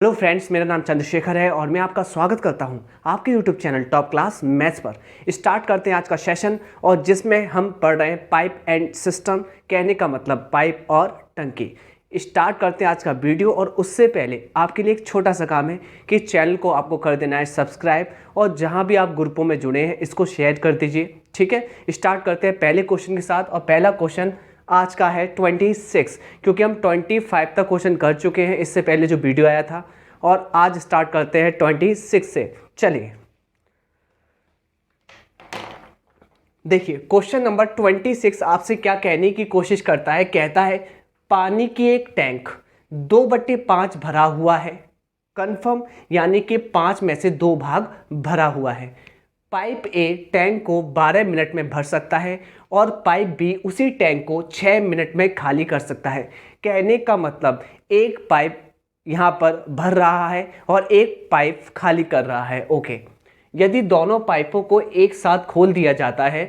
Hello friends, मेरा नाम चंद्रशेखर है और मैं आपका स्वागत करता हूं आपके YouTube channel top class maths पर। स्टार्ट करते हैं आज का सेशन और जिसमें हम पढ़ रहे हैं पाइप एंड सिस्टम, कहने का मतलब पाइप और टंकी। स्टार्ट करते हैं आज का वीडियो और उससे पहले आपके लिए एक छोटा सा काम है कि चैनल को आपको कर देना है सब्सक्राइब और जहाँ भी आप ग्रुपों में जुड़े हैं इसको शेयर कर दीजिए। ठीक है, स्टार्ट करते हैं पहले क्वेश्चन के साथ। और पहला क्वेश्चन आज का है 26, क्योंकि हम 25 तक क्वेश्चन कर चुके हैं इससे पहले जो वीडियो आया था। और आज स्टार्ट करते हैं 26 से। चलिए देखिए, क्वेश्चन नंबर 26 आपसे क्या कहने की कोशिश करता है। कहता है पानी की एक टैंक 2/5 भरा हुआ है। कंफर्म, यानी कि 5 में से 2 भाग भरा हुआ है। पाइप ए टैंक को 12 मिनट में भर सकता है और पाइप बी उसी टैंक को 6 मिनट में खाली कर सकता है। कहने का मतलब एक पाइप यहाँ पर भर रहा है और एक पाइप खाली कर रहा है। ओके, यदि दोनों पाइपों को एक साथ खोल दिया जाता है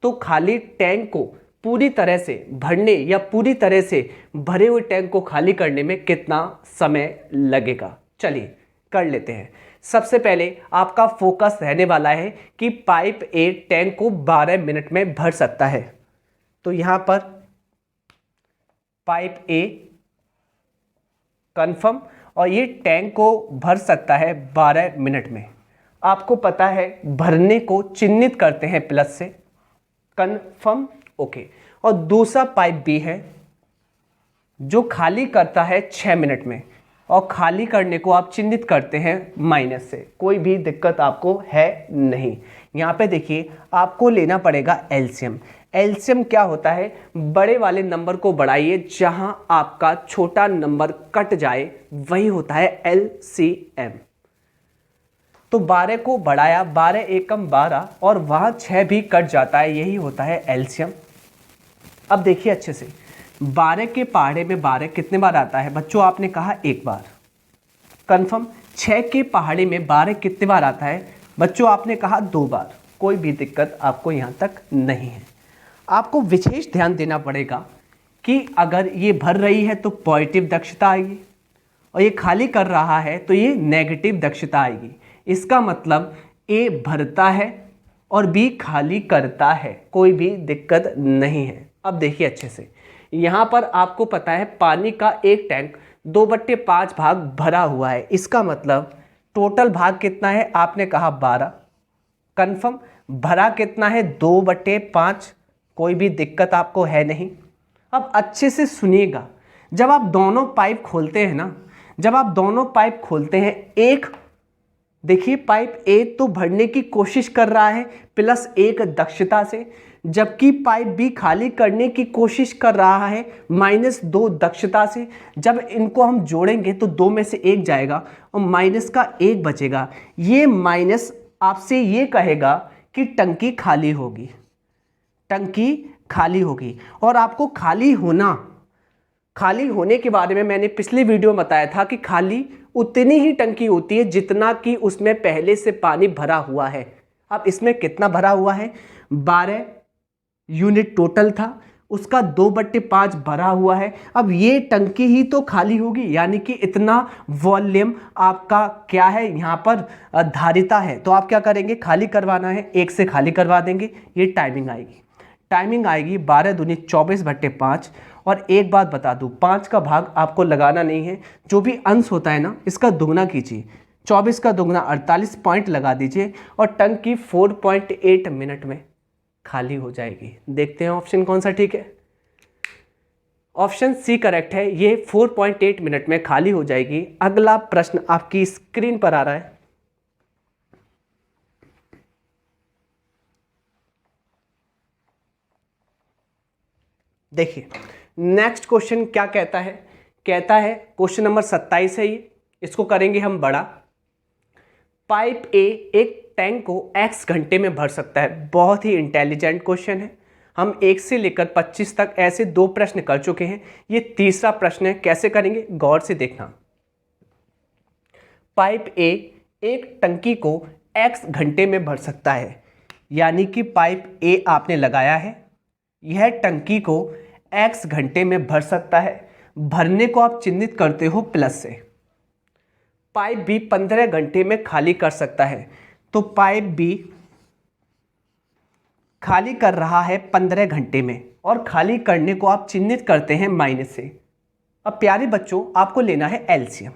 तो खाली टैंक को पूरी तरह से भरने या पूरी तरह से भरे हुए टैंक को खाली करने में कितना समय लगेगा। चलिए कर लेते हैं। सबसे पहले आपका फोकस रहने वाला है कि पाइप ए टैंक को 12 मिनट में भर सकता है। तो यहाँ पर पाइप ए कंफर्म और ये टैंक को भर सकता है 12 मिनट में। आपको पता है भरने को चिन्हित करते हैं प्लस से। Confirm, okay. और दूसरा पाइप बी है जो खाली करता है 6 मिनट में और खाली करने को आप चिन्हित करते हैं माइनस से। कोई भी दिक्कत आपको है नहीं। यहाँ पे देखिए आपको लेना पड़ेगा एलसीएम। एलसीएम क्या होता है, बड़े वाले नंबर को बढ़ाइए, जहां आपका छोटा नंबर कट जाए वही होता है एलसीएम। तो 12 को बढ़ाया, 12 एकम 12 और वहां 6 भी कट जाता है, यही होता है एलसीएम। अब देखिए अच्छे से, 12 के पहाड़े में 12 कितने बार आता है बच्चों? आपने कहा एक बार। कंफर्म। 6 के पहाड़े में 12 कितने बार आता है बच्चों? आपने कहा 2 बार। कोई भी दिक्कत आपको यहां तक नहीं है। आपको विशेष ध्यान देना पड़ेगा कि अगर ये भर रही है तो पॉजिटिव दक्षता आएगी और ये खाली कर रहा है तो ये नेगेटिव दक्षता आएगी। इसका मतलब ए भरता है और बी खाली करता है, कोई भी दिक्कत नहीं है। अब देखिए अच्छे से, यहाँ पर आपको पता है पानी का एक टैंक 2/5 भाग भरा हुआ है। इसका मतलब टोटल भाग कितना है? आपने कहा 12। कंफर्म। भरा कितना है? 2/5। कोई भी दिक्कत आपको है नहीं। अब अच्छे से सुनिएगा, जब आप दोनों पाइप खोलते हैं ना, जब आप दोनों पाइप खोलते हैं, एक देखिए पाइप ए तो भरने की कोशिश कर रहा है +1 दक्षता से, जबकि पाइप बी खाली करने की कोशिश कर रहा है -2 दक्षता से। जब इनको हम जोड़ेंगे तो 2 में से 1 जाएगा और माइनस का 1 बचेगा। ये माइनस आपसे ये कहेगा कि टंकी खाली होगी, टंकी खाली होगी। और आपको खाली होने के बारे में मैंने पिछले वीडियो में बताया था कि खाली उतनी ही टंकी होती है जितना कि उसमें पहले से पानी भरा हुआ है। अब इसमें कितना भरा हुआ है? 12 यूनिट टोटल था, उसका 2/5 भरा हुआ है। अब ये टंकी ही तो खाली होगी, यानी कि इतना वॉल्यूम आपका क्या है यहाँ पर धारिता है। तो आप क्या करेंगे? खाली करवाना है, 1 से खाली करवा देंगे। ये टाइमिंग आएगी 12 दूनी 24/5। और एक बात बता दूं, 5 का भाग आपको लगाना नहीं है। जो भी अंश होता है ना, इसका दुगना कीजिए। 24 का दुगना 48 पॉइंट लगा दीजिए और टंकी 4.8 मिनट में खाली हो जाएगी। देखते हैं ऑप्शन कौन सा ठीक है। ऑप्शन सी करेक्ट है, ये 4.8 मिनट में खाली हो जाएगी। अगला प्रश्न आपकी स्क्रीन पर आ रहा है। देखिए नेक्स्ट क्वेश्चन क्या कहता है। कहता है क्वेश्चन नंबर 27 है ये, इसको करेंगे हम बड़ा। पाइप ए एक टैंक को x घंटे में भर सकता है। बहुत ही इंटेलिजेंट क्वेश्चन है। हम 1 से लेकर 25 तक ऐसे 2 प्रश्न कर चुके हैं, ये तीसरा प्रश्न है। कैसे करेंगे गौर से देखना। पाइप ए एक टंकी को x घंटे में भर सकता है, यानी कि पाइप ए आपने लगाया है, यह टंकी को x घंटे में भर सकता है। भरने को आप चिन्हित करते हो प्लस से। पाइप बी 15 घंटे में खाली कर सकता है। तो पाइप बी खाली कर रहा है 15 घंटे में, और खाली करने को आप चिन्हित करते हैं माइनस से। अब प्यारे बच्चों, आपको लेना है एलसीएम।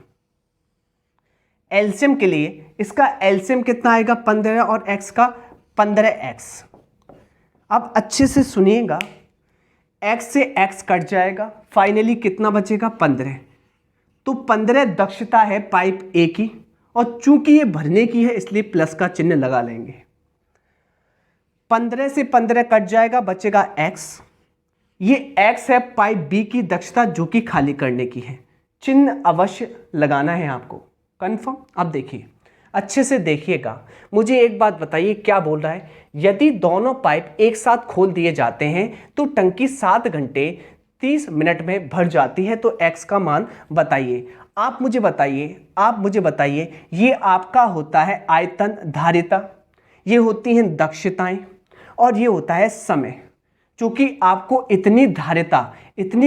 एलसीएम के लिए इसका एलसीएम कितना आएगा, 15 और x का 15x। अब अच्छे से सुनिएगा, x से x कट जाएगा, फाइनली कितना बचेगा, 15। तो 15 दक्षता है पाइप ए की, और चूंकि ये भरने की है इसलिए प्लस का चिन्ह लगा लेंगे। 15 से 15 कट जाएगा, बचेगा x। ये x है पाइप बी की दक्षता जो कि खाली करने की है। चिन्ह अवश्य लगाना है आपको, कंफर्म। अब देखिए, अच्छे से देखिएगा, मुझे एक बात बताइए क्या बोल रहा है। यदि दोनों पाइप एक साथ खोल दिए जाते हैं तो टंकी 7 घंटे 30 मिनट में भर जाती है। तो x का मान बताइए। आप मुझे बताइए, ये आपका होता है आयतन धारिता, ये होती हैं दक्षताएं, और ये होता है समय। क्योंकि आपको इतनी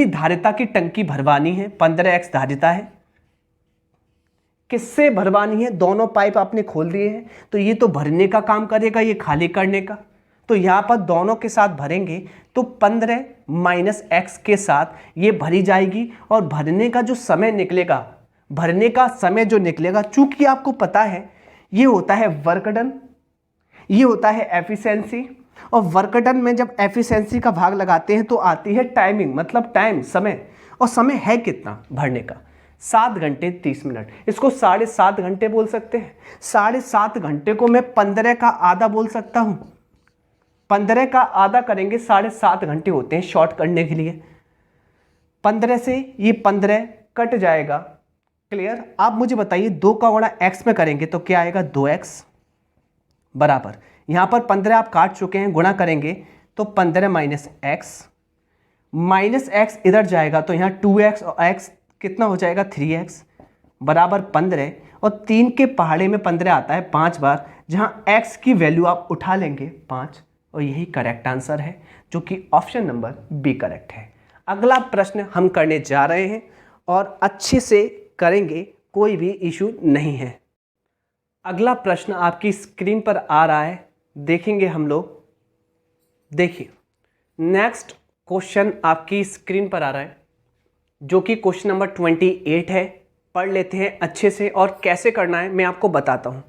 धारिता की टंकी भरवानी है, 15x धारिता है। किससे भरवानी है, दोनों पाइप आपने खोल दिए हैं, तो ये तो भरने का काम करेगा, ये खाली करने का। तो यहाँ पर दोनों के साथ भरेंगे तो 15 माइनस x के साथ ये भरी जाएगी, और भरने का समय जो निकलेगा, चूंकि आपको पता है ये होता है वर्क डन, ये होता है एफिशिएंसी, और वर्क डन में जब एफिशिएंसी का भाग लगाते हैं तो आती है टाइमिंग, मतलब टाइम, समय। और समय है कितना भरने का, 7 घंटे 30 मिनट। इसको 7.5 घंटे बोल सकते हैं। 7.5 घंटे को मैं 15 का आधा बोल सकता हूं। 15 का आधा करेंगे, 7.5 घंटे होते हैं शॉर्ट करने के लिए। 15 से ये 15 कट जाएगा, क्लियर। आप मुझे बताइए 2 का गुणा x में करेंगे तो क्या आएगा, 2x बराबर, यहां पर 15 आप काट चुके हैं, गुणा करेंगे तो 15 माइनस x इधर जाएगा तो यहाँ 2x और x कितना हो जाएगा, 3x बराबर 15, और 3 के पहाड़े में 15 आता है 5 बार, जहाँ x की वैल्यू आप उठा लेंगे 5, और यही करेक्ट आंसर है, जो कि ऑप्शन नंबर बी करेक्ट है। अगला प्रश्न हम करने जा रहे हैं, और अच्छे से करेंगे, कोई भी इशू नहीं है। अगला प्रश्न आपकी स्क्रीन पर आ रहा है, देखेंगे हम लोग। देखिए, नेक्स्ट क्वेश्चन आपकी स्क्रीन पर आ रहा है, जो कि क्वेश्चन नंबर 28 है। पढ़ लेते हैं अच्छे से, और कैसे करना है मैं आपको बताता हूं।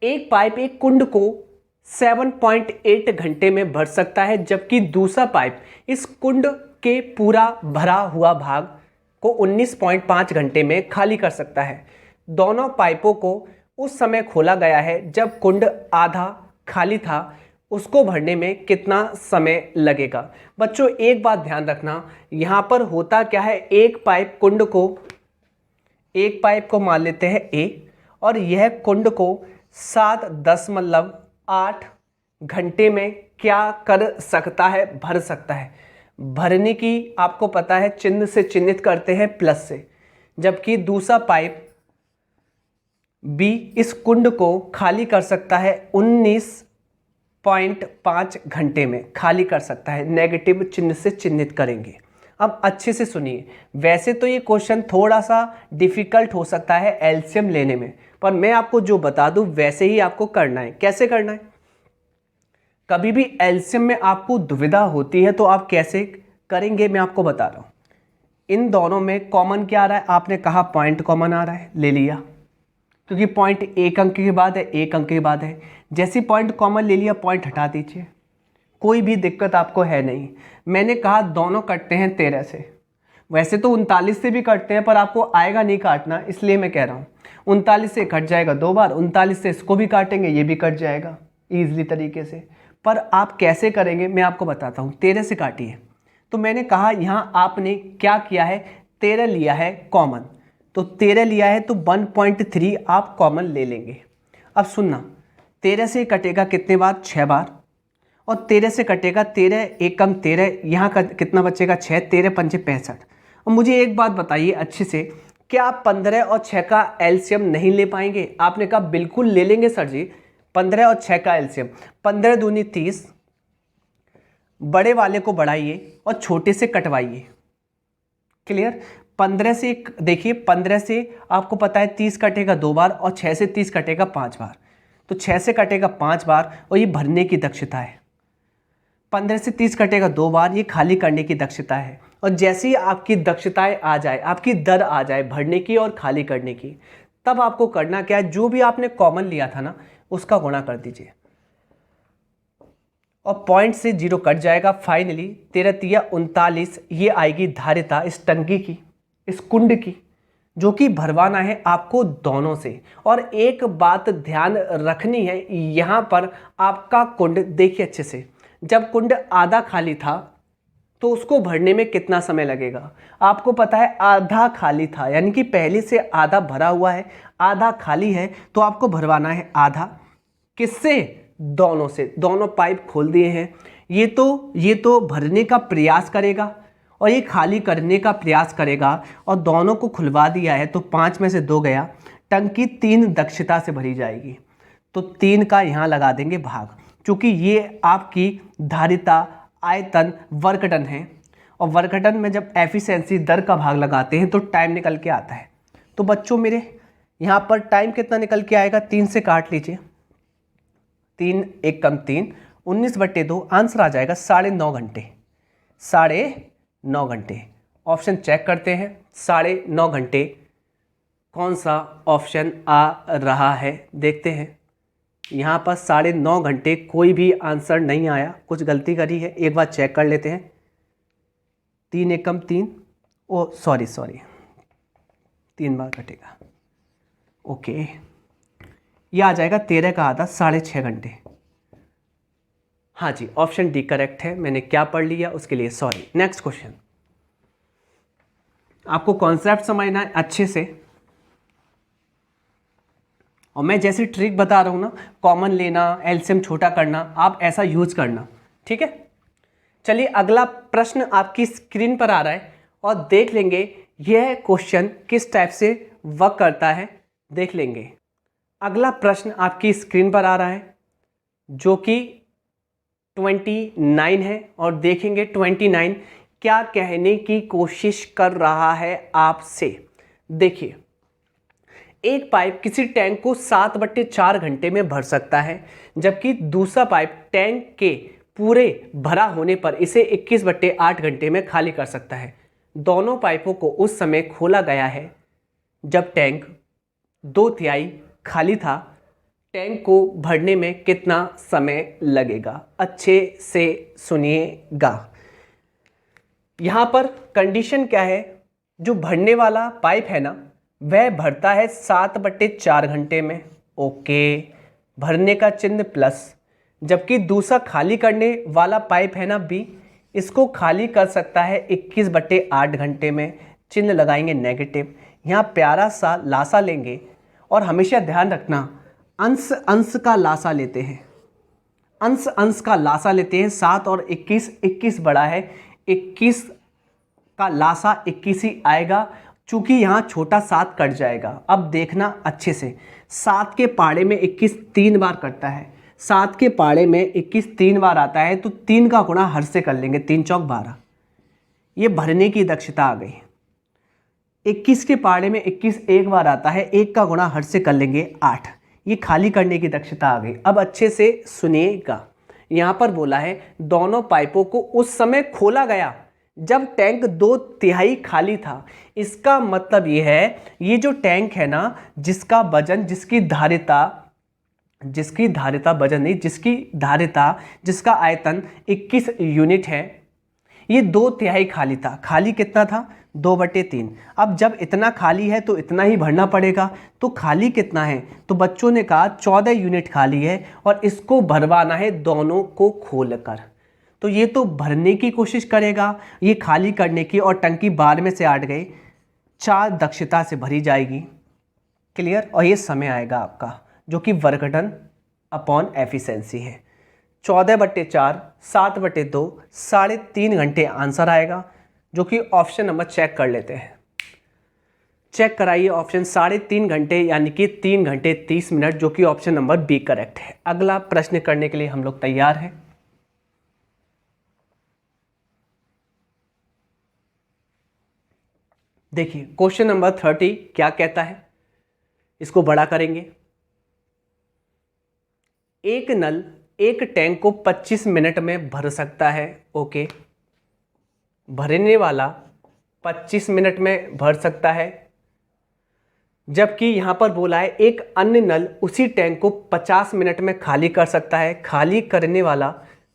एक पाइप एक कुंड को 7.8 घंटे में भर सकता है, जबकि दूसरा पाइप इस कुंड के पूरा भरा हुआ भाग को 19.5 घंटे में खाली कर सकता है। दोनों पाइपों को उस समय खोला गया है जब कुंड आधा खाली था। उसको भरने में कितना समय लगेगा। बच्चों एक बात ध्यान रखना, यहाँ पर होता क्या है, एक पाइप को मान लेते हैं A, और यह कुंड को 7.8 घंटे में क्या कर सकता है, भर सकता है। भरने की आपको पता है चिन्ह से चिन्हित करते हैं प्लस से, जबकि दूसरा पाइप B इस कुंड को खाली कर सकता है 19.5 घंटे में, खाली कर सकता है, नेगेटिव चिन्ह से चिन्हित करेंगे। अब अच्छे से सुनिए, वैसे तो ये क्वेश्चन थोड़ा सा डिफिकल्ट हो सकता है एलसीएम लेने में, पर मैं आपको जो बता दूं वैसे ही आपको करना है। कैसे करना है, कभी भी एलसीएम में आपको दुविधा होती है तो आप कैसे करेंगे मैं आपको बता रहा हूं। इन दोनों में कॉमन क्या आ रहा है, आपने कहा पॉइंट कॉमन आ रहा है, ले लिया, क्योंकि पॉइंट 1 अंक के बाद है, 1 अंक के बाद है। जैसे पॉइंट कॉमन ले लिया, पॉइंट हटा दीजिए, कोई भी दिक्कत आपको है नहीं। मैंने कहा दोनों कटते हैं 13 से, वैसे तो 39 से भी कटते हैं, पर आपको आएगा नहीं काटना, इसलिए मैं कह रहा हूँ 39 से कट जाएगा 2 बार, 39 से इसको भी काटेंगे, ये भी कट जाएगा ईजिली तरीके से। पर आप कैसे करेंगे मैं आपको बताता हूँ। 13 से काटिए, तो मैंने कहा यहाँ आपने क्या किया है, 13 लिया है कॉमन, तो 13 लिया है तो 1.3 आप कॉमन ले लेंगे। अब सुनना, 13 से कटेगा कितने बार, 6 बार, और 13 से कटेगा 13, 1 कम 13, यहाँ का कितना बचेगा 6, 13 पंचे 65। और मुझे एक बात बताइए अच्छे से, क्या आप 15 और 6 का एलसीएम नहीं ले पाएंगे। आपने कहा बिल्कुल ले लेंगे सर जी, 15 और 6 का एलसीएम, 15 दूनी 30, बड़े वाले को बढ़ाइए और छोटे से कटवाइए, क्लियर। 15 से देखिए 15 से आपको पता है 30 कटेगा 2 बार और 6 से 30 कटेगा 5 बार, तो 6 से कटेगा 5 बार और ये भरने की दक्षता है। 15 से 30 कटेगा 2 बार, ये खाली करने की दक्षता है। और जैसे ही आपकी दक्षताएं आ जाए, आपकी दर आ जाए भरने की और खाली करने की, तब आपको करना क्या है, जो भी आपने कॉमन लिया था ना उसका गुणा कर दीजिए और पॉइंट से 0 कट जाएगा। फाइनली 13 तिया 39 ये आएगी धारिता इस टंकी की, इस कुंड की, जो कि भरवाना है आपको दोनों से। और एक बात ध्यान रखनी है, यहाँ पर आपका कुंड देखिए अच्छे से, जब कुंड आधा खाली था तो उसको भरने में कितना समय लगेगा, आपको पता है आधा खाली था, यानी कि पहले से आधा भरा हुआ है, आधा खाली है, तो आपको भरवाना है आधा। किससे? दोनों से। दोनों पाइप खोल दिए हैं, ये तो भरने का प्रयास करेगा और ये खाली करने का प्रयास करेगा, और दोनों को खुलवा दिया है तो 5 में से 2 गया। टंकी 3 दक्षता से भरी जाएगी, तो 3 का यहाँ लगा देंगे भाग, क्योंकि ये आपकी धारिता आयतन वर्कडन है, और वर्कडन में जब एफिशिएंसी दर का भाग लगाते हैं तो टाइम निकल के आता है। तो बच्चों मेरे यहाँ पर टाइम कितना निकल के आएगा, 3 से काट लीजिए, 3 एक कम 3, 19/2, आंसर आ जाएगा 9.5 घंटे। 9.5 घंटे। ऑप्शन चेक करते हैं, 9.5 घंटे कौन सा ऑप्शन आ रहा है, देखते हैं। यहाँ पर 9.5 घंटे कोई भी आंसर नहीं आया, कुछ गलती करी है, एक बार चेक कर लेते हैं। 3 एक कम 3, ओ सॉरी 3 बार कटेगा, ओके, ये आ जाएगा 13 का आधा, 6.5 घंटे। हाँ जी, ऑप्शन डी करेक्ट है, मैंने क्या पढ़ लिया उसके लिए सॉरी। नेक्स्ट क्वेश्चन, आपको कॉन्सेप्ट समझना है अच्छे से, और मैं जैसी ट्रिक बता रहा हूँ ना, कॉमन लेना, एलसीएम छोटा करना, आप ऐसा यूज करना, ठीक है। चलिए अगला प्रश्न आपकी स्क्रीन पर आ रहा है और देख लेंगे यह क्वेश्चन किस टाइप से वर्क करता है, देख लेंगे। अगला प्रश्न आपकी स्क्रीन पर आ रहा है जो कि 29 है, और देखेंगे 29 क्या कहने की कोशिश कर रहा है आपसे। देखिए, एक पाइप किसी टैंक को 7/4 घंटे में भर सकता है, जबकि दूसरा पाइप टैंक के पूरे भरा होने पर इसे 21/8 घंटे में खाली कर सकता है। दोनों पाइपों को उस समय खोला गया है जब टैंक 2/3 खाली था। टैंक को भरने में कितना समय लगेगा, अच्छे से सुनिएगा। यहाँ पर कंडीशन क्या है, जो भरने वाला पाइप है ना वह भरता है 7/4 घंटे में, ओके, भरने का चिन्ह प्लस, जबकि दूसरा खाली करने वाला पाइप है ना बी, इसको खाली कर सकता है 21/8 घंटे में, चिन्ह लगाएंगे नेगेटिव। यहाँ प्यारा सा लासा लेंगे, और हमेशा ध्यान रखना अंश अंश का लासा लेते हैं, अंश अंश का लासा लेते हैं। 7 और 21, 21 बड़ा है, 21 का लासा 21 ही आएगा, चूंकि यहाँ छोटा 7 कट जाएगा। अब देखना अच्छे से, 7 के पाड़े में 21 3 बार कटता है, 7 के पाड़े में 21 3 बार आता है, तो 3 का गुणा हर से कर लेंगे, 3 चौक 12, ये भरने की दक्षता आ गई। 21 के पाड़े में 21 एक बार आता है, 1 का गुणा हर से कर लेंगे 8, ये खाली करने की दक्षता आ गई। अब अच्छे से सुनिएगा, यहाँ पर बोला है दोनों पाइपों को उस समय खोला गया जब टैंक 2/3 खाली था। इसका मतलब ये है, ये जो टैंक है ना, जिसका वजन, जिसकी धारिता, जिसका आयतन 21 यूनिट है, ये 2/3 खाली था। खाली कितना था, 2/3। अब जब इतना खाली है तो इतना ही भरना पड़ेगा, तो खाली कितना है, तो बच्चों ने कहा 14 यूनिट खाली है, और इसको भरवाना है दोनों को खोलकर। तो ये तो भरने की कोशिश करेगा, ये खाली करने की, और टंकी 12 में से 8 गए, 4 दक्षता से भरी जाएगी, क्लियर। और ये समय आएगा आपका जो कि वर्क डन अपॉन एफिशिएंसी है, 14/4, 7/2, 3.5 घंटे आंसर आएगा, जो कि ऑप्शन नंबर चेक कर लेते हैं। चेक कराइए ऑप्शन, 3.5 घंटे यानी कि 3 घंटे 30 मिनट, जो कि ऑप्शन नंबर बी करेक्ट है। अगला प्रश्न करने के लिए हम लोग तैयार हैं। देखिए क्वेश्चन नंबर 30 क्या कहता है, इसको बड़ा करेंगे। एक नल एक टैंक को 25 मिनट में भर सकता है। ओके, भरने वाला 25 मिनट में भर सकता है, जबकि यहां पर बोला है एक अन्य नल उसी टैंक को 50 मिनट में खाली कर सकता है। खाली करने वाला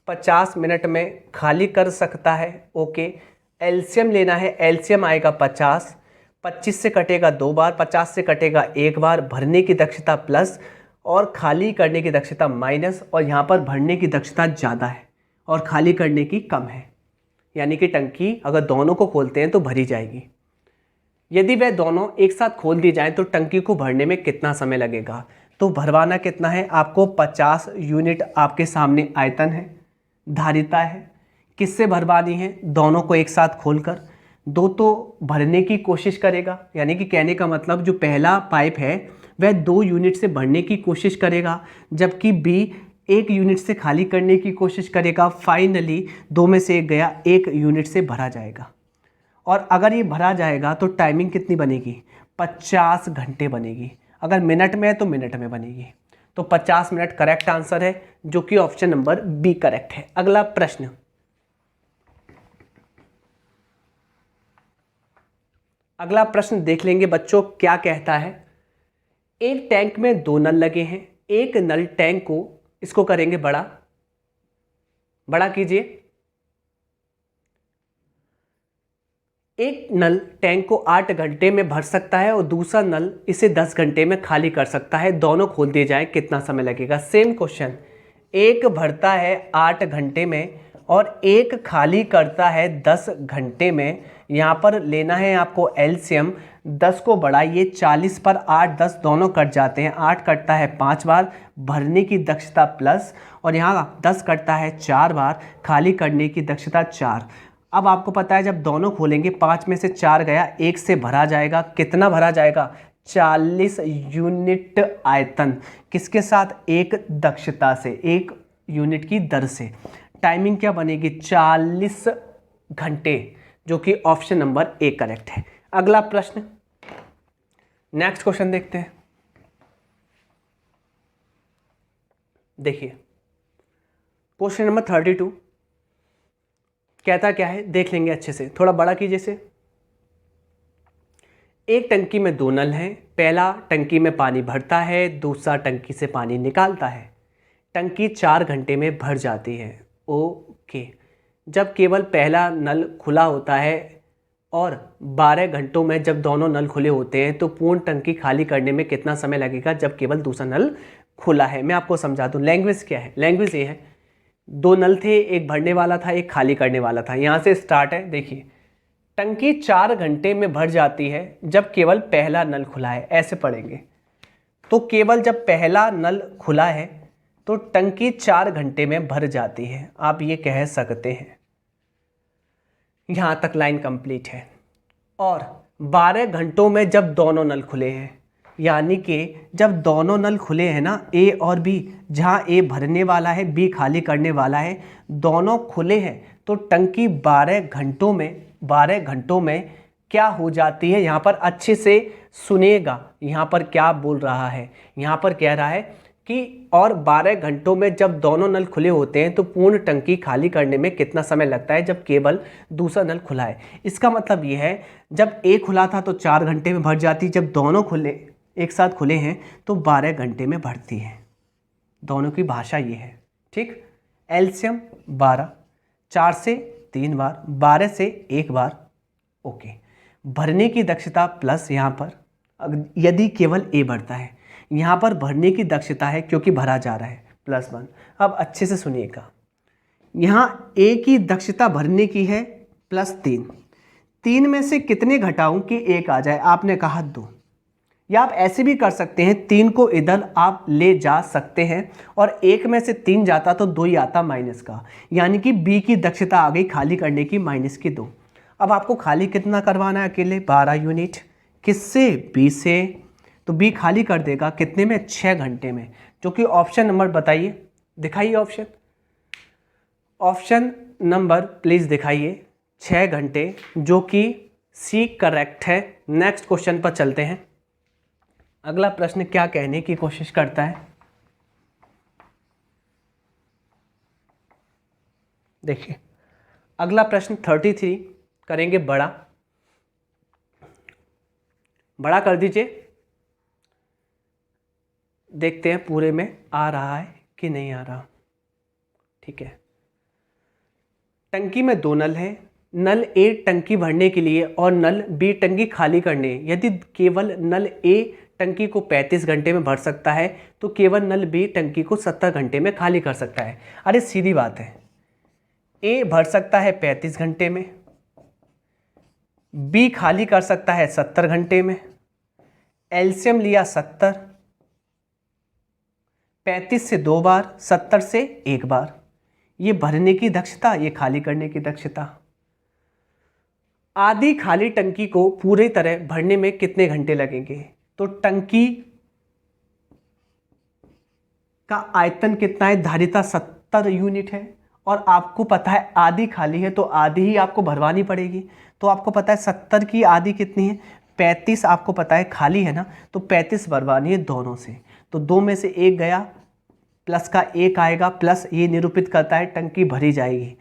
50 मिनट में खाली कर सकता है। ओके, एलसीएम लेना है, एलसीएम आएगा 50, 25 से कटेगा 2 बार, 50 से कटेगा 1 बार, भरने की दक्षता प्लस और खाली करने की दक्षता माइनस, और यहाँ पर भरने की दक्षता ज़्यादा है और खाली करने की कम है, यानी कि टंकी अगर दोनों को खोलते हैं तो भरी जाएगी। यदि वह दोनों एक साथ खोल दी जाएं तो टंकी को भरने में कितना समय लगेगा, तो भरवाना कितना है आपको, 50 यूनिट आपके सामने आयतन है, धारिता है। किससे भरवानी है, दोनों को एक साथ खोलकर। दो तो भरने की कोशिश करेगा, यानी कि कहने का मतलब जो पहला पाइप है वह 2 यूनिट से भरने की कोशिश करेगा, जबकि बी 1 यूनिट से खाली करने की कोशिश करेगा। फाइनली 2 में से 1 गया, 1 यूनिट से भरा जाएगा। और अगर ये भरा जाएगा तो टाइमिंग कितनी बनेगी, 50 घंटे बनेगी। अगर मिनट में है तो मिनट में बनेगी। तो 50 मिनट करेक्ट आंसर है, जो कि ऑप्शन नंबर बी करेक्ट है। अगला प्रश्न, अगला प्रश्न देख लेंगे बच्चों, क्या कहता है। एक टैंक में 2 नल लगे हैं। एक नल टैंक को, इसको करेंगे बड़ा, बड़ा कीजिए। एक नल टैंक को 8 घंटे में भर सकता है और दूसरा नल इसे 10 घंटे में खाली कर सकता है। दोनों खोल दिए जाएं, कितना समय लगेगा। सेम क्वेश्चन, एक भरता है 8 घंटे में और एक खाली करता है 10 घंटे में। यहाँ पर लेना है आपको एलसीएम, 10 को बढ़ाइए, 40 पर 8 10 दोनों कट जाते हैं, 8 कटता है 5 बार, भरने की दक्षता प्लस, और यहाँ 10 कटता है 4 बार, खाली करने की दक्षता 4। अब आपको पता है जब दोनों खोलेंगे 5 में से 4 गया, 1 से भरा जाएगा। कितना भरा जाएगा, 40 यूनिट आयतन। किसके साथ, एक दक्षता से, 1 यूनिट की दर से। टाइमिंग क्या बनेगी, 40 घंटे, जो कि ऑप्शन नंबर ए करेक्ट है। अगला प्रश्न, नेक्स्ट क्वेश्चन देखते हैं। देखिए क्वेश्चन नंबर 32 कहता क्या है, देख लेंगे अच्छे से, थोड़ा बड़ा कीजिए इसे। एक टंकी में 2 नल हैं। पहला टंकी में पानी भरता है, दूसरा टंकी से पानी निकालता है। टंकी 4 घंटे में भर जाती है। ओके, जब केवल पहला नल खुला होता है और 12 घंटों में जब दोनों नल खुले होते हैं तो पूर्ण टंकी खाली करने में कितना समय लगेगा, जब केवल दूसरा नल खुला है। मैं आपको समझा दूं, लैंग्वेज क्या है। लैंग्वेज ये है, 2 नल थे, एक भरने वाला था, एक खाली करने वाला था। यहाँ से स्टार्ट है। देखिए, टंकी 4 घंटे में भर जाती है जब केवल पहला नल खुला है, ऐसे पढ़ेंगे। तो केवल जब पहला नल खुला है तो टंकी 4 घंटे में भर जाती है, आप ये कह सकते हैं। यहाँ तक लाइन कंप्लीट है। और 12 घंटों में जब दोनों नल खुले हैं, यानी कि जब दोनों नल खुले हैं ना, ए और बी, जहाँ ए भरने वाला है, बी खाली करने वाला है, दोनों खुले हैं, तो टंकी 12 घंटों में क्या हो जाती है। यहाँ पर अच्छे से सुनिएगा, यहाँ पर क्या बोल रहा है। यहाँ पर कह रहा है कि और 12 घंटों में जब दोनों नल खुले होते हैं तो पूर्ण टंकी खाली करने में कितना समय लगता है, जब केवल दूसरा नल खुला है। इसका मतलब ये है, जब ए खुला था तो 4 घंटे में भर जाती, जब दोनों खुले एक साथ खुले हैं तो 12 घंटे में भरती है। दोनों की भाषा ये है, ठीक। एलसीएम 12, 4 से 3 बार, 12 से 1 बार। ओके, भरने की दक्षता प्लस, यहाँ पर यदि केवल ए भरता है, यहाँ पर भरने की दक्षता है क्योंकि भरा जा रहा है, +1। अब अच्छे से सुनिएगा, यहाँ ए की दक्षता भरने की है +3। 3 में से कितने घटाऊं कि 1 आ जाए, आपने कहा 2। या आप ऐसे भी कर सकते हैं, 3 को इधर आप ले जा सकते हैं और 1 में से 3 जाता तो 2 ही आता माइनस का, यानी कि बी की दक्षता आ गई खाली करने की -2। अब आपको खाली कितना करवाना है, अकेले 12 यूनिट। किससे, बी से। तो बी खाली कर देगा कितने में, 6 घंटे में, जो कि ऑप्शन नंबर बताइए, दिखाइए ऑप्शन। ऑप्शन नंबर प्लीज़ दिखाइए, 6 घंटे, जो कि सी करेक्ट है। नेक्स्ट क्वेश्चन पर चलते हैं। अगला प्रश्न क्या कहने की कोशिश करता है, देखिए अगला प्रश्न 33 करेंगे, बड़ा बड़ा कर दीजिए। देखते हैं पूरे में आ रहा है कि नहीं आ रहा। ठीक है, टंकी में दो नल हैं। नल ए टंकी भरने के लिए और नल बी टंकी खाली करने। यदि केवल नल ए टंकी को 35 घंटे में भर सकता है तो केवल नल बी टंकी को 70 घंटे में खाली कर सकता है। अरे सीधी बात है, ए भर सकता है 35 घंटे में, बी खाली कर सकता है 70 घंटे में। एलसीएम लिया 70, 35 से 2 बार, 70 से 1 बार। ये भरने की दक्षता, ये खाली करने की दक्षता। आधी खाली टंकी को पूरी तरह भरने में कितने घंटे लगेंगे? तो टंकी का आयतन कितना है? धारिता 70 यूनिट है और आपको पता है आधी खाली है तो आधी ही आपको भरवानी पड़ेगी। तो आपको पता है 70 की आधी कितनी है? 35 आपको पता है खाली है ना, तो 35 भरवानी है दोनों से। तो 2 में से 1 गया, प्लस का 1 आएगा, प्लस ये निरूपित करता है टंकी भरी जाएगी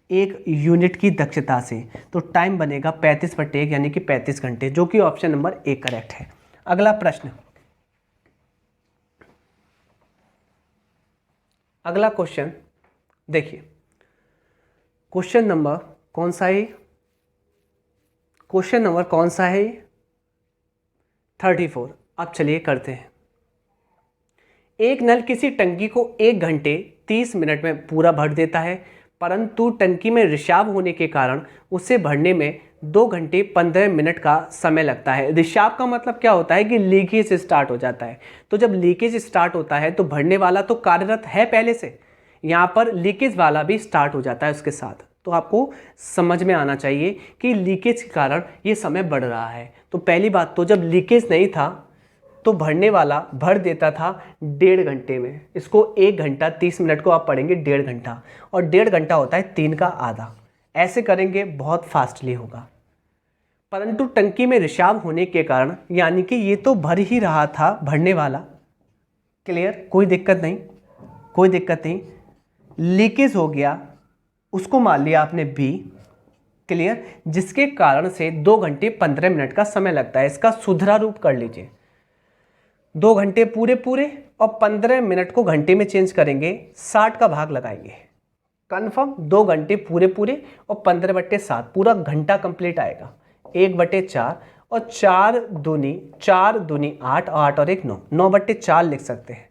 1 यूनिट की दक्षता से। तो टाइम बनेगा 35/1 यानी कि 35 घंटे, जो कि ऑप्शन नंबर ए करेक्ट है। अगला प्रश्न, अगला क्वेश्चन देखिए, क्वेश्चन नंबर कौन सा है? क्वेश्चन नंबर कौन सा है? 34। अब चलिए करते हैं। एक नल किसी टंकी को 1 घंटे 30 मिनट में पूरा भर देता है, परंतु टंकी में रिसाव होने के कारण उसे भरने में 2 घंटे 15 मिनट का समय लगता है। रिसाव का मतलब क्या होता है कि लीकेज स्टार्ट हो जाता है। तो जब लीकेज स्टार्ट होता है तो भरने वाला तो कार्यरत है पहले से, यहाँ पर लीकेज वाला भी स्टार्ट हो जाता है उसके साथ। तो आपको समझ में आना चाहिए कि लीकेज के कारण ये समय बढ़ रहा है। तो पहली बात तो जब लीकेज नहीं था तो भरने वाला भर देता था 1.5 घंटे में। इसको 1 घंटा 30 मिनट को आप पढ़ेंगे 1.5 घंटा, और 1.5 घंटा होता है 3 का आधा। ऐसे करेंगे बहुत फास्टली होगा। परंतु टंकी में रिसाव होने के कारण, यानी कि ये तो भर ही रहा था भरने वाला, क्लियर, कोई दिक्कत नहीं, कोई दिक्कत नहीं। लीकेज हो गया, उसको मान लिया आपने बी, क्लियर, जिसके कारण से 2 घंटे 15 मिनट का समय लगता है। इसका सुधरा रूप कर लीजिए, 2 घंटे पूरे पूरे और 15 मिनट को घंटे में चेंज करेंगे, 60 का भाग लगाएंगे। कन्फर्म, 2 घंटे पूरे पूरे और 15/7 पूरा घंटा कंप्लीट आएगा। 1/4 और 4 दूनी 8, 8 और 1 9, 9/4 लिख सकते हैं।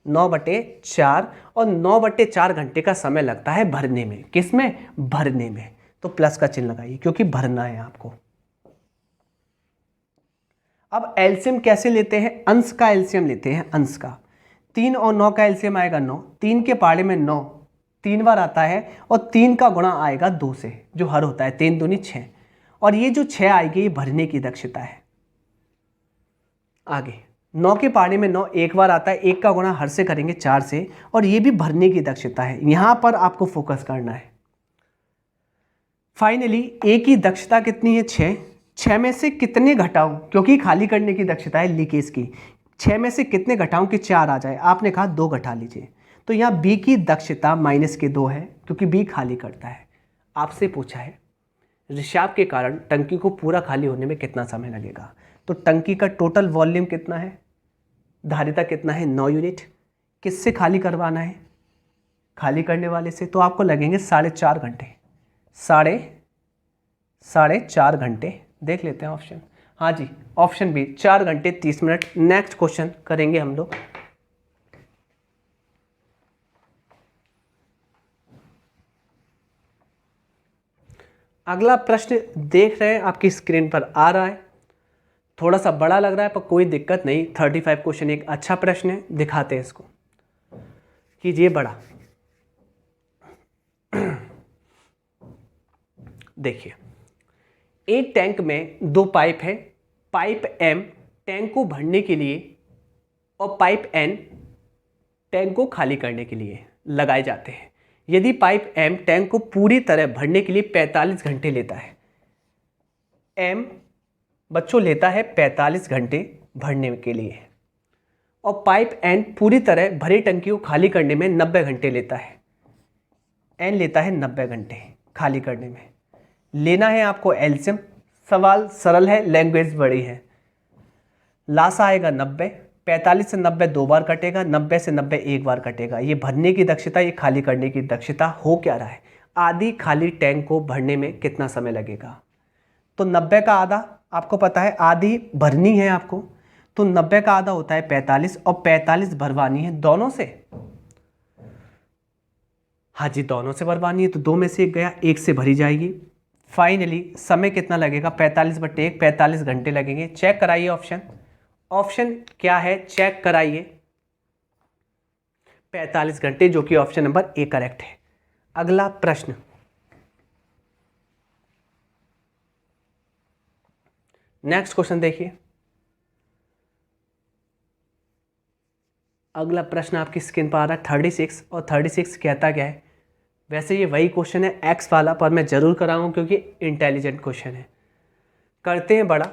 9/4 और 9/4 घंटे का समय लगता है भरने में। किस में? भरने में। तो प्लस का चिन्ह लगाइए क्योंकि भरना है आपको। अब एलसीएम कैसे लेते हैं? अंश का एलसीएम लेते हैं, अंश का। 3 और 9 का एलसीएम आएगा 9। 3 के पाड़े में 9 3 बार आता है और 3 का गुणा आएगा 2 से, जो हर होता है। 3 दूनी 6, और ये जो 6 आएगी ये भरने की दक्षता है। आगे 9 के पाड़े में 9 एक बार आता है, 1 का गुणा हर से करेंगे 4 से, और ये भी भरने की दक्षता है। यहां पर आपको फोकस करना है। फाइनली ए की दक्षता कितनी है? 6। 6 में से कितने घटाऊं, क्योंकि खाली करने की दक्षता है लीकेज की। 6 में से कितने घटाऊं कि 4 आ जाए? आपने कहा 2 घटा लीजिए। तो यहाँ बी की दक्षता -2 है क्योंकि बी खाली करता है। आपसे पूछा है रिसाव के कारण टंकी को पूरा खाली होने में कितना समय लगेगा। तो टंकी का टोटल वॉल्यूम कितना है? धारिता कितना है? 9 यूनिट। किससे खाली करवाना है? खाली करने वाले से। तो आपको लगेंगे 4.5 घंटे। 4.5 घंटे। देख लेते हैं ऑप्शन। हाँ जी, ऑप्शन बी 4 घंटे 30 मिनट। नेक्स्ट क्वेश्चन करेंगे हम लोग। अगला प्रश्न देख रहे हैं, आपकी स्क्रीन पर आ रहा है। थोड़ा सा बड़ा लग रहा है पर कोई दिक्कत नहीं। 35 क्वेश्चन एक अच्छा प्रश्न है, दिखाते हैं इसको। कीजिए बड़ा। देखिए, एक टैंक में 2 पाइप है। पाइप एम टैंक को भरने के लिए और पाइप एन टैंक को खाली करने के लिए लगाए जाते हैं। यदि पाइप एम टैंक को पूरी तरह भरने के लिए 45 घंटे लेता है, एम बच्चों लेता है 45 घंटे भरने के लिए, और पाइप एन पूरी तरह भरी टंकी को खाली करने में 90 घंटे लेता है। एन लेता है 90 घंटे खाली करने में। लेना है आपको एलसीएम। सवाल सरल है, लैंग्वेज बड़ी है। लासा आएगा 90, 45 से 90 दो बार कटेगा, 90 से 90 एक बार कटेगा। ये भरने की दक्षता, ये खाली करने की दक्षता हो क्या रहा है। आधी खाली टैंक को भरने में कितना समय लगेगा, तो 90 का आधा आपको पता है, आधी भरनी है आपको, तो 90 का आधा होता है 45, और 45 भरवानी है दोनों से। हाँ जी, दोनों से भरवानी है, तो दो में से एक गया, एक से भरी जाएगी। फाइनली समय कितना लगेगा, 45/1, 45 घंटे लगेंगे। चेक कराइए ऑप्शन। ऑप्शन क्या है, चेक कराइए। 45 घंटे, जो कि ऑप्शन नंबर ए करेक्ट है। अगला प्रश्न, नेक्स्ट क्वेश्चन देखिए। अगला प्रश्न आपकी स्क्रीन पर आ रहा है 36, और 36 कहता क्या है। वैसे ये वही क्वेश्चन है एक्स वाला, पर मैं जरूर कराऊंगा क्योंकि इंटेलिजेंट क्वेश्चन है। करते हैं बड़ा।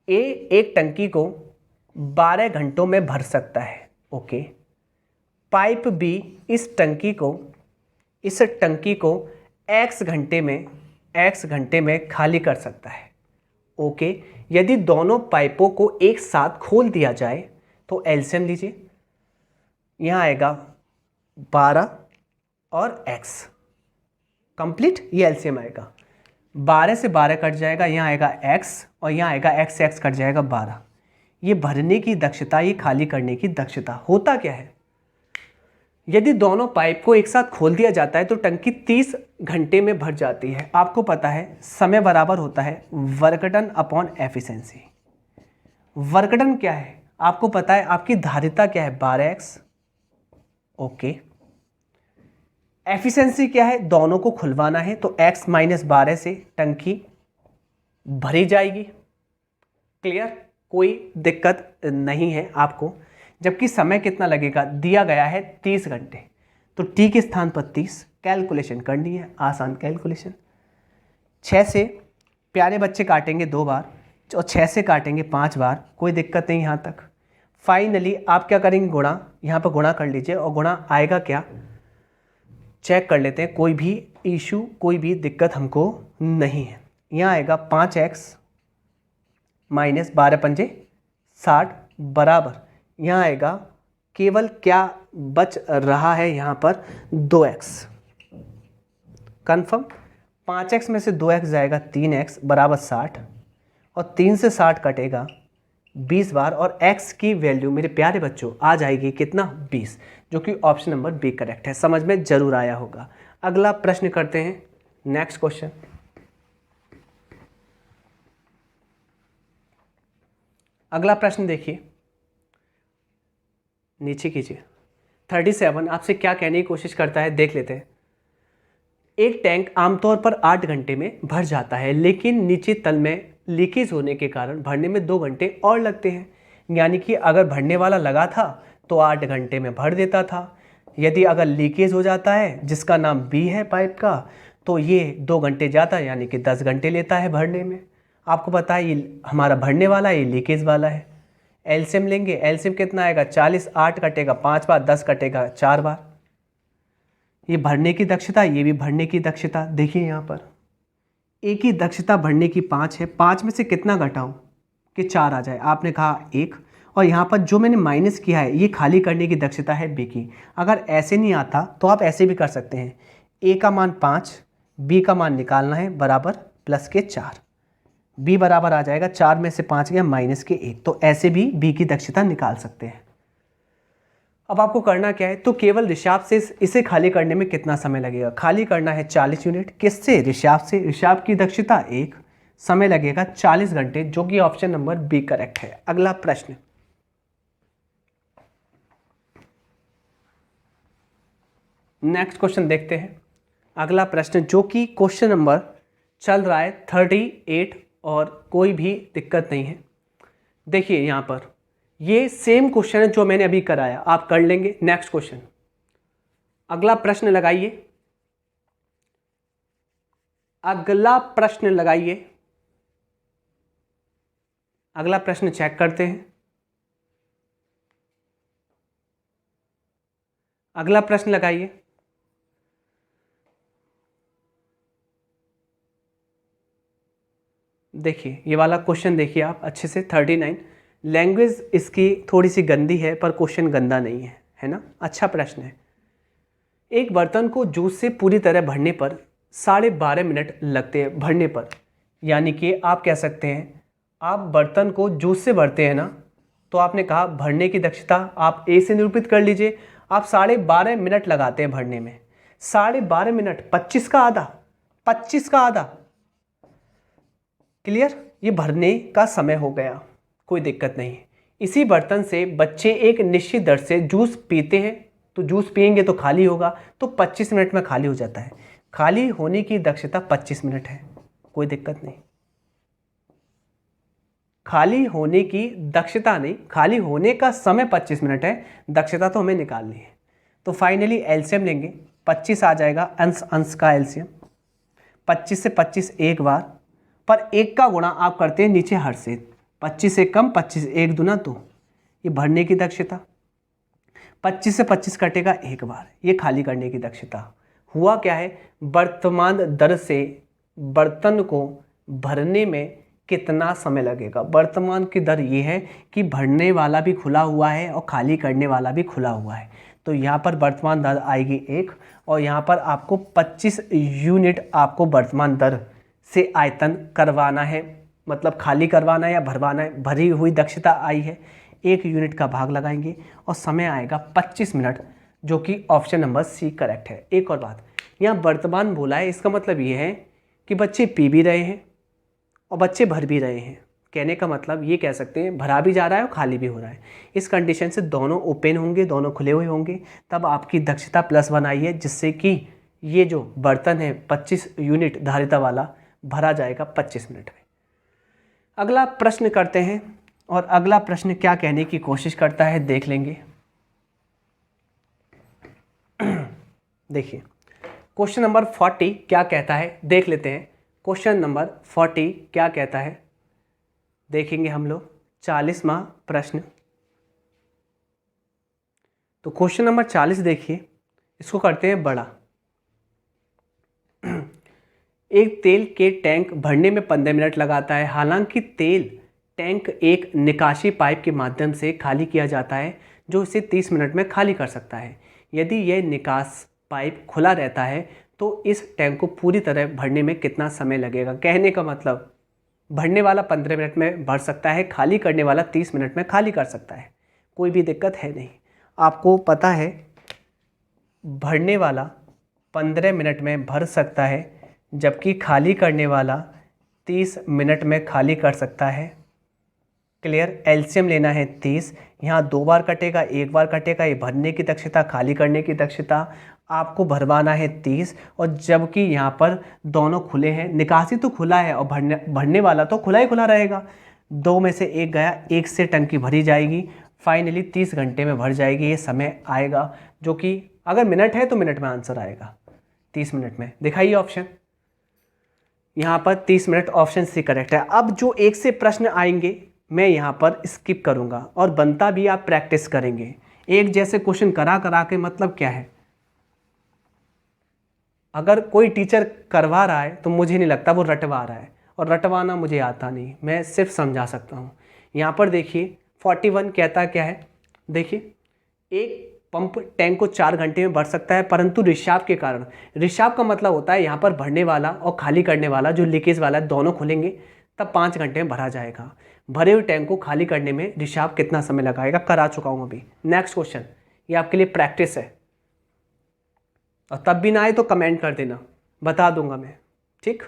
ए एक टंकी को 12 घंटों में भर सकता है, ओके। पाइप बी इस टंकी को एक्स घंटे में खाली कर सकता है, ओके। यदि दोनों पाइपों को एक साथ खोल दिया जाए तो एलसीएम लीजिए। यहाँ आएगा 12 और x कंप्लीट, ये एलसीएम आएगा। 12 से 12 कट जाएगा, यहाँ आएगा x, और यहाँ आएगा x कट जाएगा 12। ये भरने की दक्षता, ये खाली करने की दक्षता। होता क्या है, यदि दोनों पाइप को एक साथ खोल दिया जाता है तो टंकी 30 घंटे में भर जाती है। आपको पता है समय बराबर होता है work done upon efficiency. Work done क्या है आपको पता है, आपकी धारिता क्या है 12x, ओके। एफिशिएंसी क्या है, दोनों को खुलवाना है, तो x - 12 से टंकी भरी जाएगी। क्लियर, कोई दिक्कत नहीं है आपको। जबकि समय कितना लगेगा, दिया गया है 30 घंटे, तो t के स्थान पर 30 कैलकुलेशन करनी है, आसान कैलकुलेशन। 6 से प्यारे बच्चे काटेंगे 2 बार, और 6 से काटेंगे 5 बार, कोई दिक्कत नहीं यहाँ तक। फाइनली आप क्या करेंगे, गुणा, यहाँ पर गुणा कर लीजिए, और गुणा आएगा क्या चेक कर लेते हैं। कोई भी इशू, कोई भी दिक्कत हमको नहीं है। यहाँ आएगा 5x - 12 पंजे 60 बराबर, यहाँ आएगा केवल क्या बच रहा है यहाँ पर 2x। कन्फर्म, 5x में से 2x जाएगा 3x बराबर 60, और 3 से 60 कटेगा 20 बार, और x की वैल्यू मेरे प्यारे बच्चों आ जाएगी कितना 20, जो कि ऑप्शन नंबर बी करेक्ट है। समझ में जरूर आया होगा। अगला प्रश्न करते हैं, नेक्स्ट क्वेश्चन। अगला प्रश्न देखिए, नीचे कीजिए। 37 आपसे क्या कहने की कोशिश करता है, देख लेते हैं। एक टैंक आमतौर पर 8 घंटे में भर जाता है, लेकिन नीचे तल में लीकेज होने के कारण भरने में 2 घंटे और लगते हैं। यानी कि अगर भरने वाला लगा था तो 8 घंटे में भर देता था। यदि अगर लीकेज हो जाता है, जिसका नाम बी है पाइप का, तो ये 2 घंटे जाता है, यानी कि 10 घंटे लेता है भरने में। आपको पता है ये हमारा भरने वाला है, ये लीकेज वाला है। एलसीएम लेंगे, एलसीएम कितना आएगा 40, 8 कटेगा 5 बार, 10 कटेगा 4 बार। ये भरने की दक्षता, ये भी भरने की दक्षता। देखिए यहाँ पर एक ही दक्षता भरने की 5 है, 5 में से कितना घटाऊं कि 4 आ जाए। आपने कहा 1, और यहाँ पर जो मैंने माइनस किया है ये खाली करने की दक्षता है बी की। अगर ऐसे नहीं आता तो आप ऐसे भी कर सकते हैं, ए का मान 5, बी का मान निकालना है बराबर प्लस के 4, बी बराबर आ जाएगा 4 में से 5 गया माइनस के 1। तो ऐसे भी बी की दक्षता निकाल सकते हैं। अब आपको करना क्या है, तो केवल रिशाव से इसे खाली करने में कितना समय लगेगा। खाली करना है 40 यूनिट, किससे, रिशाव से। रिशाव की दक्षता 1, समय लगेगा 40 घंटे, जो कि ऑप्शन नंबर बी करेक्ट है। अगला प्रश्न, नेक्स्ट क्वेश्चन देखते हैं। अगला प्रश्न जो कि क्वेश्चन नंबर चल रहा है 38, और कोई भी दिक्कत नहीं है। देखिए यहाँ पर ये सेम क्वेश्चन है जो मैंने अभी कराया, आप कर लेंगे। नेक्स्ट क्वेश्चन, अगला प्रश्न लगाइए। अगला प्रश्न लगाइए, अगला प्रश्न चेक करते हैं। अगला प्रश्न लगाइए। देखिए ये वाला क्वेश्चन देखिए आप अच्छे से, 39। लैंग्वेज इसकी थोड़ी सी गंदी है पर क्वेश्चन गंदा नहीं है ना, अच्छा प्रश्न है। एक बर्तन को जूस से पूरी तरह भरने पर 12.5 मिनट लगते हैं भरने पर, यानी कि आप कह सकते हैं आप बर्तन को जूस से भरते हैं ना, तो आपने कहा भरने की दक्षता आप ए से निरूपित कर लीजिए। आप 12.5 मिनट लगाते हैं भरने में, 12.5 मिनट 25 का आधा, 25 का आधा। क्लियर, ये भरने का समय हो गया, कोई दिक्कत नहीं है। इसी बर्तन से बच्चे एक निश्चित दर से जूस पीते हैं, तो जूस पिएंगे तो खाली होगा, तो 25 मिनट में खाली हो जाता है। खाली होने की दक्षता 25 मिनट है, कोई दिक्कत नहीं। खाली होने की दक्षता नहीं, खाली होने का समय 25 मिनट है, दक्षता तो हमें निकालनी है। तो फाइनली एलसीएम लेंगे, 25 आ जाएगा, अंश अंश का एलसीएम, 25 से 25 एक बार, पर एक का गुणा आप करते हैं नीचे हर से, 25 से कम 25, एक दूना दो, ये भरने की दक्षता। 25 से 25 कटेगा एक बार, ये खाली करने की दक्षता। हुआ क्या है, वर्तमान दर से बर्तन को भरने में कितना समय लगेगा। वर्तमान की दर ये है कि भरने वाला भी खुला हुआ है और खाली करने वाला भी खुला हुआ है, तो यहाँ पर वर्तमान दर आएगी 1, और यहाँ पर आपको 25 यूनिट आपको वर्तमान दर से आयतन करवाना है, मतलब खाली करवाना है या भरवाना है। भरी हुई दक्षता आई है, 1 यूनिट का भाग लगाएंगे और समय आएगा 25 मिनट, जो कि ऑप्शन नंबर सी करेक्ट है। एक और बात, यहाँ वर्तमान बोला है, इसका मतलब ये है कि बच्चे पी भी रहे हैं और बच्चे भर भी रहे हैं। कहने का मतलब ये कह सकते हैं भरा भी जा रहा है और खाली भी हो रहा है। इस कंडीशन से दोनों ओपन होंगे, दोनों खुले हुए होंगे, तब आपकी दक्षता +1 आई है, जिससे कि ये जो बर्तन है 25 यूनिट धारिता वाला भरा जाएगा 25 मिनट में। अगला प्रश्न करते हैं, और अगला प्रश्न क्या कहने की कोशिश करता है देख लेंगे। देखिए क्वेश्चन नंबर 40 क्या कहता है देख लेते हैं। क्वेश्चन नंबर 40 क्या कहता है देखेंगे हम लोग, 40वां प्रश्न। तो क्वेश्चन नंबर 40 देखिए, इसको करते हैं बड़ा। एक तेल के टैंक भरने में 15 मिनट लगाता है, हालांकि तेल टैंक एक निकासी पाइप के माध्यम से खाली किया जाता है, जो इसे 30 मिनट में खाली कर सकता है। यदि यह निकास पाइप खुला रहता है तो इस टैंक को पूरी तरह भरने में कितना समय लगेगा। कहने का मतलब भरने वाला 15 मिनट में भर सकता है, खाली करने वाला 30 मिनट में खाली कर सकता है, कोई भी दिक्कत है नहीं। आपको पता है भरने वाला 15 मिनट में भर सकता है, जबकि खाली करने वाला 30 मिनट में खाली कर सकता है। क्लियर, एलसीएम लेना है 30, यहाँ 2 बार कटेगा, 1 बार कटेगा, ये भरने की दक्षता, खाली करने की दक्षता। आपको भरवाना है 30, और जबकि यहाँ पर दोनों खुले हैं, निकासी तो खुला है और भरने वाला तो खुला ही खुला रहेगा। 2 में से 1 गया, 1 से टंकी भरी जाएगी, फाइनली 30 घंटे में भर जाएगी। ये समय आएगा, जो कि अगर मिनट है तो मिनट में आंसर आएगा, 30 मिनट में। दिखाइए ऑप्शन, यहाँ पर 30 मिनट, ऑप्शन सी करेक्ट है। अब जो 1 से प्रश्न आएंगे मैं यहाँ पर स्किप करूँगा, और बनता भी आप प्रैक्टिस करेंगे। एक जैसे क्वेश्चन करा करा के मतलब क्या है, अगर कोई टीचर करवा रहा है तो मुझे नहीं लगता वो रटवा रहा है, और रटवाना मुझे आता नहीं, मैं सिर्फ समझा सकता हूँ। यहाँ पर देखिए 41 कहता क्या है, देखिए एक पंप टैंक को 4 घंटे में भर सकता है, परंतु रिसाव के कारण, रिसाव का मतलब होता है यहाँ पर भरने वाला और खाली करने वाला जो लीकेज वाला है दोनों खुलेंगे, तब 5 घंटे में भरा जाएगा। भरे हुए टैंक को खाली करने में रिसाव कितना समय लगाएगा, करा चुका हूँ अभी। नेक्स्ट क्वेश्चन, ये आपके लिए प्रैक्टिस है, और तब भी ना आए तो कमेंट कर देना, बता दूंगा मैं, ठीक।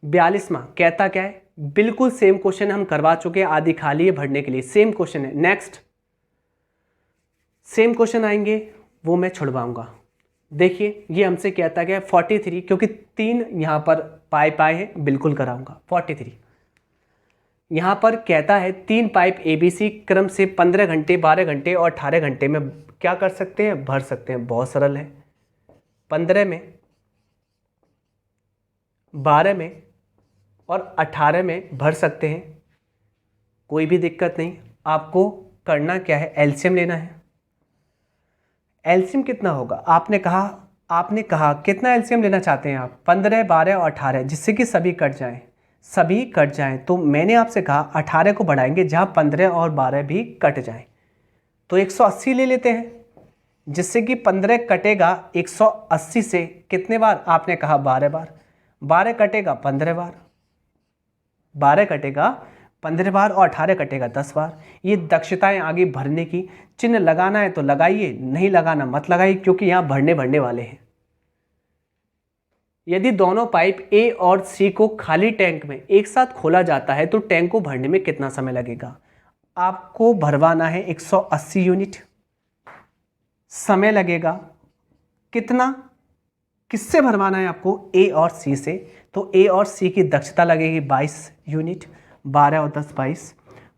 42वां कहता क्या है, बिल्कुल सेम क्वेश्चन हम करवा चुके हैं, आधी खाली है भरने के लिए, सेम क्वेश्चन है। नेक्स्ट सेम क्वेश्चन आएंगे वो मैं छुड़वाऊंगा। देखिए ये हमसे कहता क्या है 43, क्योंकि 3 यहाँ पर पाइप आए हैं, बिल्कुल कराऊंगा। 43 यहाँ पर कहता है 3 पाइप ABC क्रम से 15 घंटे, 12 घंटे और 18 घंटे में क्या कर सकते हैं, भर सकते हैं। बहुत सरल है, 15 में 12 में और 18 में भर सकते हैं, कोई भी दिक्कत नहीं। आपको करना क्या है, एलसीएम लेना है। एलसीएम कितना होगा, आपने कहा कितना एलसीएम लेना चाहते हैं आप, 15, 12 और 18, जिससे कि सभी कट जाएं। तो मैंने आपसे कहा 18 को बढ़ाएंगे जहाँ 15 और 12 भी कट जाएं, तो 180 ले लेते हैं, जिससे कि 15 कटेगा 180 से कितने बार, आपने कहा 12 बार, 12 कटेगा 15 बार, 12 कटेगा 15 बार और 18 कटेगा 10 बार। ये दक्षताएं आगे भरने की, चिन्ह लगाना है तो लगाइए, नहीं लगाना मत लगाइए, क्योंकि यहाँ भरने वाले हैं। यदि दोनों पाइप ए और सी को खाली टैंक में एक साथ खोला जाता है तो टैंक को भरने में कितना समय लगेगा। आपको भरवाना है 180 यूनिट, समय लगेगा कितना, किससे भरवाना है आपको, ए और सी से। तो ए और सी की दक्षता लगेगी 22 यूनिट, 12 और 10 22।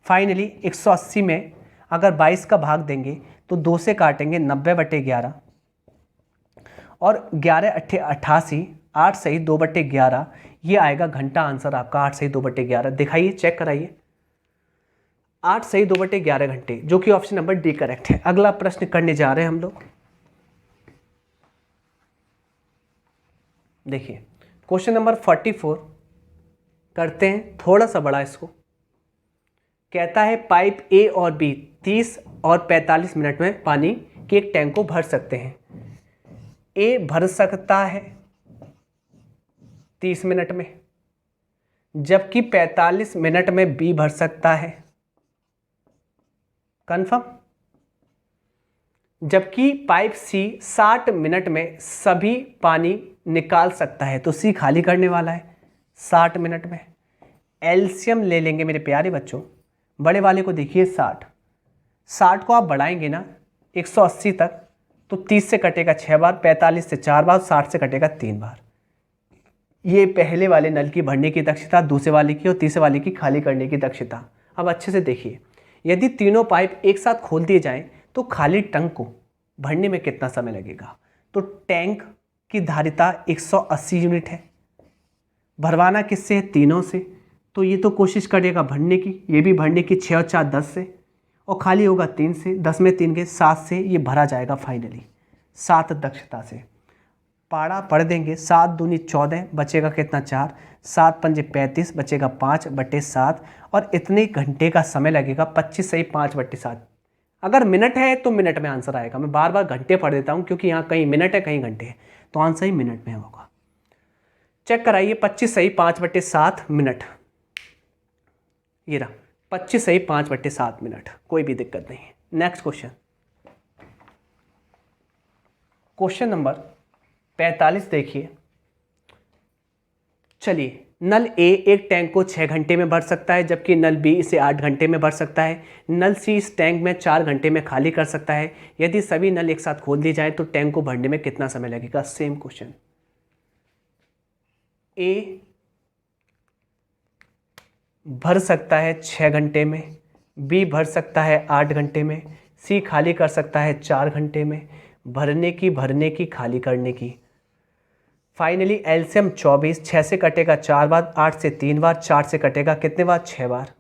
फाइनली 180 में अगर 22 का भाग देंगे तो 2 से काटेंगे, 90/11 और 11 अट्ठे 88, 8 सही 2/11, ये आएगा घंटा। आंसर आपका 8 सही 2/11। दिखाइए, चेक कराइए, 8 सही 2/11 घंटे, जो कि ऑप्शन नंबर डी करेक्ट है। अगला प्रश्न करने जा रहे हैं हम लोग। देखिए क्वेश्चन नंबर 44 करते हैं, थोड़ा सा बड़ा इसको। कहता है पाइप ए और बी 30 और 45 मिनट में पानी के एक टैंक को भर सकते हैं। ए भर सकता है 30 मिनट में, जबकि 45 मिनट में बी भर सकता है, कंफर्म। जबकि पाइप सी 60 मिनट में सभी पानी निकाल सकता है, तो सी खाली करने वाला है 60 मिनट में। एलसीएम ले लेंगे मेरे प्यारे बच्चों, बड़े वाले को देखिए 60 को आप बढ़ाएंगे ना 180 तक, तो 30 से कटेगा 6 बार, 45 से 4 बार, 60 से कटेगा 3 बार। ये पहले वाले नल की भरने की दक्षता, दूसरे वाले की और तीसरे वाले की खाली करने की दक्षता। अब अच्छे से देखिए, यदि तीनों पाइप एक साथ खोल दिए जाएं तो खाली टैंक को भरने में कितना समय लगेगा। तो टैंक की धारिता 180 यूनिट है, भरवाना किससे है, तीनों से, तो ये तो कोशिश करेगा भरने की, ये भी भरने की, 6 और 4 10 से, और खाली होगा 3 से, 10 में 3 के 7 से, ये भरा जाएगा फाइनली 7 दक्षता से। पाड़ा पढ़ देंगे, 7 दूनी 14, बचेगा कितना 4, 7 पंजे 35, बचेगा 5/7, और इतने घंटे का समय लगेगा 25 सही 5/7। अगर मिनट है तो मिनट में आंसर आएगा, मैं बार बार घंटे पढ़ देता हूँ क्योंकि यहाँ कहीं मिनट है कहीं घंटे है, तो आंसर ही मिनट में होगा। चेक कराइए, 25 सही 5/7 मिनट, ये रहा 25 सही 5/7 मिनट, कोई भी दिक्कत नहीं है। नेक्स्ट क्वेश्चन, क्वेश्चन नंबर 45 देखिए। चलिए, नल ए एक टैंक को 6 घंटे में भर सकता है, जबकि नल बी इसे 8 घंटे में भर सकता है। नल सी इस टैंक में 4 घंटे में खाली कर सकता है। यदि सभी नल एक साथ खोल दिए जाए तो टैंक को भरने में कितना समय लगेगा। सेम क्वेश्चन, ए भर सकता है 6 घंटे में, बी भर सकता है 8 घंटे में, सी खाली कर सकता है 4 घंटे में। भरने की खाली करने की, फाइनली एलसीएम 24, 6 से कटेगा 4 बार, 8 से 3 बार, 4 से कटेगा कितने बार, 6 बार।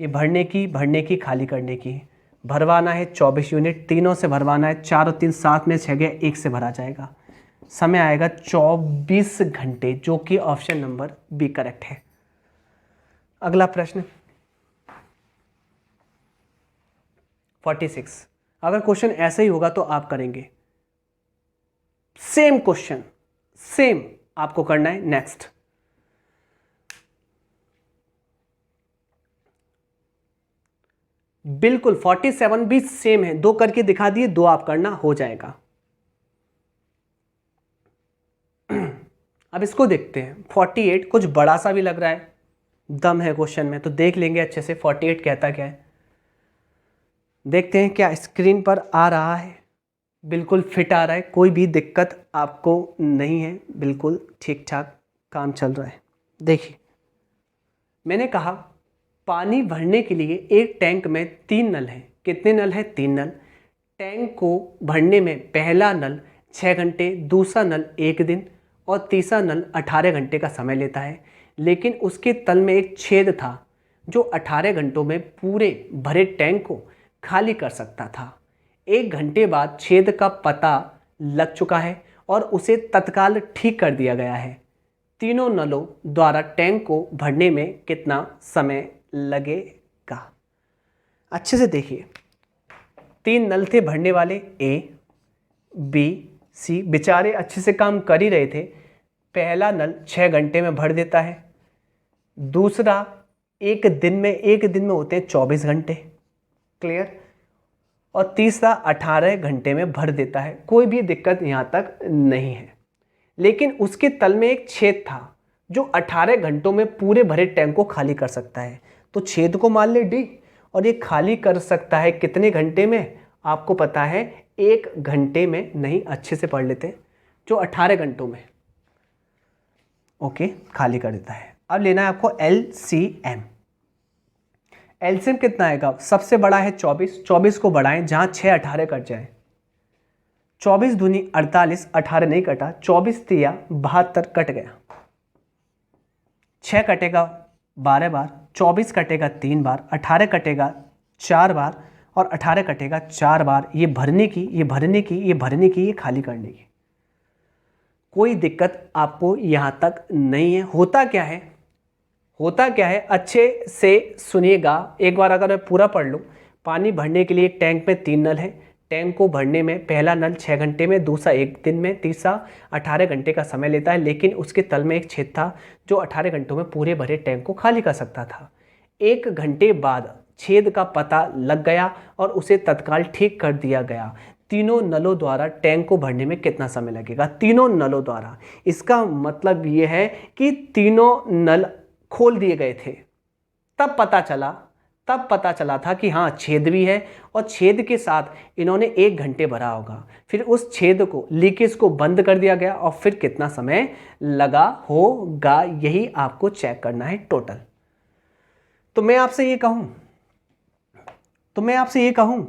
ये भरने की खाली करने की, भरवाना है 24 यूनिट, तीनों से भरवाना है, 4 और 3 7 में 6 गया, 1 से भरा जाएगा, समय आएगा 24 घंटे, जो कि ऑप्शन नंबर बी करेक्ट है। अगला प्रश्न 46, अगर क्वेश्चन ऐसा ही होगा तो आप करेंगे, सेम क्वेश्चन सेम आपको करना है। नेक्स्ट, बिल्कुल 47 भी सेम है, 2 करके दिखा दिए, 2 आप करना, हो जाएगा। अब इसको देखते हैं, 48 कुछ बड़ा सा भी लग रहा है, दम है क्वेश्चन में, तो देख लेंगे अच्छे से 48 कहता क्या है। देखते हैं क्या स्क्रीन पर आ रहा है, बिल्कुल फिट आ रहा है, कोई भी दिक्कत आपको नहीं है, बिल्कुल ठीक ठाक काम चल रहा है। देखिए, मैंने कहा पानी भरने के लिए एक टैंक में 3 नल हैं। कितने नल हैं, 3 नल। टैंक को भरने में पहला नल 6 घंटे, दूसरा नल 1 दिन और तीसरा नल 18 घंटे का समय लेता है, लेकिन उसके तल में एक छेद था जो 18 घंटों में पूरे भरे टैंक को खाली कर सकता था। 1 घंटे बाद छेद का पता लग चुका है और उसे तत्काल ठीक कर दिया गया है। तीनों नलों द्वारा टैंक को भरने में कितना समय लगेगा? अच्छे से देखिए, 3 नल थे भरने वाले, ए, बी, सी। बेचारे अच्छे से काम कर ही रहे थे। पहला नल 6 घंटे में भर देता है, दूसरा एक दिन में होते हैं 24 घंटे, क्लियर, और तीसरा 18 घंटे में भर देता है। कोई भी दिक्कत यहाँ तक नहीं है। लेकिन उसके तल में एक छेद था जो 18 घंटों में पूरे भरे टैंक को खाली कर सकता है। तो छेद को मान ले डी, और ये खाली कर सकता है कितने घंटे में? आपको पता है 1 घंटे में। नहीं, अच्छे से पढ़ लेते हैं, जो 18 घंटों में ओके खाली कर देता है। अब लेना है आपको LCM। LCM कितना आएगा? सबसे बड़ा है 24, 24 को बढ़ाएं, जहाँ 6 18 कट जाए। 24 दूनी 48, 18 नहीं कटा, 24 तिया 72 कट गया। 6 कटेगा 12 बार, 24 कटेगा 3 बार, 18 कटेगा 4 बार और 18 कटेगा 4 बार। ये भरने की, ये भरने की, ये भरने की, ये खाली करने की। कोई दिक्कत आपको यहाँ तक नहीं है। होता क्या है, होता क्या है, अच्छे से सुनिएगा एक बार। अगर मैं पूरा पढ़ लूँ, पानी भरने के लिए एक टैंक में 3 नल है। टैंक को भरने में पहला नल 6 घंटे में, दूसरा 1 दिन में, तीसरा 18 घंटे का समय लेता है। लेकिन उसके तल में एक छेद था जो 18 घंटों में पूरे भरे टैंक को खाली कर सकता था। 1 घंटे बाद छेद का पता लग गया और उसे तत्काल ठीक कर दिया गया। तीनों नलों द्वारा टैंक को भरने में कितना समय लगेगा? तीनों नलों द्वारा, इसका मतलब ये है कि तीनों नल खोल दिए गए थे। तब पता चला था कि हाँ छेद भी है, और छेद के साथ इन्होंने 1 घंटे भरा होगा। फिर उस छेद को, लीकेज को बंद कर दिया गया, और फिर कितना समय लगा होगा, यही आपको चेक करना है टोटल। तो मैं आपसे ये कहूं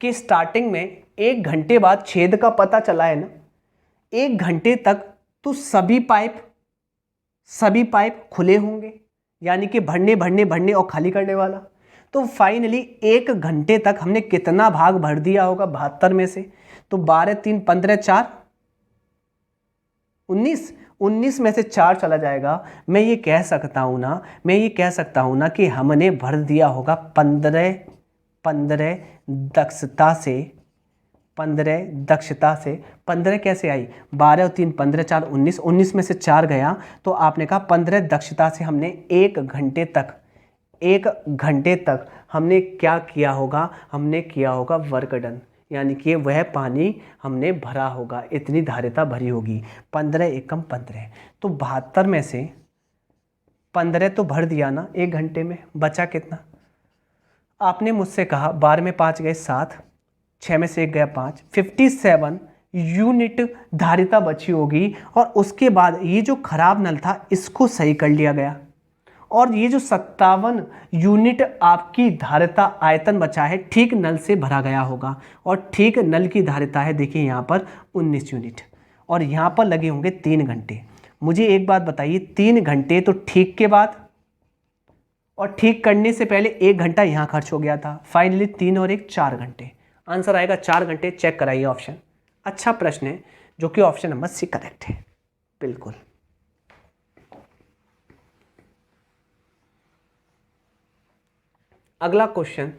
कि स्टार्टिंग में 1 घंटे बाद छेद का पता चला है ना, 1 घंटे तक तो सभी पाइप खुले होंगे, यानी कि भरने और खाली करने वाला। तो फाइनली 1 घंटे तक हमने कितना भाग भर दिया होगा 72 में से? तो 12 3 15 4 19 में से 4 चला जाएगा। मैं ये कह सकता हूँ ना कि हमने भर दिया होगा 15 दक्षता से। 15 कैसे आई? 12 और 3 15 4 19 में से 4 गया, तो आपने कहा 15 दक्षता से हमने 1 घंटे तक हमने क्या किया होगा? हमने किया होगा वर्क डन, यानी कि वह पानी हमने भरा होगा, इतनी धारिता भरी होगी। 15 एकम 15, तो 72 में से 15 तो भर दिया ना 1 घंटे में, बचा कितना? आपने मुझसे कहा 12 में 5 गए 7, 6 में से 1 गया 5, 57 यूनिट धारिता बची होगी। और उसके बाद ये जो खराब नल था इसको सही कर लिया गया, और ये जो 57 यूनिट आपकी धारिता आयतन बचा है ठीक नल से भरा गया होगा। और ठीक नल की धारिता है, देखिए यहाँ पर 19 यूनिट, और यहाँ पर लगे होंगे 3 घंटे। मुझे एक बात बताइए, 3 घंटे तो ठीक के बाद और ठीक करने से पहले 1 घंटा यहाँ खर्च हो गया था। फाइनली 3 और 1 4 घंटे। आंसर आएगा 4 घंटे। चेक कराइए ऑप्शन। अच्छा प्रश्न है, जो कि ऑप्शन नंबर सी करेक्ट है, बिल्कुल। अगला क्वेश्चन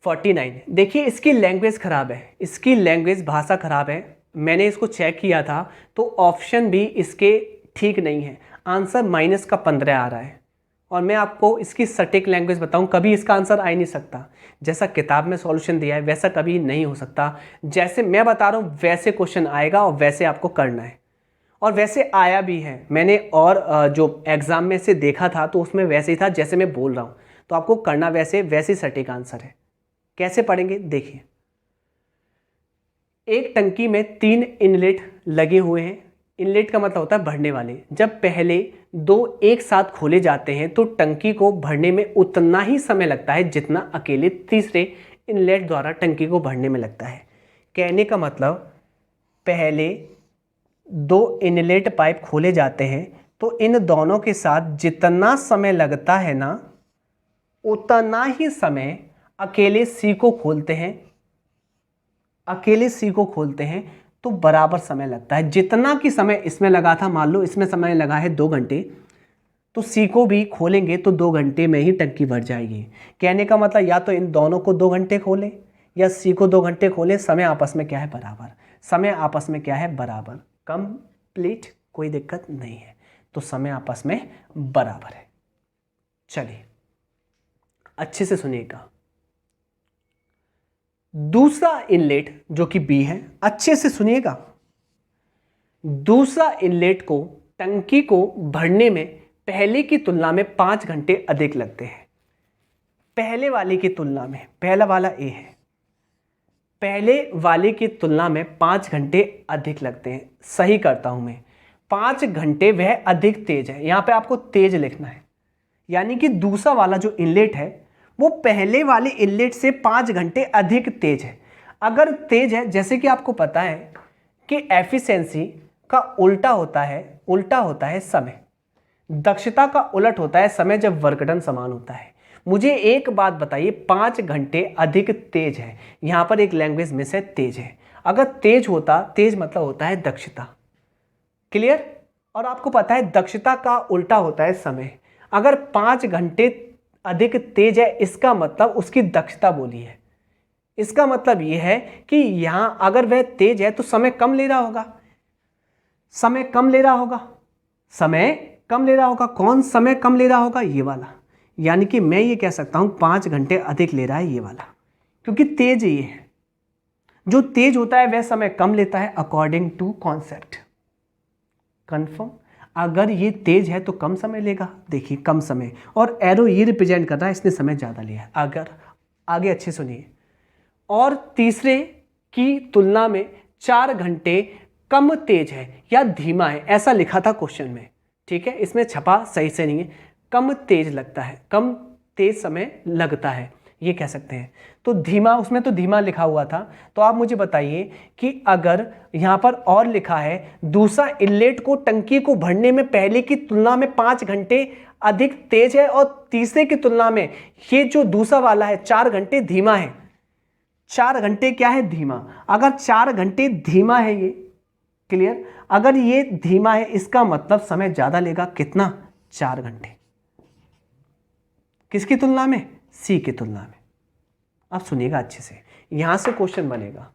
49। देखिए इसकी लैंग्वेज खराब है, इसकी लैंग्वेज भाषा खराब है। मैंने इसको चेक किया था तो ऑप्शन भी इसके ठीक नहीं है। आंसर -15 आ रहा है, और मैं आपको इसकी सटीक लैंग्वेज बताऊं, कभी इसका आंसर आ ही नहीं सकता। जैसा किताब में सॉल्यूशन दिया है वैसा कभी नहीं हो सकता। जैसे मैं बता रहा हूं वैसे क्वेश्चन आएगा और वैसे आपको करना है, और वैसे आया भी है। मैंने और जो एग्जाम में से देखा था तो उसमें वैसे ही था जैसे मैं बोल रहा हूं, तो आपको करना वैसे सटीक आंसर है। कैसे पढ़ेंगे देखिए, एक टंकी में 3 इनलेट लगे हुए हैं। इनलेट का मतलब होता है भरने वाले। जब पहले 2 एक साथ खोले जाते हैं तो टंकी को भरने में उतना ही समय लगता है जितना अकेले तीसरे इनलेट द्वारा टंकी को भरने में लगता है। कहने का मतलब पहले 2 इनलेट पाइप खोले जाते हैं तो इन दोनों के साथ जितना समय लगता है ना, उतना ही समय अकेले सी को खोलते हैं, अकेले सी को खोलते हैं तो बराबर समय लगता है। जितना कि समय इसमें लगा था, मान लो इसमें समय लगा है 2 घंटे, तो सी को भी खोलेंगे तो 2 घंटे में ही टंकी भर जाएगी। कहने का मतलब या तो इन दोनों को 2 घंटे खोले या सी को 2 घंटे खोले, समय आपस में क्या है, बराबर। समय आपस में क्या है, बराबर। कंप्लीट, कोई दिक्कत नहीं है, तो समय आपस में बराबर है। चलिए अच्छे से सुनिएगा। दूसरा इनलेट जो कि बी है, अच्छे से सुनिएगा। दूसरा इनलेट को टंकी को भरने में पहले की तुलना में 5 घंटे अधिक लगते हैं। पहले वाले की तुलना में, पहला वाला ए है, पहले वाले की तुलना में 5 घंटे अधिक लगते हैं। सही करता हूं मैं, 5 घंटे वह अधिक तेज है। यहां पे आपको तेज लिखना है, यानी कि दूसरा वाला जो इनलेट है वो पहले वाले इनलेट से 5 घंटे अधिक तेज है। अगर तेज है, जैसे कि आपको पता है कि एफिशिएंसी का उल्टा होता है समय, दक्षता का उलट होता है समय जब वर्क डन समान होता है। मुझे एक बात बताइए, 5 घंटे अधिक तेज है, यहां पर एक लैंग्वेज मिस है, तेज है। अगर तेज होता, तेज मतलब होता है दक्षता, क्लियर। और आपको पता है दक्षता का उल्टा होता है समय। अगर 5 घंटे अधिक तेज है, इसका मतलब उसकी दक्षता बोली है। इसका मतलब यह है कि यहां अगर वह तेज है तो समय कम ले रहा होगा, समय कम ले रहा होगा, समय कम ले रहा होगा। कौन समय कम ले रहा होगा, ये वाला। यानी कि मैं ये कह सकता हूं 5 घंटे अधिक ले रहा है ये वाला, क्योंकि तेज ये है। जो तेज होता है वह समय कम लेता है, अकॉर्डिंग टू कॉन्सेप्ट। कंफर्म। अगर ये तेज है तो कम समय लेगा, देखिए कम समय, और एरो ये रिप्रेजेंट कर रहा है इसने समय ज़्यादा लिया है। अगर आगे अच्छे सुनिए, और तीसरे की तुलना में 4 घंटे कम तेज है या धीमा है, ऐसा लिखा था क्वेश्चन में, ठीक है। इसमें छपा सही से नहीं है, कम तेज लगता है, कम तेज समय लगता है, ये कह सकते हैं। तो धीमा, उसमें तो धीमा लिखा हुआ था। तो आप मुझे बताइए कि अगर यहाँ पर और लिखा है दूसरा इनलेट को टंकी को भरने में पहले की तुलना में 5 घंटे अधिक तेज है और तीसरे की तुलना में ये जो दूसरा वाला है 4 घंटे धीमा है। 4 घंटे क्या है, धीमा। अगर 4 घंटे धीमा है ये, क्लियर। अगर ये धीमा है इसका मतलब समय ज्यादा लेगा, कितना, 4 घंटे। किसकी तुलना में, सी की तुलना में। आप सुनिएगा अच्छे से, यहां से क्वेश्चन बनेगा।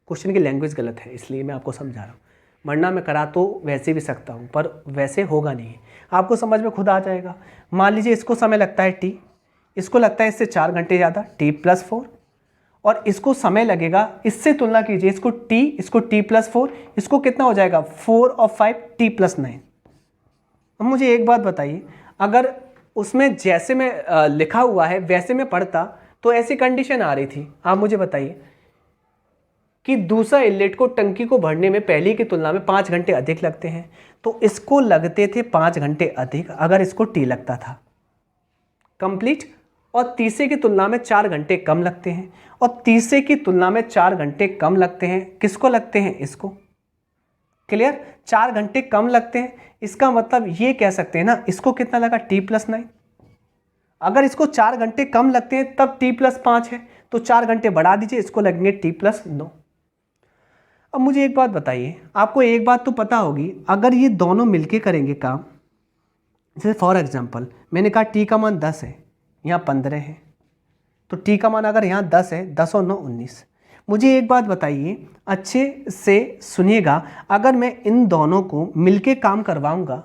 क्वेश्चन की लैंग्वेज गलत है इसलिए मैं आपको समझा रहा हूं, वरना मैं करा तो वैसे भी सकता हूं, पर वैसे होगा नहीं, आपको समझ में खुद आ जाएगा। मान लीजिए इसको समय लगता है टी, इसको लगता है इससे 4 घंटे ज़्यादा, t+4, और इसको समय लगेगा, इससे तुलना कीजिए, इसको t, इसको t+4, इसको कितना हो जाएगा, 4 और 5 t+9। अब मुझे एक बात बताइए, अगर उसमें जैसे में लिखा हुआ है वैसे में पढ़ता तो ऐसी कंडीशन आ रही थी। आप मुझे बताइए कि दूसरा इनलेट को टंकी को भरने में पहले की तुलना में 5 घंटे अधिक लगते हैं, तो इसको लगते थे 5 घंटे अधिक अगर इसको टी लगता था, कंप्लीट। और तीसरे की तुलना में 4 घंटे कम लगते हैं, और तीसरे की तुलना में 4 घंटे कम लगते हैं, किसको लगते हैं, इसको, क्लियर। 4 घंटे कम लगते हैं, इसका मतलब ये कह सकते हैं ना, इसको कितना लगा, t+9। अगर इसको 4 घंटे कम लगते हैं तब t+5 है, तो 4 घंटे बढ़ा दीजिए, इसको लगेंगे t+9। अब मुझे एक बात बताइए, आपको एक बात तो पता होगी, अगर ये दोनों मिलके करेंगे काम, जैसे फॉर एग्जांपल मैंने कहा t का मान 10 है, यहाँ 15 है, तो t का मान अगर यहाँ 10 है, 10 और 9 19। मुझे एक बात बताइए, अच्छे से सुनिएगा, अगर मैं इन दोनों को मिलके काम करवाऊंगा,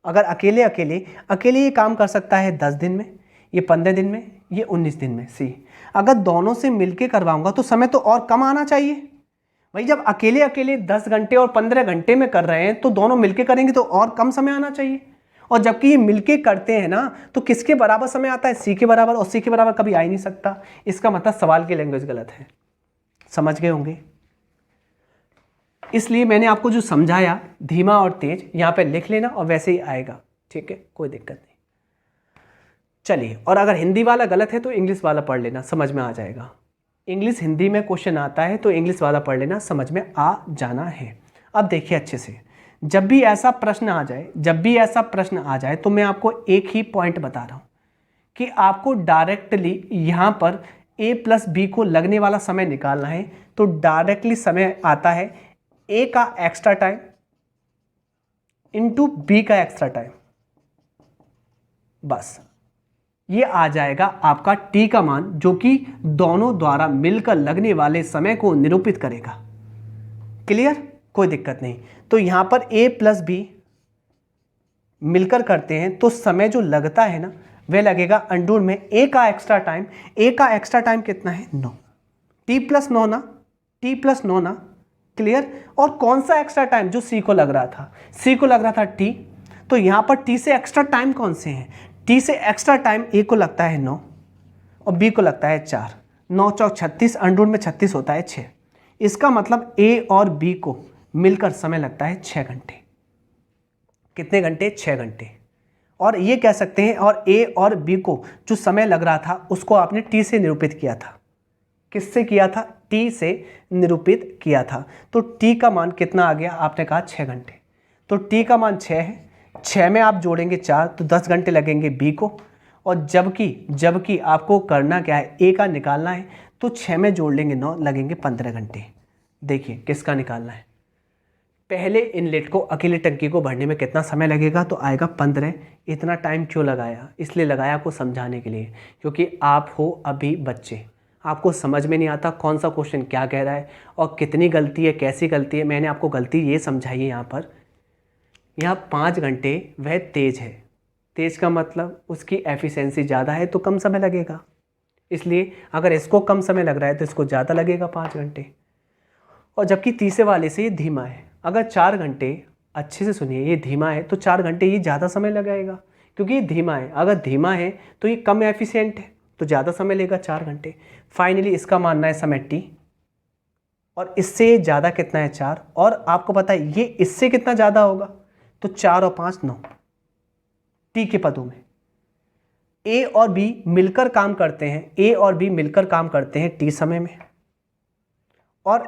अगर अकेले अकेले ये काम कर सकता है 10 दिन में, ये 15 दिन में, ये 19 दिन में, सी। अगर दोनों से मिलके करवाऊंगा तो समय तो और कम आना चाहिए भाई। जब अकेले 10 घंटे और 15 घंटे में कर रहे हैं तो दोनों मिलके करेंगे तो और कम समय आना चाहिए। और जबकि ये मिलके करते हैं ना, तो किसके बराबर समय आता है, सी के बराबर, और सी के बराबर कभी आ ही नहीं सकता। इसका मतलब सवाल की लैंग्वेज गलत है, समझ गए होंगे। इसलिए मैंने आपको जो समझाया धीमा और तेज यहाँ पे लिख लेना और वैसे ही आएगा, ठीक है, कोई दिक्कत नहीं। चलिए, और अगर हिंदी वाला गलत है तो इंग्लिश वाला पढ़ लेना, समझ में आ जाएगा। इंग्लिश हिंदी में क्वेश्चन आता है तो इंग्लिश वाला पढ़ लेना, समझ में आ जाना है। अब देखिए अच्छे से, जब भी ऐसा प्रश्न आ जाए तो मैं आपको एक ही पॉइंट बता रहा हूँ कि आपको डायरेक्टली यहाँ पर a प्लस बी को लगने वाला समय निकालना है। तो डायरेक्टली समय आता है a का एक्स्ट्रा टाइम इंटू बी का एक्स्ट्रा टाइम, बस ये आ जाएगा आपका t का मान, जो कि दोनों द्वारा मिलकर लगने वाले समय को निरूपित करेगा। क्लियर, कोई दिक्कत नहीं। तो यहां पर a प्लस बी मिलकर करते हैं तो समय जो लगता है ना वह लगेगा अंडर में a का एक्स्ट्रा टाइम। a का एक्स्ट्रा टाइम कितना है 9, t प्लस 9 ना, t प्लस 9 ना। क्लियर। और कौन सा एक्स्ट्रा टाइम, जो c को लग रहा था, c को लग रहा था t। तो यहां पर t से एक्स्ट्रा टाइम कौन से हैं, t से एक्स्ट्रा टाइम a को लगता है 9 और b को लगता है 4। 9 चौक 36, अंडर में 36 होता है 6। इसका मतलब a और b को मिलकर समय लगता है 6 घंटे। कितने घंटे, 6 घंटे। और ये कह सकते हैं, और a और b को जो समय लग रहा था उसको आपने t से निरूपित किया था। किससे किया था, t से निरूपित किया था। तो t का मान कितना आ गया, आपने कहा 6 घंटे। तो t का मान 6 है, 6 में आप जोड़ेंगे 4 तो 10 घंटे लगेंगे b को। और जबकि आपको करना क्या है, a का निकालना है, तो 6 में जोड़ लेंगे 9, लगेंगे 15 घंटे। देखिए किसका निकालना है, पहले इनलेट को, अकेले टंकी को भरने में कितना समय लगेगा, तो आएगा 15। इतना टाइम क्यों लगाया, इसलिए लगाया आपको समझाने के लिए, क्योंकि आप हो अभी बच्चे, आपको समझ में नहीं आता कौन सा क्वेश्चन क्या कह रहा है और कितनी गलती है, कैसी गलती है। मैंने आपको गलती ये समझाई है यहाँ 5 घंटे वह तेज़ है। तेज़ का मतलब उसकी एफिशिएंसी ज़्यादा है तो कम समय लगेगा, इसलिए अगर इसको कम समय लग रहा है तो इसको ज़्यादा लगेगा 5 घंटे। और जबकि तीसरे वाले से ये धीमा है, अगर 4 घंटे, अच्छे से सुनिए, ये धीमा है तो 4 घंटे ये ज़्यादा समय लगाएगा, क्योंकि ये धीमा है। अगर धीमा है तो ये कम एफिशिएंट है तो ज़्यादा समय लेगा 4 घंटे। फाइनली इसका मानना है समय t, और इससे ज़्यादा कितना है 4, और आपको पता है ये इससे कितना ज़्यादा होगा, तो 4 और 5 9, t के पदों में। a और b मिलकर काम करते हैं, a और b मिलकर काम करते हैं t समय में। और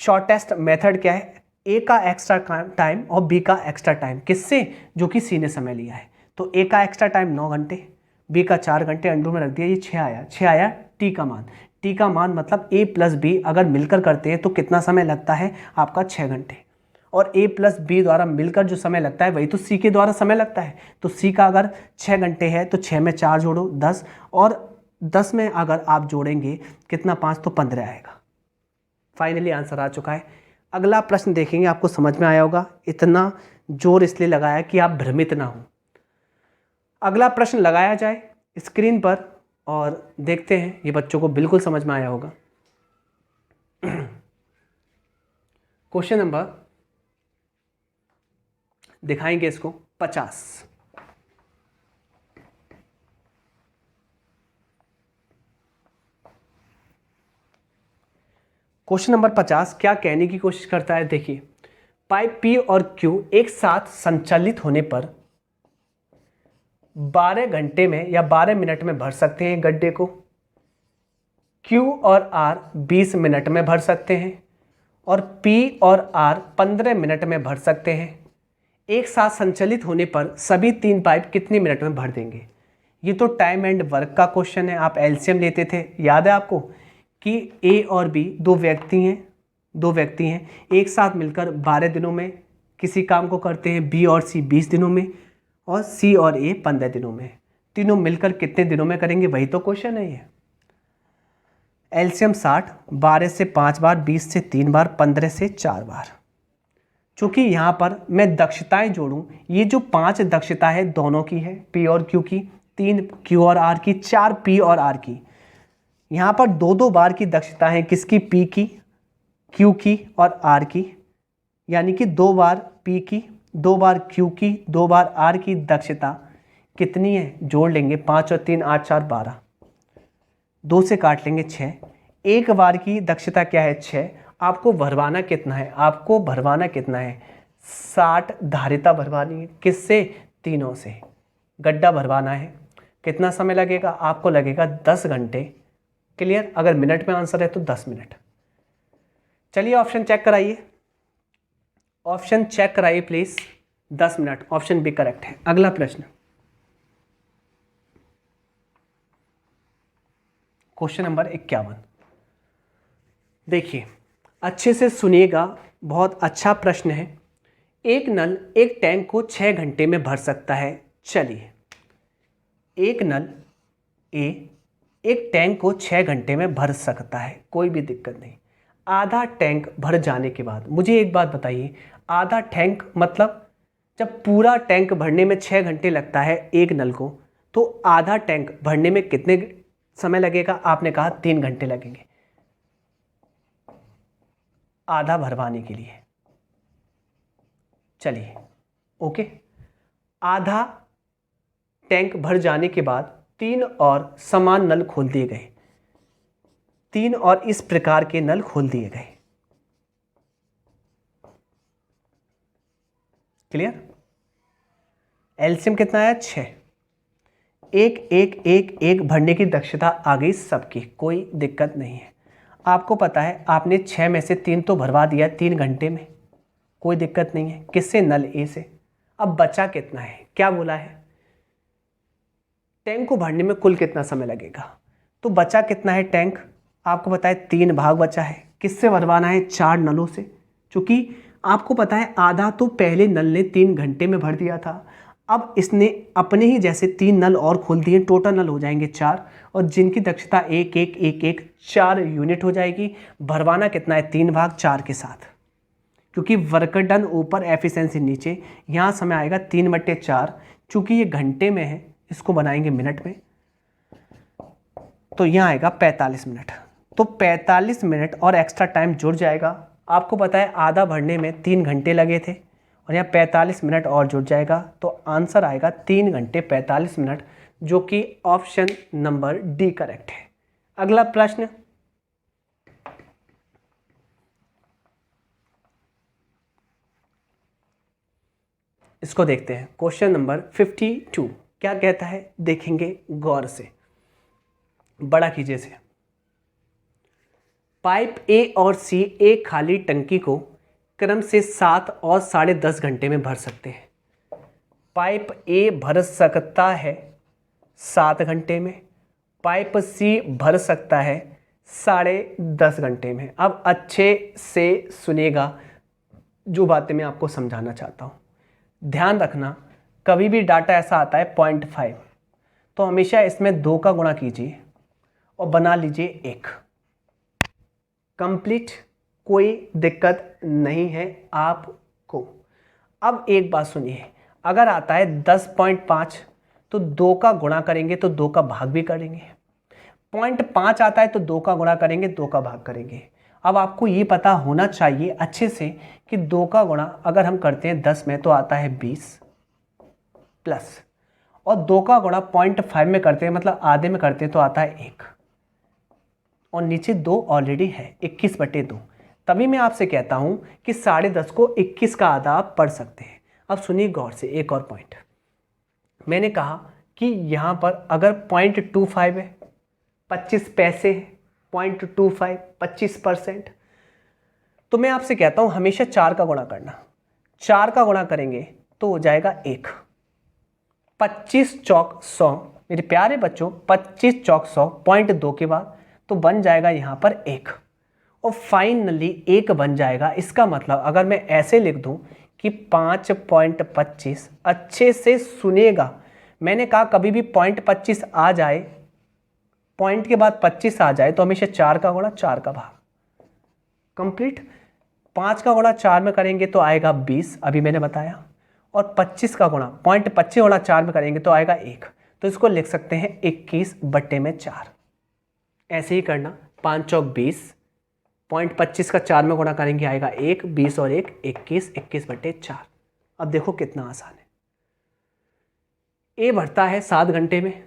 शॉर्टेस्ट मेथड क्या है, a का एक्स्ट्रा टाइम और b का एक्स्ट्रा टाइम, किससे, जो कि c ने समय लिया है। तो a का एक्स्ट्रा टाइम 9 घंटे, b का 4 घंटे, अंडर में रख दिया, ये 6 आया t का मान। t का मान मतलब a प्लस b अगर मिलकर करते हैं तो कितना समय लगता है आपका 6 घंटे। और a प्लस b द्वारा मिलकर जो समय लगता है वही तो c के द्वारा समय लगता है। तो c का अगर 6 घंटे है तो 6 में 4 जोड़ो 10, और 10 में अगर आप जोड़ेंगे कितना 5, तो 15 आएगा। फाइनली आंसर आ चुका है। अगला प्रश्न देखेंगे, आपको समझ में आया होगा। इतना जोर इसलिए लगाया कि आप भ्रमित ना हो। अगला प्रश्न लगाया जाए स्क्रीन पर और देखते हैं, ये बच्चों को बिल्कुल समझ में आया होगा। क्वेश्चन नंबर दिखाएंगे इसको 50। क्वेश्चन नंबर 50 क्या कहने की कोशिश करता है, देखिए, पाइप P और Q एक साथ संचालित होने पर 12 घंटे में या 12 मिनट में भर सकते हैं गड्ढे को। Q और R 20 मिनट में भर सकते हैं और P और R 15 मिनट में भर सकते हैं। एक साथ संचालित होने पर सभी 3 पाइप कितने मिनट में भर देंगे। ये तो टाइम एंड वर्क का क्वेश्चन है, आप एलसीएम लेते थे, याद है आपको कि A और B दो व्यक्ति हैं, एक साथ मिलकर 12 दिनों में किसी काम को करते हैं, B और C 20 दिनों में और C और A 15 दिनों में। तीनों मिलकर कितने दिनों में करेंगे, वही तो क्वेश्चन है ये। एलसीएम 60, 12 से 5 बार, 20 से 3 बार, 15 से 4 बार। चूँकि यहाँ पर मैं दक्षताएं जोड़ूं, ये जो 5 दक्षता है दोनों की है, P और Q की, 3 Q और R की, 4 P और R की। यहाँ पर 2-2 बार की दक्षता है, किसकी, P की, Q की और R की, यानी कि 2 बार P की, 2 बार Q की, 2 बार R की दक्षता कितनी है, जोड़ लेंगे 5 और 3 8 4 12, 2 से काट लेंगे 6। एक बार की दक्षता क्या है 6। आपको भरवाना कितना है 60 धारिता भरवानी है, किससे, तीनों से। गड्ढा भरवाना है, कितना समय लगेगा, आपको लगेगा 10 घंटे क्लियर? अगर मिनट में आंसर है तो 10 मिनट। चलिए ऑप्शन चेक कराइए, ऑप्शन चेक कराइए प्लीज। 10 मिनट, ऑप्शन बी करेक्ट है। अगला प्रश्न, क्वेश्चन नंबर 51। देखिए अच्छे से सुनिएगा, बहुत अच्छा प्रश्न है। एक नल एक टैंक को 6 घंटे में भर सकता है। चलिए, एक नल ए एक टैंक को 6 घंटे में भर सकता है, कोई भी दिक्कत नहीं। आधा टैंक भर जाने के बाद मुझे एक बात बताइए, आधा टैंक मतलब जब पूरा टैंक भरने में 6 घंटे लगता है एक नल को, तो आधा टैंक भरने में कितने समय लगेगा? आपने कहा 3 घंटे लगेंगे आधा भरवाने के लिए। चलिए ओके, आधा टैंक भर जाने के बाद 3 और समान नल खोल दिए गए, 3 और इस प्रकार के नल खोल दिए गए। क्लियर? एलसीएम कितना आया? 6। एक एक एक एक भरने की दक्षता आ गई सबकी, कोई दिक्कत नहीं है। आपको पता है आपने 6 में से 3 तो भरवा दिया 3 घंटे में, कोई दिक्कत नहीं है। किससे? नल ए से। अब बचा कितना है? क्या बोला है? टैंक को भरने में कुल कितना समय लगेगा, तो बचा कितना है टैंक? आपको पता है 3 भाग बचा है। किससे भरवाना है? 4 नलों से। चूंकि आपको पता है आधा तो पहले नल ने 3 घंटे में भर दिया था, अब इसने अपने ही जैसे 3 नल और खोल दिए, टोटल नल हो जाएंगे 4, और जिनकी दक्षता 1 1 1 1 4 यूनिट हो जाएगी। भरवाना कितना है? 3 भाग 4 के साथ, क्योंकि वर्क डन ऊपर एफिशिएंसी नीचे, यहाँ समय आएगा 3/4। चूंकि ये घंटे में है, इसको बनाएंगे मिनट में, तो यहाँ आएगा 45 मिनट। तो 45 मिनट और एक्स्ट्रा टाइम जुड़ जाएगा। आपको पता है आधा भरने में 3 घंटे लगे थे, और यहाँ 45 मिनट और जुड़ जाएगा, तो आंसर आएगा 3 घंटे 45 मिनट, जो कि ऑप्शन नंबर डी करेक्ट है। अगला प्रश्न, इसको देखते हैं। क्वेश्चन नंबर 52 क्या कहता है, देखेंगे गौर से, बड़ा कीजिए से। पाइप ए और सी एक खाली टंकी को क्रम से 7 और 10.5 घंटे में भर सकते हैं। पाइप ए भर सकता है 7 घंटे में, पाइप सी भर सकता है 10.5 घंटे में। अब अच्छे से सुनिएगा जो बातें मैं आपको समझाना चाहता हूँ। ध्यान रखना, कभी भी डाटा ऐसा आता है 0.5, तो हमेशा इसमें 2 का गुणा कीजिए और बना लीजिए 1। कंप्लीट, कोई दिक्कत नहीं है आपको। अब एक बात सुनिए, अगर आता है 10.5 तो 2 का गुणा करेंगे तो 2 का भाग भी करेंगे। 0.5 आता है तो 2 का गुणा करेंगे, 2 का भाग करेंगे। अब आपको ये पता होना चाहिए अच्छे से कि 2 का गुणा अगर हम करते हैं 10 में तो आता है 20 प्लस, और 2 का गुणा 0.5 में करते हैं मतलब आधे में करते हैं तो आता है 1, और नीचे 2 ऑलरेडी है, 21/2। तभी मैं आपसे कहता हूं कि 10.5 को 21 का आधा आप पढ़ सकते हैं। अब सुनिए गौर से एक और पॉइंट, मैंने कहा कि यहां पर अगर 0.25 है, 25 पैसे है, 0.25 25%, तो मैं आपसे कहता हूं हमेशा 4 का गुणा करना। 4 का गुणा करेंगे तो हो जाएगा 1। 25 चौक 100, मेरे प्यारे बच्चों 25 चौक 100, 0.2 के बाद तो बन जाएगा यहाँ पर 1, और फाइनली 1 बन जाएगा। इसका मतलब अगर मैं ऐसे लिख दूं कि 5.25, अच्छे से सुनिएगा, मैंने कहा कभी भी 0.25 आ जाए, पॉइंट के बाद 25 आ जाए तो हमेशा 4 का गुणा 4 का भाग। कंप्लीट। 5 का गुणा 4 में करेंगे तो आएगा 20, अभी मैंने बताया, और 25 का गुणा 0.25 गुणा 4 में करेंगे तो आएगा 1, तो इसको लिख सकते हैं 21/4। ऐसे ही करना, 5 चौक 20, 0.25 का 4 में गुणा करेंगे आएगा 1, 20 और 1 21, 21/4। अब देखो कितना आसान है। ए भरता है 7 घंटे में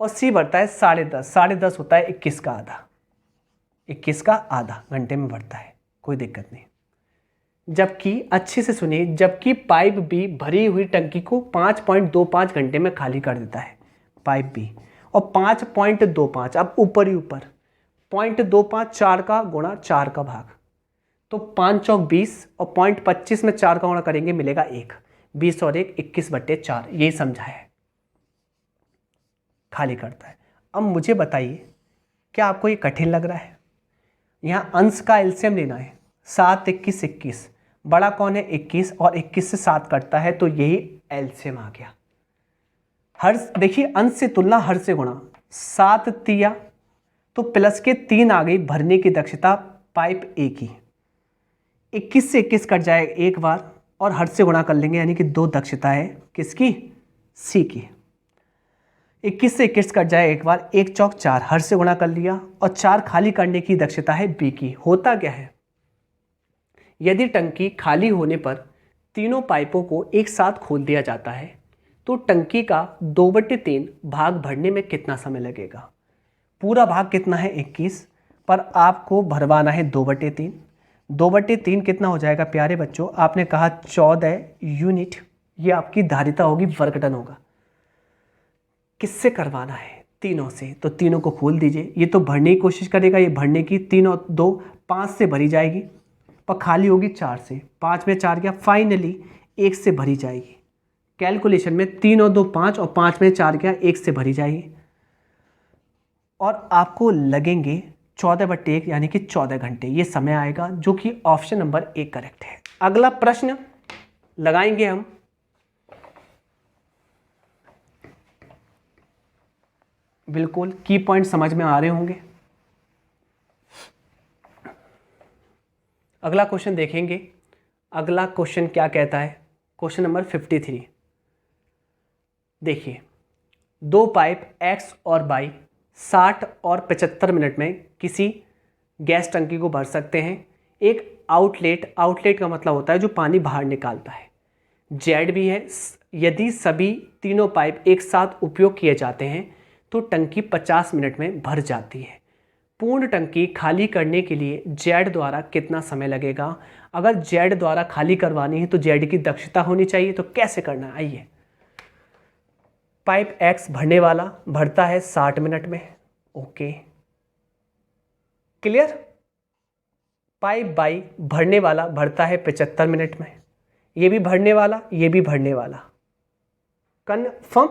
और सी भरता है 10.5, 10.5 होता है 21 का आधा, 21 का आधा घंटे में भरता है, कोई दिक्कत नहीं। जबकि अच्छे से सुनिए, जबकि पाइप बी भरी हुई टंकी को 5.25 घंटे में खाली कर देता है, पाइप बी, और 5.25, अब ऊपर ही ऊपर 0.25 4 का गुणा 4 का भाग, तो 5 चौक 20 और 0.25 में 4 का गुणा करेंगे मिलेगा 1, 20 और 1 21/4, यही समझा है, खाली करता है। अब मुझे बताइए क्या आपको ये कठिन लग रहा है? यहाँ अंश का एलसीएम लेना है, 7 21 21, बड़ा कौन है 21 और 21 से 7 कटता है तो यही एलसीएम आ गया। हर देखिए अंश से तुलना हर से गुणा, 7 तिया तो प्लस के 3 आ गई भरने की दक्षता पाइप ए की, 21 से 21 कट जाए एक बार और हर से गुणा कर लेंगे यानी कि 2 दक्षता है किसकी, सी की। 21 से 21 कट जाए एक बार, 1 चौक 4 हर से गुणा कर लिया और 4 खाली करने की दक्षता है बी की। होता क्या है, यदि टंकी खाली होने पर तीनों पाइपों को एक साथ खोल दिया जाता है तो टंकी का 2/3 भाग भरने में कितना समय लगेगा? पूरा भाग कितना है 21, पर आपको भरवाना है 2/3। 2/3 कितना हो जाएगा प्यारे बच्चों? आपने कहा 14 यूनिट, ये आपकी धारिता होगी, वर्क डन होगा। किससे करवाना है? तीनों से, तो तीनों को खोल दीजिए। ये तो भरने की कोशिश करेगा, ये भरने की 3 और 2 5 से भरी जाएगी, पर खाली होगी 4 से, 5 में 4 गया, फाइनली 1 से भरी जाएगी। कैलकुलेशन में 3 और 2 5 और 5 में 4 गया, 1 से भरी जाएगी और आपको लगेंगे 14/1 यानी कि 14 घंटे, ये समय आएगा, जो कि ऑप्शन नंबर 1 करेक्ट है। अगला प्रश्न लगाएंगे हम, बिल्कुल की पॉइंट समझ में आ रहे होंगे। अगला क्वेश्चन देखेंगे। अगला क्वेश्चन क्या कहता है? Question number 53। देखिए, 2 पाइप एक्स और वाई 60 और 75 मिनट में किसी गैस टंकी को भर सकते हैं। एक आउटलेट का मतलब होता है जो पानी बाहर निकालता है, जेड भी है। यदि सभी तीनों पाइप एक साथ उपयोग किए जाते हैं तो टंकी 50 मिनट में भर जाती है। पूर्ण टंकी खाली करने के लिए जेड द्वारा कितना समय लगेगा? अगर जेड द्वारा खाली करवानी है तो जेड की दक्षता होनी चाहिए, तो कैसे करना है आइए। पाइप एक्स भरने वाला भरता है 60 मिनट में, ओके क्लियर। पाइप बाई भरने वाला भरता है 75 मिनट में, ये भी भरने वाला, ये भी भरने वाला, कन्फर्म।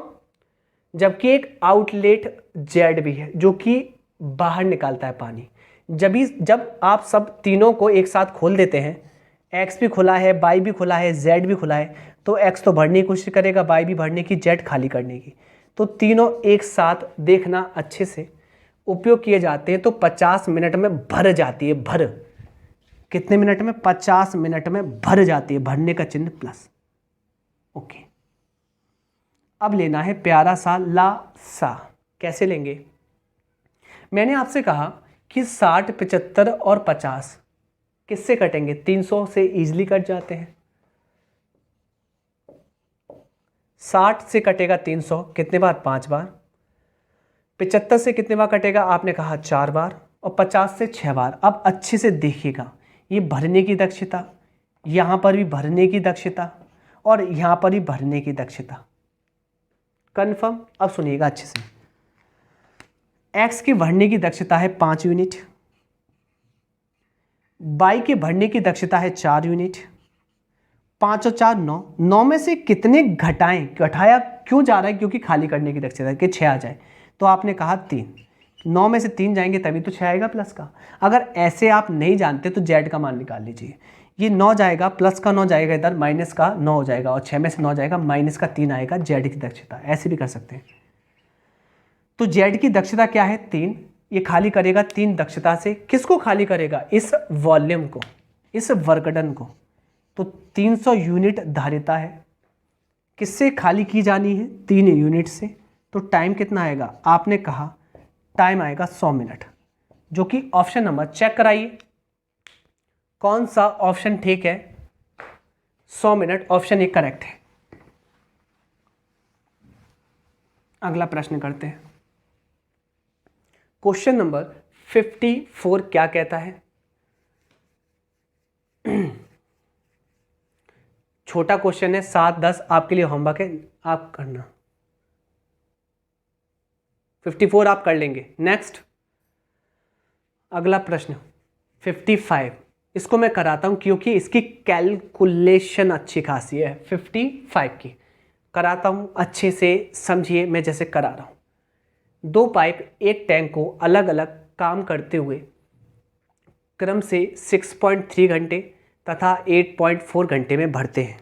जबकि एक आउटलेट जेड भी है जो कि बाहर निकालता है पानी। जब आप सब तीनों को एक साथ खोल देते हैं, एक्स भी खुला है, वाई भी खुला है, जेड भी खुला है, तो एक्स तो भरने की कोशिश करेगा, वाई भी भरने की, जेड खाली करने की, तो तीनों एक साथ देखना अच्छे से उपयोग किए जाते हैं तो 50 मिनट में भर जाती है। भर कितने मिनट में? 50 मिनट में भर जाती है, भरने का चिन्ह प्लस, ओके। अब लेना है प्यारा सा ला सा। कैसे लेंगे? मैंने आपसे कहा कि 60 75 और 50 किससे कटेंगे? 300 से इजीली कट जाते हैं। 60 से कटेगा 300 कितने बार? 5 बार। 75 से कितने बार कटेगा? आपने कहा 4 बार। और 50 से 6 बार। अब अच्छे से देखिएगा, ये भरने की दक्षता, यहाँ पर भी भरने की दक्षता और यहाँ पर भी भरने की दक्षता, कन्फर्म। अब सुनिएगा अच्छे से, एक्स की भरने की दक्षता है 5 यूनिट, वाई के भरने की दक्षता है 4 यूनिट, 5 और 4 9, 9 में से कितने घटाएं? घटाया क्यों जा रहा है? क्योंकि खाली करने की दक्षता कि 6 आ जाए, तो आपने कहा 3, 9 में से 3 जाएंगे तभी तो 6 आएगा प्लस का। अगर ऐसे आप नहीं जानते तो जेड का मान निकाल लीजिए, ये 9 जाएगा, प्लस का 9 जाएगा इधर, माइनस का 9 हो जाएगा और 6 में से 9 जाएगा, माइनस का 3 आएगा, जेड की दक्षता। ऐसे भी कर सकते हैं। तो जेड की दक्षता क्या है? 3। ये खाली करेगा 3 दक्षता से। किसको खाली करेगा? इस वॉल्यूम को, इस वर्कडन को। तो 300 यूनिट धारिता है, किससे खाली की जानी है? 3 यूनिट से। तो टाइम कितना आएगा? आपने कहा टाइम आएगा 100 मिनट, जो कि ऑप्शन नंबर, चेक कराइए कौन सा ऑप्शन ठीक है। 100 मिनट ऑप्शन 1 करेक्ट है। अगला प्रश्न करते हैं। क्वेश्चन नंबर 54 क्या कहता है? छोटा क्वेश्चन है, 7 10 आपके लिए होमवर्क है, आप करना। 54 आप कर लेंगे। नेक्स्ट अगला प्रश्न 55, इसको मैं कराता हूं क्योंकि इसकी कैलकुलेशन अच्छी खासी है। 55 की कराता हूं, अच्छे से समझिए मैं जैसे करा रहा हूं। दो पाइप एक टैंक को अलग अलग काम करते हुए क्रम से 6.3 घंटे तथा 8.4 घंटे में भरते हैं।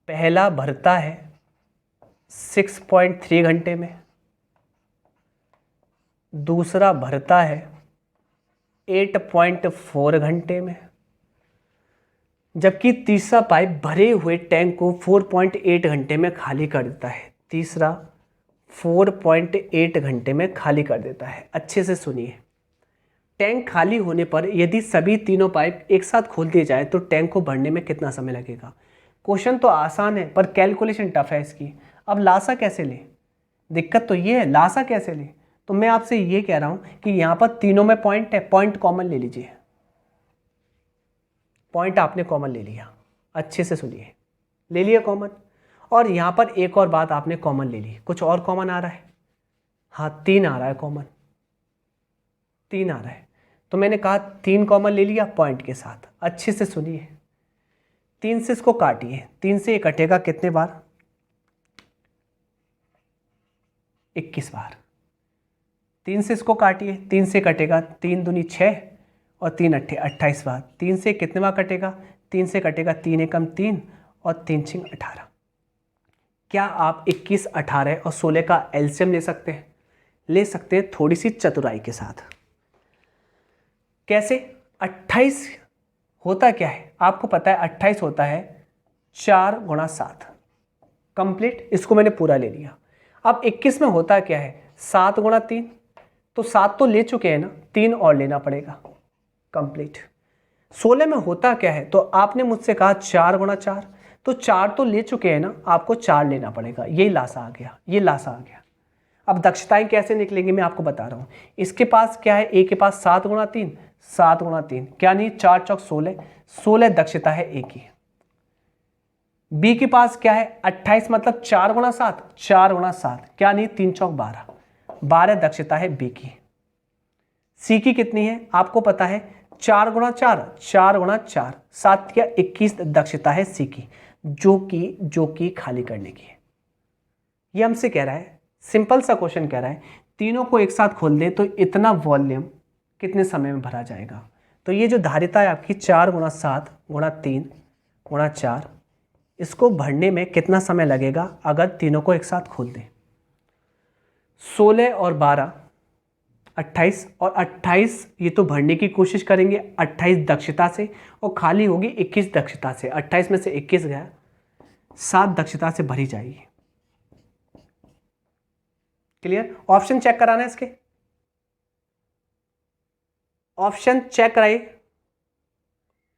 पहला भरता है 6.3 घंटे में, दूसरा भरता है 8.4 घंटे में, जबकि तीसरा पाइप भरे हुए टैंक को 4.8 घंटे में खाली कर देता है। तीसरा 4.8 घंटे में खाली कर देता है। अच्छे से सुनिए, टैंक खाली होने पर यदि सभी तीनों पाइप एक साथ खोल दिए जाए तो टैंक को भरने में कितना समय लगेगा। क्वेश्चन तो आसान है पर कैलकुलेशन टफ है इसकी। अब लासा कैसे लें, दिक्कत तो ये है लासा कैसे लें। तो मैं आपसे ये कह रहा हूं कि यहां पर तीनों में पॉइंट है, पॉइंट कॉमन ले लीजिए। पॉइंट आपने कॉमन ले लिया, अच्छे से सुनिए, ले लिया कॉमन। और यहां पर एक और बात आपने कॉमन ले ली। कुछ और कॉमन आ रहा है? हाँ 3 आ रहा है कॉमन, 3 आ रहा है। तो मैंने कहा 3 कॉमन ले लिया पॉइंट के साथ। अच्छे से सुनिए, 3 से इसको काटिए, 3 से ये कटेगा कितने बार? 21 बार। 3 से इसको काटिए, 3 से कटेगा 3 दूनी 6 और 3 अट्ठे 28 बार। 3 से कितने बार कटेगा? 3 से कटेगा 3 एकम 3 और 3 छिंग 18। क्या आप 21, 18 और 16 का एलसीएम ले सकते हैं? ले सकते हैं, थोड़ी सी चतुराई के साथ। कैसे? 28 होता क्या है आपको पता है? 28 होता है 4 गुणा 7 कंप्लीट, इसको मैंने पूरा ले लिया। अब 21 में होता क्या है? 7 गुणा 3, तो 7 तो ले चुके हैं ना, 3 और लेना पड़ेगा कंप्लीट। 16 में होता क्या है? तो आपने मुझसे कहा 4 गुणा 4, तो 4 तो ले चुके हैं ना, आपको 4 लेना पड़ेगा। ये लासा आ गया, ये लासा आ गया। अब दक्षताएं कैसे निकलेंगी मैं आपको बता रहा हूं। इसके पास क्या है? ए के पास 7 गुणा 3, 7 गुणा 3 क्या नहीं, 4 चौक 16, 16 दक्षता है ए की। बी के पास क्या है? 28 मतलब 4 गुणा 7, 4 गुणा 7 क्या नहीं, 3 चौक 12, 12 दक्षता है बी की। सी की कितनी है आपको पता है? 4 गुणा 4, 4 गुणा 4 7 क्या 21 दक्षता है सी की, जो कि खाली करने की है। ये हमसे कह रहा है, सिंपल सा क्वेश्चन कह रहा है तीनों को एक साथ खोल दे तो इतना वॉल्यूम कितने समय में भरा जाएगा। तो ये जो धारिता है आपकी 4 गुणा 7 गुणा 3 गुणा 4, इसको भरने में कितना समय लगेगा अगर तीनों को एक साथ खोल दें? 16 और 12 28, और 28 ये तो भरने की कोशिश करेंगे 28 दक्षता से, और खाली होगी 21 दक्षता से। 28 में से 21 गया, 7 दक्षता से भरी जाएगी। क्लियर? ऑप्शन चेक कराना है, इसके ऑप्शन चेक कराइए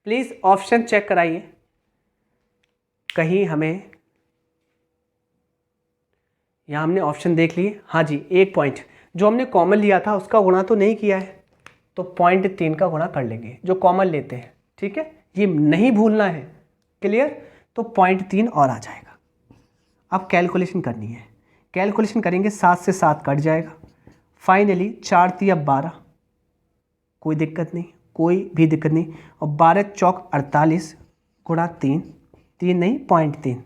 प्लीज, ऑप्शन चेक कराइए। कहीं हमें यहां हमने ऑप्शन देख लिए, हाँ जी, एक पॉइंट जो हमने कॉमन लिया था उसका गुणा तो नहीं किया है, तो 0.3 का गुणा कर लेंगे जो कॉमन लेते हैं। ठीक है, ये नहीं भूलना है। क्लियर? तो 0.3 और आ जाएगा। अब कैलकुलेशन करनी है, कैलकुलेशन करेंगे, 7 से 7 कट जाएगा। फाइनली 4 3 12, कोई दिक्कत नहीं, कोई भी दिक्कत नहीं। और 12 चौक 48 गुणा 3, 3 नहीं 0.3,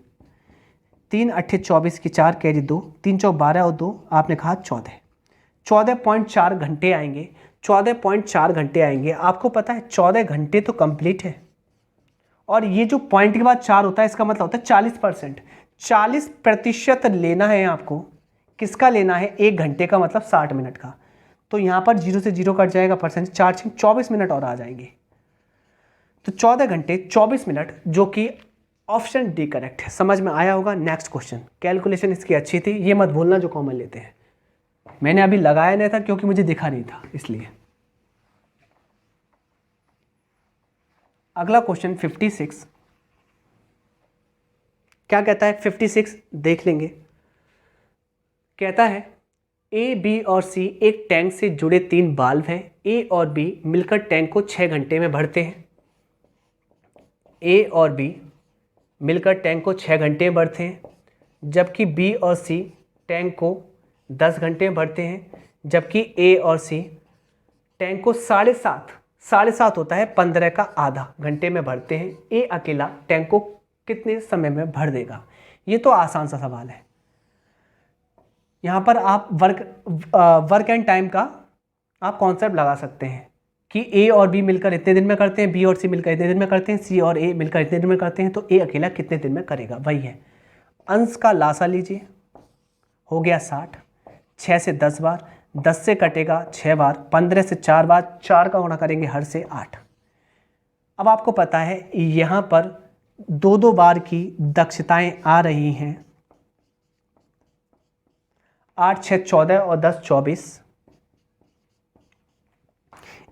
3 अट्ठे 24 की 4 कैरी 2, 3 चौक 12 और 2 आपने कहा 14, 14.4 घंटे आएंगे। 14.4 घंटे आएंगे। आपको पता है 14 घंटे तो कंप्लीट है, और ये जो पॉइंट के बाद 4 होता है इसका मतलब होता है 40%। 40% लेना है आपको। किसका लेना है? 1 घंटे का मतलब 60 मिनट का। तो यहाँ पर 0 से 0 कट जाएगा, परसेंट 4 24 मिनट और आ जाएंगे। तो 14 घंटे 24 मिनट, जो कि ऑप्शन डी करेक्ट है। समझ में आया होगा। नेक्स्ट क्वेश्चन, कैलकुलेशन इसकी अच्छी थी, ये मत भूलना जो कॉमन लेते हैं। मैंने अभी लगाया नहीं था क्योंकि मुझे दिखा नहीं था, इसलिए। अगला क्वेश्चन 56 क्या कहता है? 56 देख लेंगे। कहता है ए, बी और सी एक टैंक से जुड़े 3 बाल्ब हैं। ए और बी मिलकर टैंक को 6 घंटे में भरते हैं। ए और बी मिलकर टैंक को 6 घंटे में भरते हैं, जबकि बी और सी टैंक को 10 घंटे में भरते हैं, जबकि ए और सी टैंक को 7.5 होता है, 15 का आधा घंटे में भरते हैं। ए अकेला टैंक को कितने समय में भर देगा? ये तो आसान सा सवाल है। यहाँ पर आप वर्क एंड टाइम का आप कॉन्सेप्ट लगा सकते हैं कि ए और बी मिलकर इतने दिन में करते हैं, बी और सी मिलकर इतने दिन में करते हैं, सी और ए मिलकर इतने दिन में करते हैं, तो ए अकेला कितने दिन में करेगा? वही है, अंश का लासा लीजिए, हो गया 60, 6 से 10 बार, 10 से कटेगा 6 बार, 15 से 4 बार, 4 का गुणा करेंगे हर से 8। अब आपको पता है यहाँ पर 2-2 बार की दक्षताएं आ रही हैं, 8 6 14 और 10 24।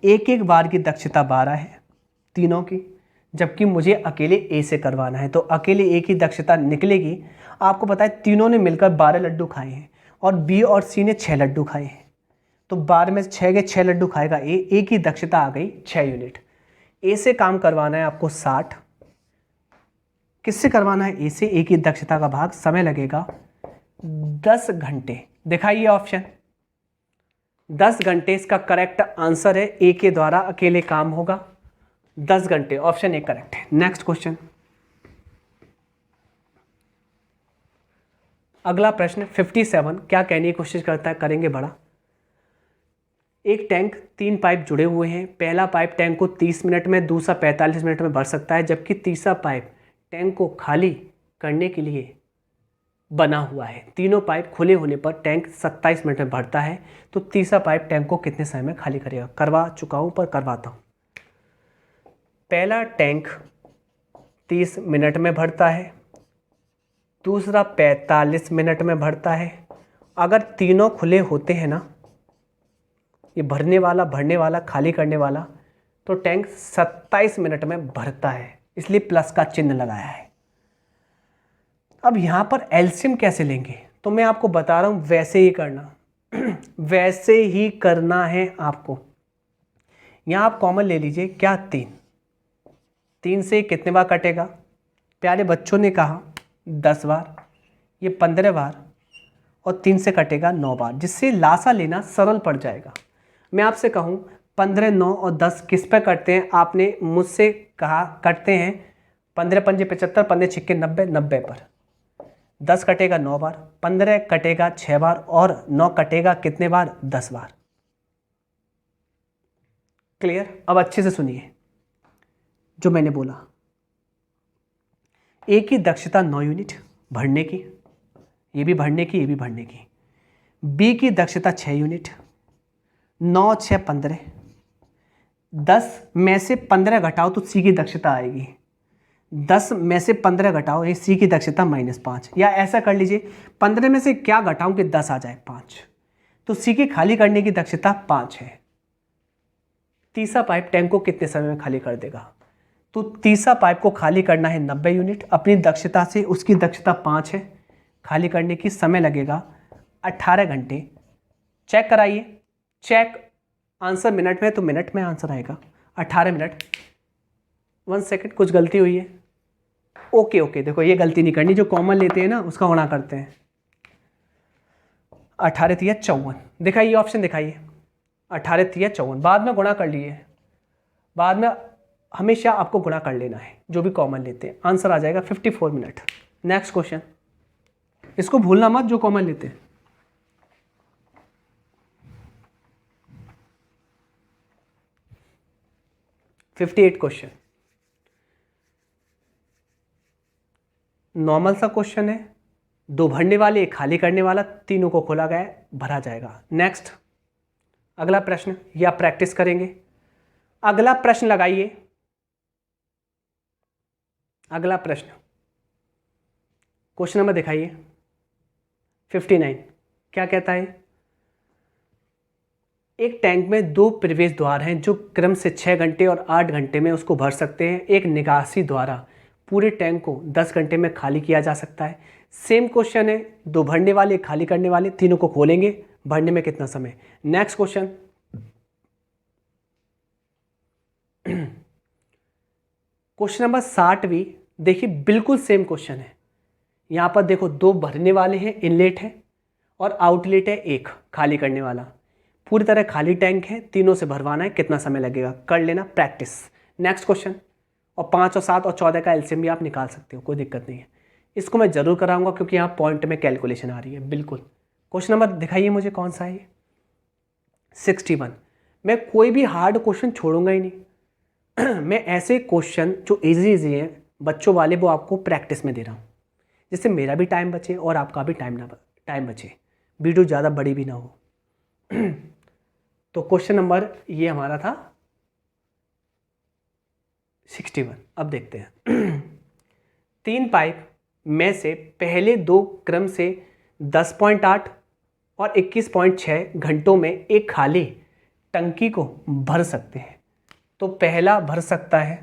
एक बार की दक्षता 12 है तीनों की, जबकि मुझे अकेले ए से करवाना है, तो अकेले ए की दक्षता निकलेगी। आपको पता है तीनों ने मिलकर 12 लड्डू खाए हैं और बी और सी ने 6 लड्डू खाए हैं, तो 12 में से 6 के 6 लड्डू खाएगा ए की दक्षता आ गई 6 यूनिट। ए से काम करवाना है आपको 60, किससे करवाना है? ए से। ए की दक्षता का भाग समय लगेगा 10 घंटे। दिखाइए ऑप्शन, 10 घंटे इसका करेक्ट आंसर है। ए के द्वारा अकेले काम होगा 10 घंटे, ऑप्शन ए करेक्ट है। नेक्स्ट क्वेश्चन, अगला प्रश्न 57 क्या कहने की कोशिश करता है, करेंगे बड़ा। एक टैंक 3 पाइप जुड़े हुए हैं, पहला पाइप टैंक को 30 मिनट में, दूसरा 45 मिनट में भर सकता है, जबकि तीसरा पाइप टैंक को खाली करने के लिए बना हुआ है। तीनों पाइप खुले होने पर टैंक 27 मिनट में भरता है, तो तीसरा पाइप टैंक को कितने समय में खाली करेगा? करवा चुका हूं पर करवाता हूं। पहला टैंक 30 मिनट में भरता है, दूसरा 45 मिनट में भरता है। अगर तीनों खुले होते हैं ना, ये भरने वाला खाली करने वाला, तो टैंक 27 मिनट में भरता है, इसलिए प्लस का चिन्ह लगाया है। अब यहाँ पर एलसीएम कैसे लेंगे, तो मैं आपको बता रहा हूँ वैसे ही करना वैसे ही करना है आपको। यहाँ आप कॉमन ले लीजिए, क्या 3 से कितने बार कटेगा? प्यारे बच्चों ने कहा 10 बार, ये 15 बार, और 3 से कटेगा 9 बार, जिससे लासा लेना सरल पड़ जाएगा। मैं आपसे कहूँ 15, 9 और 10 किस पे कटते हैं? आपने मुझसे कहा कटते हैं 15 पंजे 75, 15 छिक्के 90, 90 पर। 10 कटेगा 9 बार, 15 कटेगा 6 बार, और 9 कटेगा कितने बार? 10 बार। क्लियर? अब अच्छे से सुनिए जो मैंने बोला। ए की दक्षता 9 यूनिट भरने की, ये भी भरने की, ये भी भरने की। बी की दक्षता 6 यूनिट, 9 6 15, 10 में से 15 घटाओ तो सी की दक्षता आएगी, 10 में से 15 घटाओ, ये सी की दक्षता -5। या ऐसा कर लीजिए 15 में से क्या घटाऊं कि 10 आ जाए? 5। तो सी की खाली करने की दक्षता 5 है। तीसरा पाइप टैंक को कितने समय में खाली कर देगा? तो तीसरा पाइप को खाली करना है 90 यूनिट अपनी दक्षता से, उसकी दक्षता 5 है, खाली करने की समय लगेगा 18 घंटे। चेक कराइए, चेक आंसर मिनट में, तो मिनट में आंसर आएगा 18 मिनट। 1 सेकेंड, कुछ गलती हुई है। ओके, देखो ये गलती नहीं करनी, जो कॉमन लेते हैं ना उसका गुणा करते हैं। 18 3 54, दिखाइए ऑप्शन, दिखाइए 18 3 54, बाद में गुणा कर लिए, बाद में हमेशा आपको गुणा कर लेना है जो भी कॉमन लेते हैं। आंसर आ जाएगा 54 मिनट। नेक्स्ट क्वेश्चन, इसको भूलना मत जो कॉमन लेते हैं। क्वेश्चन नॉर्मल सा क्वेश्चन है, 2 भरने वाले, 1 खाली करने वाला, तीनों को खोला गया, भरा जाएगा। नेक्स्ट अगला प्रश्न, या प्रैक्टिस करेंगे। अगला प्रश्न लगाइए, अगला प्रश्न, क्वेश्चन नंबर दिखाइए 59। क्या कहता है? एक टैंक में 2 प्रवेश द्वार हैं जो क्रम से 6 घंटे और 8 घंटे में उसको भर सकते हैं। एक निकासी द्वारा पूरे टैंक को 10 घंटे में खाली किया जा सकता है। सेम क्वेश्चन है, 2 भरने वाले, खाली करने वाले, तीनों को खोलेंगे, भरने में कितना समय। नेक्स्ट क्वेश्चन, क्वेश्चन नंबर 60 भी देखिए बिल्कुल सेम क्वेश्चन है। यहां पर देखो 2 भरने वाले हैं, इनलेट है, और आउटलेट है एक खाली करने वाला। पूरी तरह खाली टैंक है, तीनों से भरवाना है, कितना समय लगेगा, कर लेना प्रैक्टिस। Next question. और 5 और 7 और 14 का एलसीएम भी आप निकाल सकते हो, कोई दिक्कत नहीं है। इसको मैं जरूर कराऊंगा क्योंकि यहाँ पॉइंट में कैलकुलेशन आ रही है। बिल्कुल। क्वेश्चन नंबर दिखाइए मुझे कौन सा है ये। 61। मैं कोई भी हार्ड क्वेश्चन छोड़ूंगा ही नहीं। मैं ऐसे क्वेश्चन जो इजी इजी हैं बच्चों वाले वो आपको प्रैक्टिस में दे रहा हूँ, जिससे मेरा भी टाइम बचे और आपका भी टाइम बचे, वीडियो ज़्यादा बड़ी भी ना हो। तो क्वेश्चन नंबर ये हमारा था 61। अब देखते हैं। 3 पाइप में से पहले 2 क्रम से 10.8 और 21.6 घंटों में एक खाली टंकी को भर सकते हैं। तो पहला भर सकता है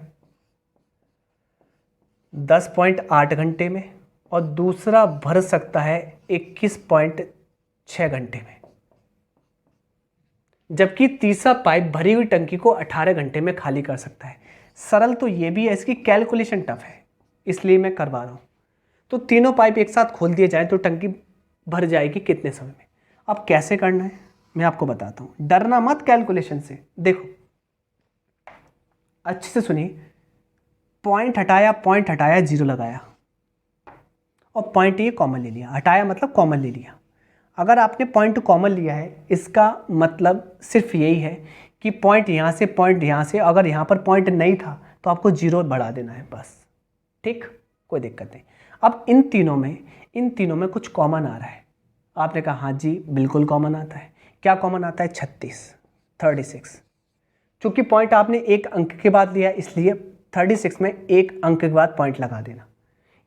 10.8 घंटे में और दूसरा भर सकता है 21.6 घंटे में, जबकि तीसरा पाइप भरी हुई टंकी को 18 घंटे में खाली कर सकता है। सरल तो ये भी है, इसकी कैलकुलेशन टफ है, इसलिए मैं करवा रहा हूँ। तो तीनों पाइप एक साथ खोल दिए जाए तो टंकी भर जाएगी कितने समय में। अब कैसे करना है मैं आपको बताता हूँ, डरना मत कैलकुलेशन से। देखो अच्छे से सुनिए, पॉइंट हटाया 0 लगाया और पॉइंट ये कॉमन ले लिया। हटाया मतलब कॉमन ले लिया। अगर आपने पॉइंट कॉमन लिया है इसका मतलब सिर्फ यही है कि पॉइंट यहाँ से पॉइंट यहाँ से, अगर यहाँ पर पॉइंट नहीं था तो आपको 0 बढ़ा देना है बस। ठीक, कोई दिक्कत नहीं। अब इन तीनों में कुछ कॉमन आ रहा है। आपने कहा हाँ जी बिल्कुल कॉमन आता है। क्या कॉमन आता है? 36। चूँकि पॉइंट आपने एक अंक के बाद लिया इसलिए 36 में एक अंक के बाद पॉइंट लगा देना,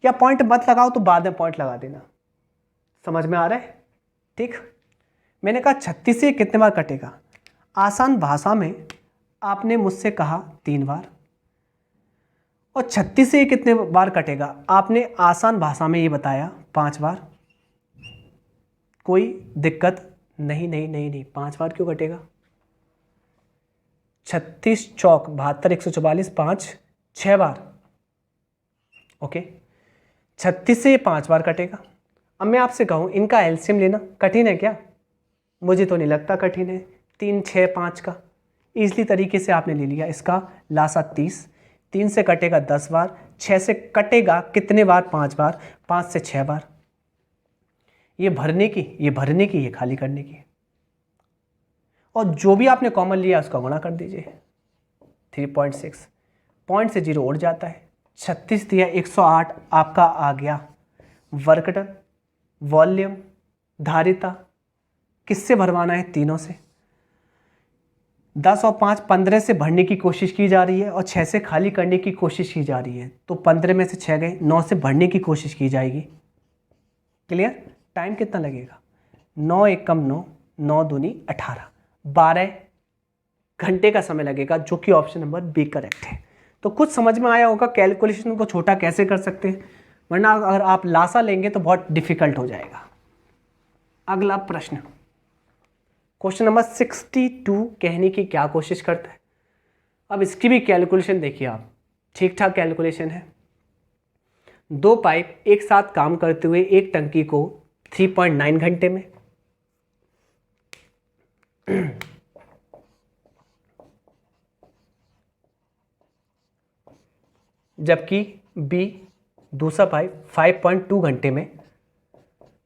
या पॉइंट मत लगाओ तो बाद में पॉइंट लगा देना। समझ में आ रहा है? ठीक। मैंने कहा 36 से कितने बार कटेगा। आसान भाषा में आपने मुझसे कहा 3 बार, और 36 से कितने बार कटेगा आपने आसान भाषा में ये बताया 5 बार। कोई दिक्कत नहीं, 5 बार क्यों कटेगा? 36 चौक 72, 144, 5 6 बार। ओके, 36 से 5 बार कटेगा। अब मैं आपसे कहूँ इनका एलसीएम लेना कठिन है क्या? मुझे तो नहीं लगता कठिन है। 3, 6, 5 का ईजिली तरीके से आपने ले लिया। इसका लासा 30, 3 से कटेगा 10 बार, 6 से कटेगा कितने बार? 5 बार, 5 से 6 बार। ये भरने की, ये खाली करने की। और जो भी आपने कॉमन लिया उसका गुणा कर दीजिए 3.6, पॉइंट से 0 उड़ जाता है। 36 दिया 108 आपका आ गया वर्क डन। वॉल्यूम, धारिता किससे भरवाना है? तीनों से। 10 और 5 15 से भरने की कोशिश की जा रही है और 6 से खाली करने की कोशिश की जा रही है। तो 15 में से 6 गए, 9 से भरने की कोशिश की जाएगी। क्लियर? टाइम कितना लगेगा? 9 1 कम 9, 9 दूनी 18, 12 घंटे का समय लगेगा, जो कि ऑप्शन नंबर बी करेक्ट है। तो कुछ समझ में आया होगा कैलकुलेशन को छोटा कैसे कर सकते हैं, वरना अगर आप लासा लेंगे तो बहुत डिफिकल्ट हो जाएगा। अगला प्रश्न, क्वेश्चन नंबर 62 कहने की क्या कोशिश करता है। अब इसकी भी कैलकुलेशन देखिए आप, ठीक ठाक कैलकुलेशन है। 2 पाइप एक साथ काम करते हुए एक टंकी को 3.9 घंटे में, जबकि बी दूसरा पाइप 5.2 घंटे में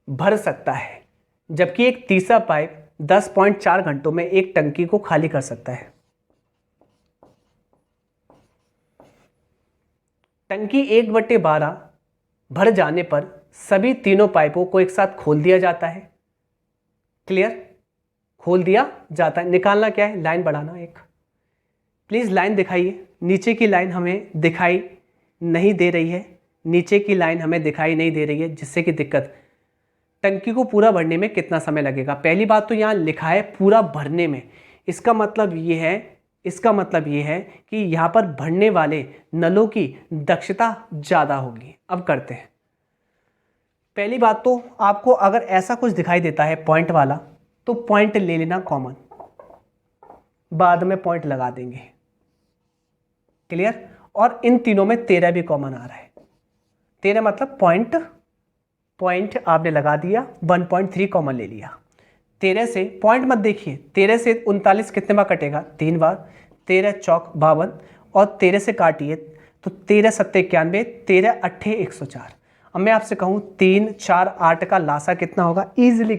भर सकता है, जबकि एक तीसरा पाइप 10.4 घंटों में एक टंकी को खाली कर सकता है। टंकी 1/12 भर जाने पर सभी तीनों पाइपों को एक साथ खोल दिया जाता है। क्लियर? खोल दिया जाता है। निकालना क्या है? लाइन बढ़ाना एक। प्लीज लाइन दिखाइए। नीचे की लाइन हमें दिखाई नहीं दे रही है, नीचे की लाइन हमें दिखाई नहीं दे रही है, जिससे कि दिक्कत। टंकी को पूरा भरने में कितना समय लगेगा? पहली बात तो यहाँ लिखा है पूरा भरने में, इसका मतलब ये है कि यहाँ पर भरने वाले नलों की दक्षता ज़्यादा होगी। अब करते हैं। पहली बात तो आपको अगर ऐसा कुछ दिखाई देता है पॉइंट वाला तो पॉइंट ले लेना कॉमन, बाद में पॉइंट लगा देंगे। क्लियर? और इन तीनों में 13 भी कॉमन आ रहा है। 13 मतलब पॉइंट पॉइंट आपने लगा दिया, 1.3 कॉमन ले लिया। 13 से पॉइंट मत देखिए, 13 से 39 कितने बार कटेगा, 3 बार, 13 चौक 52 और 13 से काटिए तो 13 सत्ते 91, 13 अट्ठे 104। अब मैं आपसे कहूँ 3 4 8 का लासा कितना होगा, ईजिली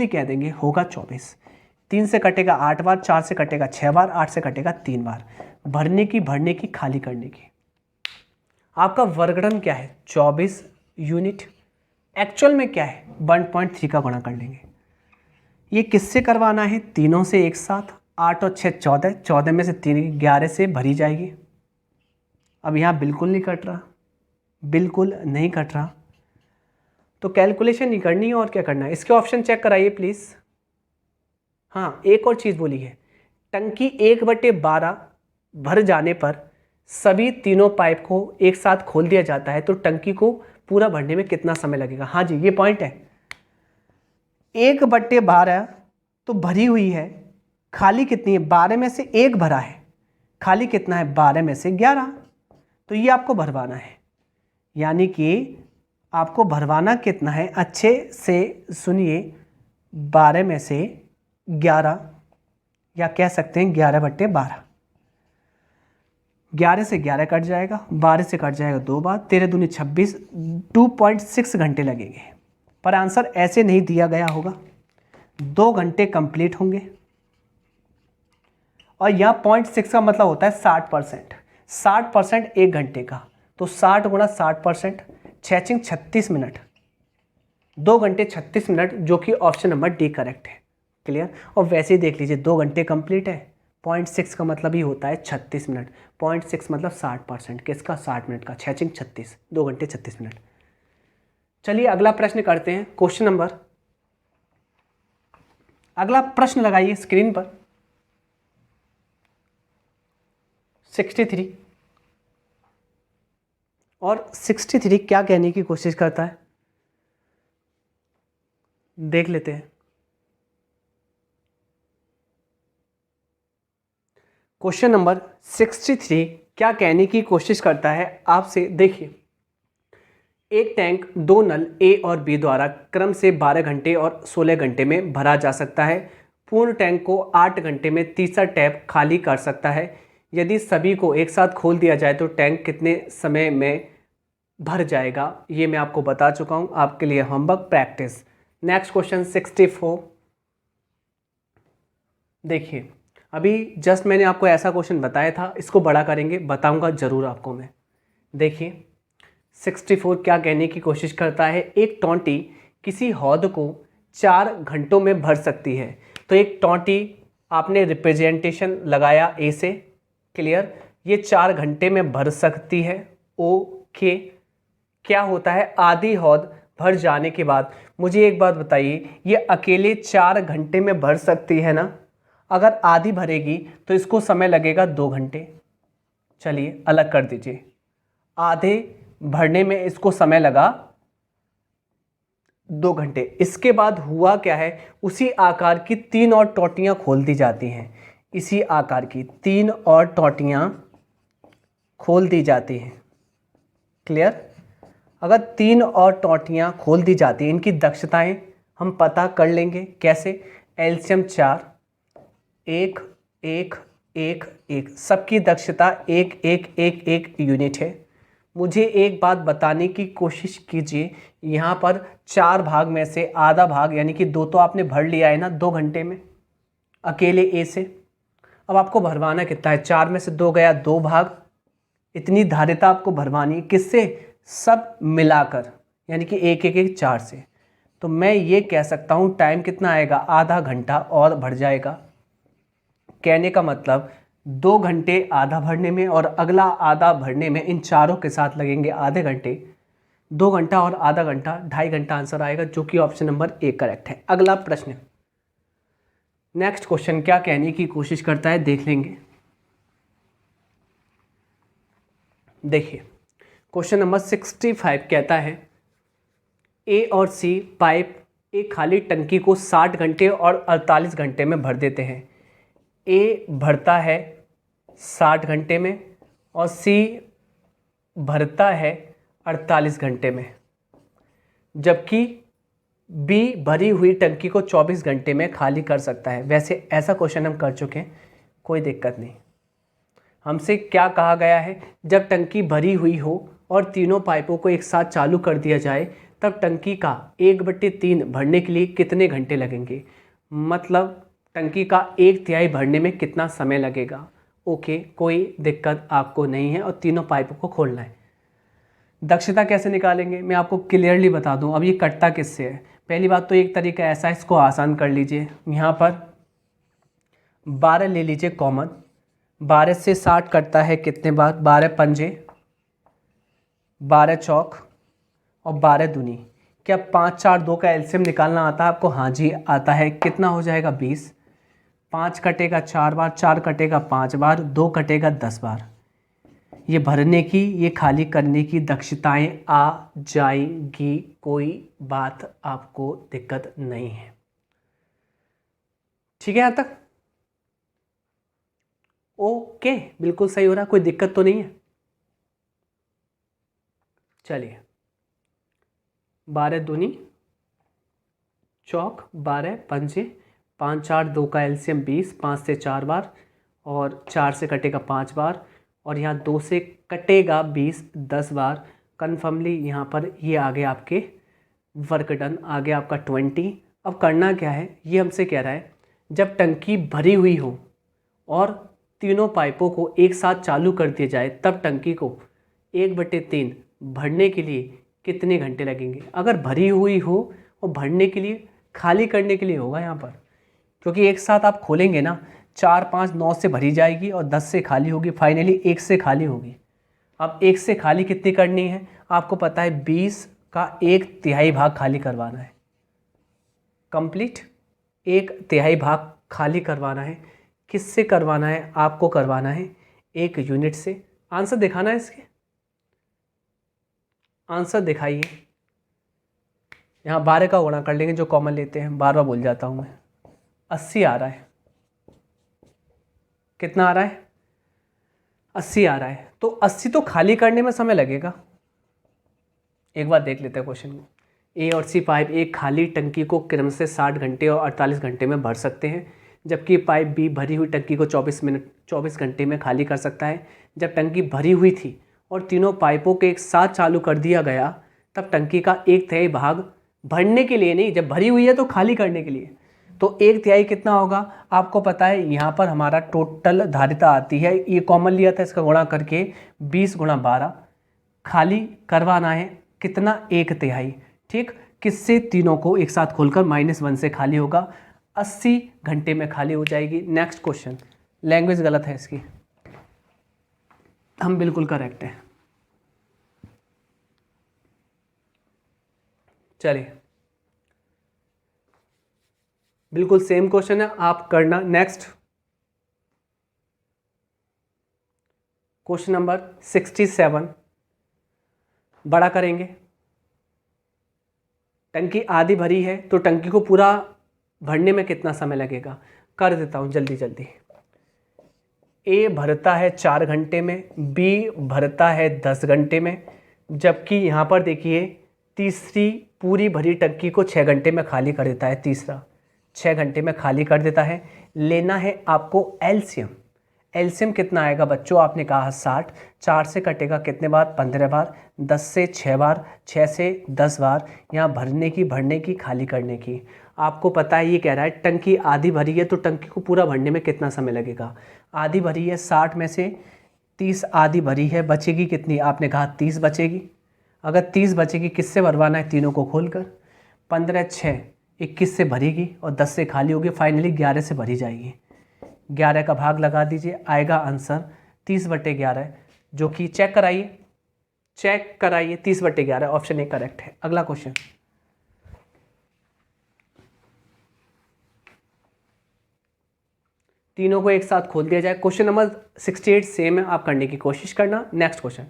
कह देंगे होगा 24। 3 से कटेगा 8 बार, 4 से कटेगा 6 बार, 8 से कटेगा 3 बार। भरने की खाली करने की। आपका वर्गड़न क्या है, 24 यूनिट। एक्चुअल में क्या है, 1.3 का गुणा कर लेंगे। ये किससे करवाना है, तीनों से एक साथ। 8 और 6 14, 14 में से 3 11 से भरी जाएगी। अब यहाँ बिल्कुल नहीं कट रहा, तो कैलकुलेशन नहीं करनी है और क्या करना है, इसके ऑप्शन चेक कराइए प्लीज़। हाँ, एक और चीज़ बोली है, टंकी 1/12 भर जाने पर सभी तीनों पाइप को एक साथ खोल दिया जाता है तो टंकी को पूरा भरने में कितना समय लगेगा। हाँ जी, ये पॉइंट है। 1/12 तो भरी हुई है, खाली कितनी है, 12 में से 1 भरा है, खाली कितना है, 12 में से 11। तो ये आपको भरवाना है, यानी कि आपको भरवाना कितना है, अच्छे से सुनिए, 12 में से 11, या कह सकते हैं 11/12। 11 से 11 कट जाएगा, 12 से कट जाएगा 2 बार, 13 दूनी 26, 2.6 घंटे लगेंगे। पर आंसर ऐसे नहीं दिया गया होगा, 2 घंटे कंप्लीट होंगे। और यहाँ 0.6 का मतलब होता है 60%। 60% 1 घंटे का, तो 60 गुणा 60%, 6 36 मिनट, 2 घंटे 36 मिनट, जो कि ऑप्शन नंबर डी करेक्ट है। क्लियर। और वैसे ही देख लीजिए, 2 घंटे कंप्लीट है, 0.6 का मतलब ही होता है 36 मिनट, 0.6 मतलब 60%, किसका, 60 मिनट का, 6 36, 2 घंटे 36 मिनट। चलिए अगला प्रश्न करते हैं, क्वेश्चन नंबर, अगला प्रश्न लगाइए स्क्रीन पर, 63। और 63 क्या कहने की कोशिश करता है, देख लेते हैं। क्वेश्चन नंबर 63 क्या कहने की कोशिश करता है आपसे, देखिए। एक टैंक 2 नल ए और बी द्वारा क्रम से 12 घंटे और 16 घंटे में भरा जा सकता है। पूर्ण टैंक को 8 घंटे में तीसरा टैप खाली कर सकता है। यदि सभी को एक साथ खोल दिया जाए तो टैंक कितने समय में भर जाएगा, ये मैं आपको बता चुका हूँ, आपके लिए होमवर्क प्रैक्टिस। Next question 64। देखिए, अभी जस्ट मैंने आपको ऐसा क्वेश्चन बताया था, इसको बड़ा करेंगे, बताऊंगा जरूर आपको मैं। देखिए 64 क्या कहने की कोशिश करता है, एक टोंटी किसी हौद को 4 घंटों में भर सकती है। तो एक टोंटी आपने रिप्रेजेंटेशन लगाया ए से, क्लियर, ये 4 घंटे में भर सकती है, ओके। क्या होता है, आधी हौद भर जाने के बाद, मुझे एक बात बताइए, ये अकेले 4 घंटे में भर सकती है ना, अगर आधी भरेगी तो इसको समय लगेगा 2 घंटे। चलिए अलग कर दीजिए, आधे भरने में इसको समय लगा 2 घंटे। इसके बाद हुआ क्या है, उसी आकार की 3 और टोंटियां खोल दी जाती हैं, इसी आकार की 3 और टोंटियां खोल दी जाती हैं, क्लियर। अगर 3 और टोंटियां खोल दी जाती हैं, इनकी दक्षताएं हम पता कर लेंगे, कैसे, एलसीएम 4, 1 1 1 1, सबकी दक्षता 1 1 1 1 यूनिट है। मुझे एक बात बताने की कोशिश कीजिए, यहाँ पर 4 भाग में से आधा भाग यानी कि 2 तो आपने भर लिया है ना 2 घंटे में अकेले ए से। अब आपको भरवाना कितना है, 4 में से 2 गया, 2 भाग, इतनी धारिता आपको भरवानी किससे, सब मिलाकर, यानी कि 1 1 1 4 से। तो मैं ये कह सकता हूँ टाइम कितना आएगा, आधा घंटा और भर जाएगा। कहने का मतलब 2 घंटे आधा भरने में और अगला आधा भरने में, इन चारों के साथ लगेंगे आधे घंटे। 2 घंटा और आधा घंटा, 2.5 घंटा आंसर आएगा, जो कि ऑप्शन नंबर ए करेक्ट है। अगला प्रश्न, नेक्स्ट क्वेश्चन क्या कहने की कोशिश करता है, देख लेंगे। देखिए क्वेश्चन नंबर 65 कहता है, ए और सी पाइप एक खाली टंकी को 60 घंटे और 48 घंटे में भर देते हैं। ए भरता है 60 घंटे में और सी भरता है 48 घंटे में। जबकि बी भरी हुई टंकी को 24 घंटे में खाली कर सकता है। वैसे ऐसा क्वेश्चन हम कर चुके हैं, कोई दिक्कत नहीं। हमसे क्या कहा गया है, जब टंकी भरी हुई हो और तीनों पाइपों को एक साथ चालू कर दिया जाए तब टंकी का 1/3 भरने के लिए कितने घंटे लगेंगे। मतलब टंकी का 1/3 भरने में कितना समय लगेगा। ओके, कोई दिक्कत आपको नहीं है और तीनों पाइपों को खोलना है। दक्षता कैसे निकालेंगे मैं आपको क्लियरली बता दूं। अब ये कटता किससे है, पहली बात तो एक तरीका ऐसा है, इसको आसान कर लीजिए। यहाँ पर 12 ले लीजिए कॉमन, 12 से 60 कटता है कितने बार, 12 पंजे, 12 चौक और 12 दूनी। क्या 5 4 2 का एलसीएम निकालना आता है आपको? हाँ जी आता है। कितना हो जाएगा 20। 5 कटेगा 4 बार, 4 कटेगा 5 बार, 2 कटेगा 10 बार। ये भरने की, ये खाली करने की दक्षताएं आ जाएंगी, कोई बात आपको दिक्कत नहीं है। ठीक है यहां तक? ओके, बिल्कुल सही हो रहा है, कोई दिक्कत तो नहीं है। चलिए 12 दूनी चौक, 12 पंजे, 5 4 2 का एलसीएम 20, 5 से 4 बार और 4 से कटेगा 5 बार और यहाँ 2 से कटेगा 20 10 बार। कन्फर्मली यहाँ पर ये आ गया आपके वर्क डन, आ गया आपका 20। अब करना क्या है, ये हमसे कह रहा है जब टंकी भरी हुई हो और तीनों पाइपों को एक साथ चालू कर दिया जाए तब टंकी को 1/3 भरने के लिए कितने घंटे लगेंगे। अगर भरी हुई हो और भरने के लिए, खाली करने के लिए होगा यहाँ पर, क्योंकि एक साथ आप खोलेंगे ना, 4 5 9 से भरी जाएगी और 10 से खाली होगी, फाइनली 1 से खाली होगी। अब 1 से खाली कितनी करनी है आपको पता है, 20 का 1/3 भाग खाली करवाना है। कंप्लीट 1/3 भाग खाली करवाना है। किससे करवाना है आपको? करवाना है 1 यूनिट से। आंसर दिखाना है इसके, आंसर दिखाइए। यहाँ 12 का गुणा कर लेंगे जो कॉमन लेते हैं, बार बार भूल जाता हूँ मैं। 80 आ रहा है। कितना आ रहा है? 80 आ रहा है। तो 80 तो खाली करने में समय लगेगा। एक बार देख लेते हैं क्वेश्चन को। ए और सी पाइप एक खाली टंकी को क्रम से 60 घंटे और 48 घंटे में भर सकते हैं, जबकि पाइप बी भरी हुई टंकी को 24 घंटे में खाली कर सकता है। जब टंकी भरी हुई थी और तीनों पाइपों के एक साथ चालू कर दिया गया तब टंकी का 1/3 भाग भरने के लिए, नहीं, जब भरी हुई है तो खाली करने के लिए, तो 1/3 कितना होगा आपको पता है। यहाँ पर हमारा टोटल धारिता आती है, ये कॉमन लिया था, इसका गुणा करके 20 × 12 खाली करवाना है कितना, 1/3। ठीक, किससे? तीनों को एक साथ खोलकर -1 से खाली होगा, 80 घंटे में खाली हो जाएगी। नेक्स्ट क्वेश्चन, लैंग्वेज गलत है इसकी, हम बिल्कुल करेक्ट हैं। चलिए बिल्कुल सेम क्वेश्चन है, आप करना। नेक्स्ट क्वेश्चन नंबर 67 बड़ा करेंगे। टंकी आधी भरी है तो टंकी को पूरा भरने में कितना समय लगेगा, कर देता हूं जल्दी जल्दी। ए भरता है 4 घंटे में, बी भरता है 10 घंटे में, जबकि यहाँ पर देखिए तीसरी पूरी भरी टंकी को 6 घंटे में खाली कर देता है। तीसरा 6 घंटे में खाली कर देता है। लेना है आपको एलसीएम। एलसीएम कितना आएगा बच्चों? आपने कहा 60। 4 से कटेगा कितने बार? 15 बार। 10 से 6 बार, 6 से 10 बार। यहाँ भरने की, खाली करने की। आपको पता है ये कह रहा है टंकी आधी भरी है तो टंकी को पूरा भरने में कितना समय लगेगा। आधी भरी है, 60 में से 30 आधी भरी है, बचेगी कितनी? आपने कहा 30 बचेगी। अगर 30 बचेगी किससे भरवाना है? तीनों को खोलकर। 15 6 21 से भरेगी और 10 से खाली होगी, फाइनली 11 से भरी जाएगी। 11 का भाग लगा दीजिए, आएगा आंसर 30/11, जो कि चेक कराइए 30/11, ऑप्शन ए करेक्ट है। अगला क्वेश्चन, तीनों को एक साथ खोल दिया जाए। क्वेश्चन नंबर 68 सेम है, आप करने की कोशिश करना। नेक्स्ट क्वेश्चन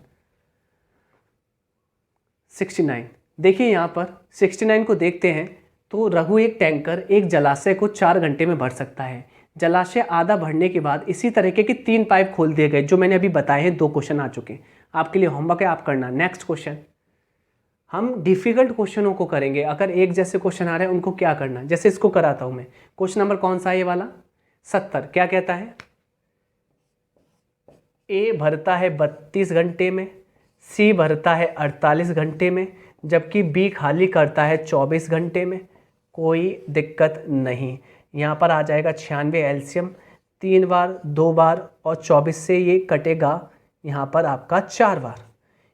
69, देखिए यहाँ पर 69 को देखते हैं तो रघु एक टैंकर एक जलाशय को 4 घंटे में भर सकता है। जलाशय आधा भरने के बाद इसी तरीके के 3 पाइप खोल दिए गए, जो मैंने अभी बताए हैं। 2 क्वेश्चन आ चुके हैं, आपके लिए होमवर्क है, आप करना। नेक्स्ट क्वेश्चन हम डिफ़िकल्ट क्वेश्चनों को करेंगे। अगर एक जैसे क्वेश्चन आ रहे हैं उनको क्या करना, जैसे इसको कराता हूँ मैं। क्वेश्चन नंबर कौन सा है ये वाला? 70। क्या कहता है? ए भरता है 32 घंटे में, सी भरता है 48 घंटे में, जबकि बी खाली करता है 24 घंटे में। कोई दिक्कत नहीं। यहाँ पर आ जाएगा 96 एलसीएम, 3 बार, 2 बार और 24 से ये कटेगा यहाँ पर आपका 4 बार।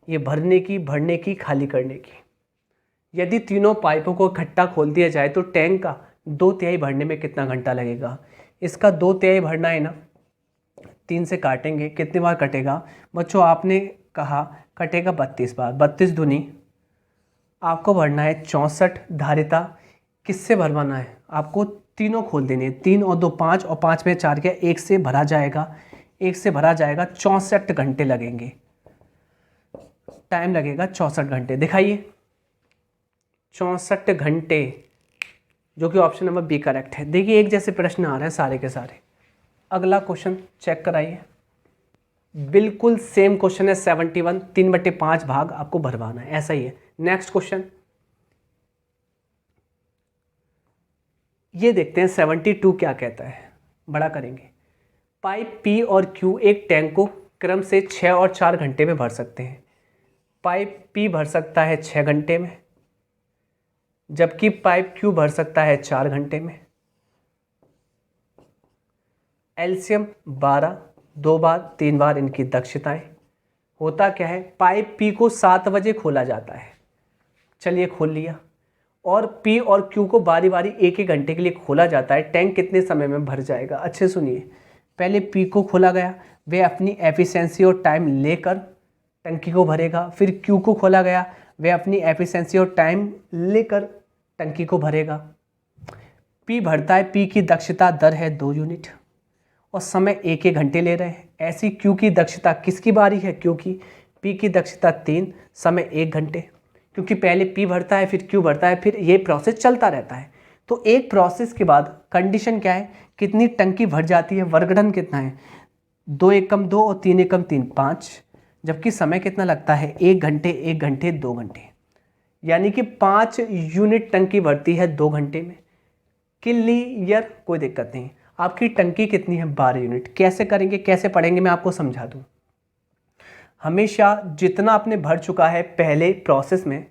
ये भरने की खाली करने की। यदि तीनों पाइपों को इकट्ठा खोल दिया जाए तो टैंक का 2/3 भरने में कितना घंटा लगेगा? इसका 2/3 भरना है ना, 3 से काटेंगे, कितनी बार कटेगा बच्चों? आपने कहा कटेगा 32 बार। 32 दूनी आपको भरना है 64 धारिता। किससे भरवाना है? आपको तीनों खोल देने हैं। 3 और 2 5 और 5 में 4 गया, 1 से भरा जाएगा। 1 से भरा जाएगा, 64 घंटे लगेंगे। टाइम लगेगा 64 घंटे। दिखाइए 64 घंटे, जो कि ऑप्शन नंबर बी करेक्ट है। देखिए एक जैसे प्रश्न आ रहे हैं सारे के सारे। अगला क्वेश्चन चेक कराइए। बिल्कुल सेम क्वेश्चन है 71, 3/5 भाग आपको भरवाना है, ऐसा ही है। नेक्स्ट क्वेश्चन ये देखते हैं 72 क्या कहता है। बड़ा करेंगे। पाइप पी और क्यू एक टैंक को क्रम से 6 और 4 घंटे में भर सकते हैं। पाइप पी भर सकता है 6 घंटे में, जबकि पाइप क्यू भर सकता है 4 घंटे में। एलसीएम 12, 2 बार, 3 बार इनकी दक्षताएं। होता क्या है? पाइप पी को 7 बजे खोला जाता है। चलिए खोल लिया। और पी और क्यू को बारी बारी 1-1 घंटे के लिए खोला जाता है। टैंक कितने समय में भर जाएगा? अच्छे सुनिए। पहले पी को खोला गया, वे अपनी एफिशिएंसी और टाइम लेकर टंकी को भरेगा। फिर क्यू को खोला गया, वे अपनी एफिशिएंसी और टाइम लेकर टंकी को भरेगा। पी भरता है, पी की दक्षता दर है 2 यूनिट और समय 1-1 घंटे ले रहे हैं। ऐसी क्यू की दक्षता किसकी बारी है? क्योंकि पी की दक्षता 3, समय 1 घंटे। क्योंकि पहले पी भरता है फिर क्यू भरता है, फिर ये प्रोसेस चलता रहता है। तो एक प्रोसेस के बाद कंडीशन क्या है? कितनी टंकी भर जाती है, वर्गडन कितना है? 2 एकम 2 और 3 एकम 3, 5। जबकि समय कितना लगता है? 1 घंटे, 1 घंटे, 2 घंटे। यानी कि 5 यूनिट टंकी भरती है 2 घंटे में। क्लियर? कोई दिक्कत नहीं। आपकी टंकी कितनी है? 12 यूनिट। कैसे करेंगे, कैसे पढ़ेंगे, मैं आपको समझा दूं। हमेशा जितना आपने भर चुका है पहले प्रोसेस में,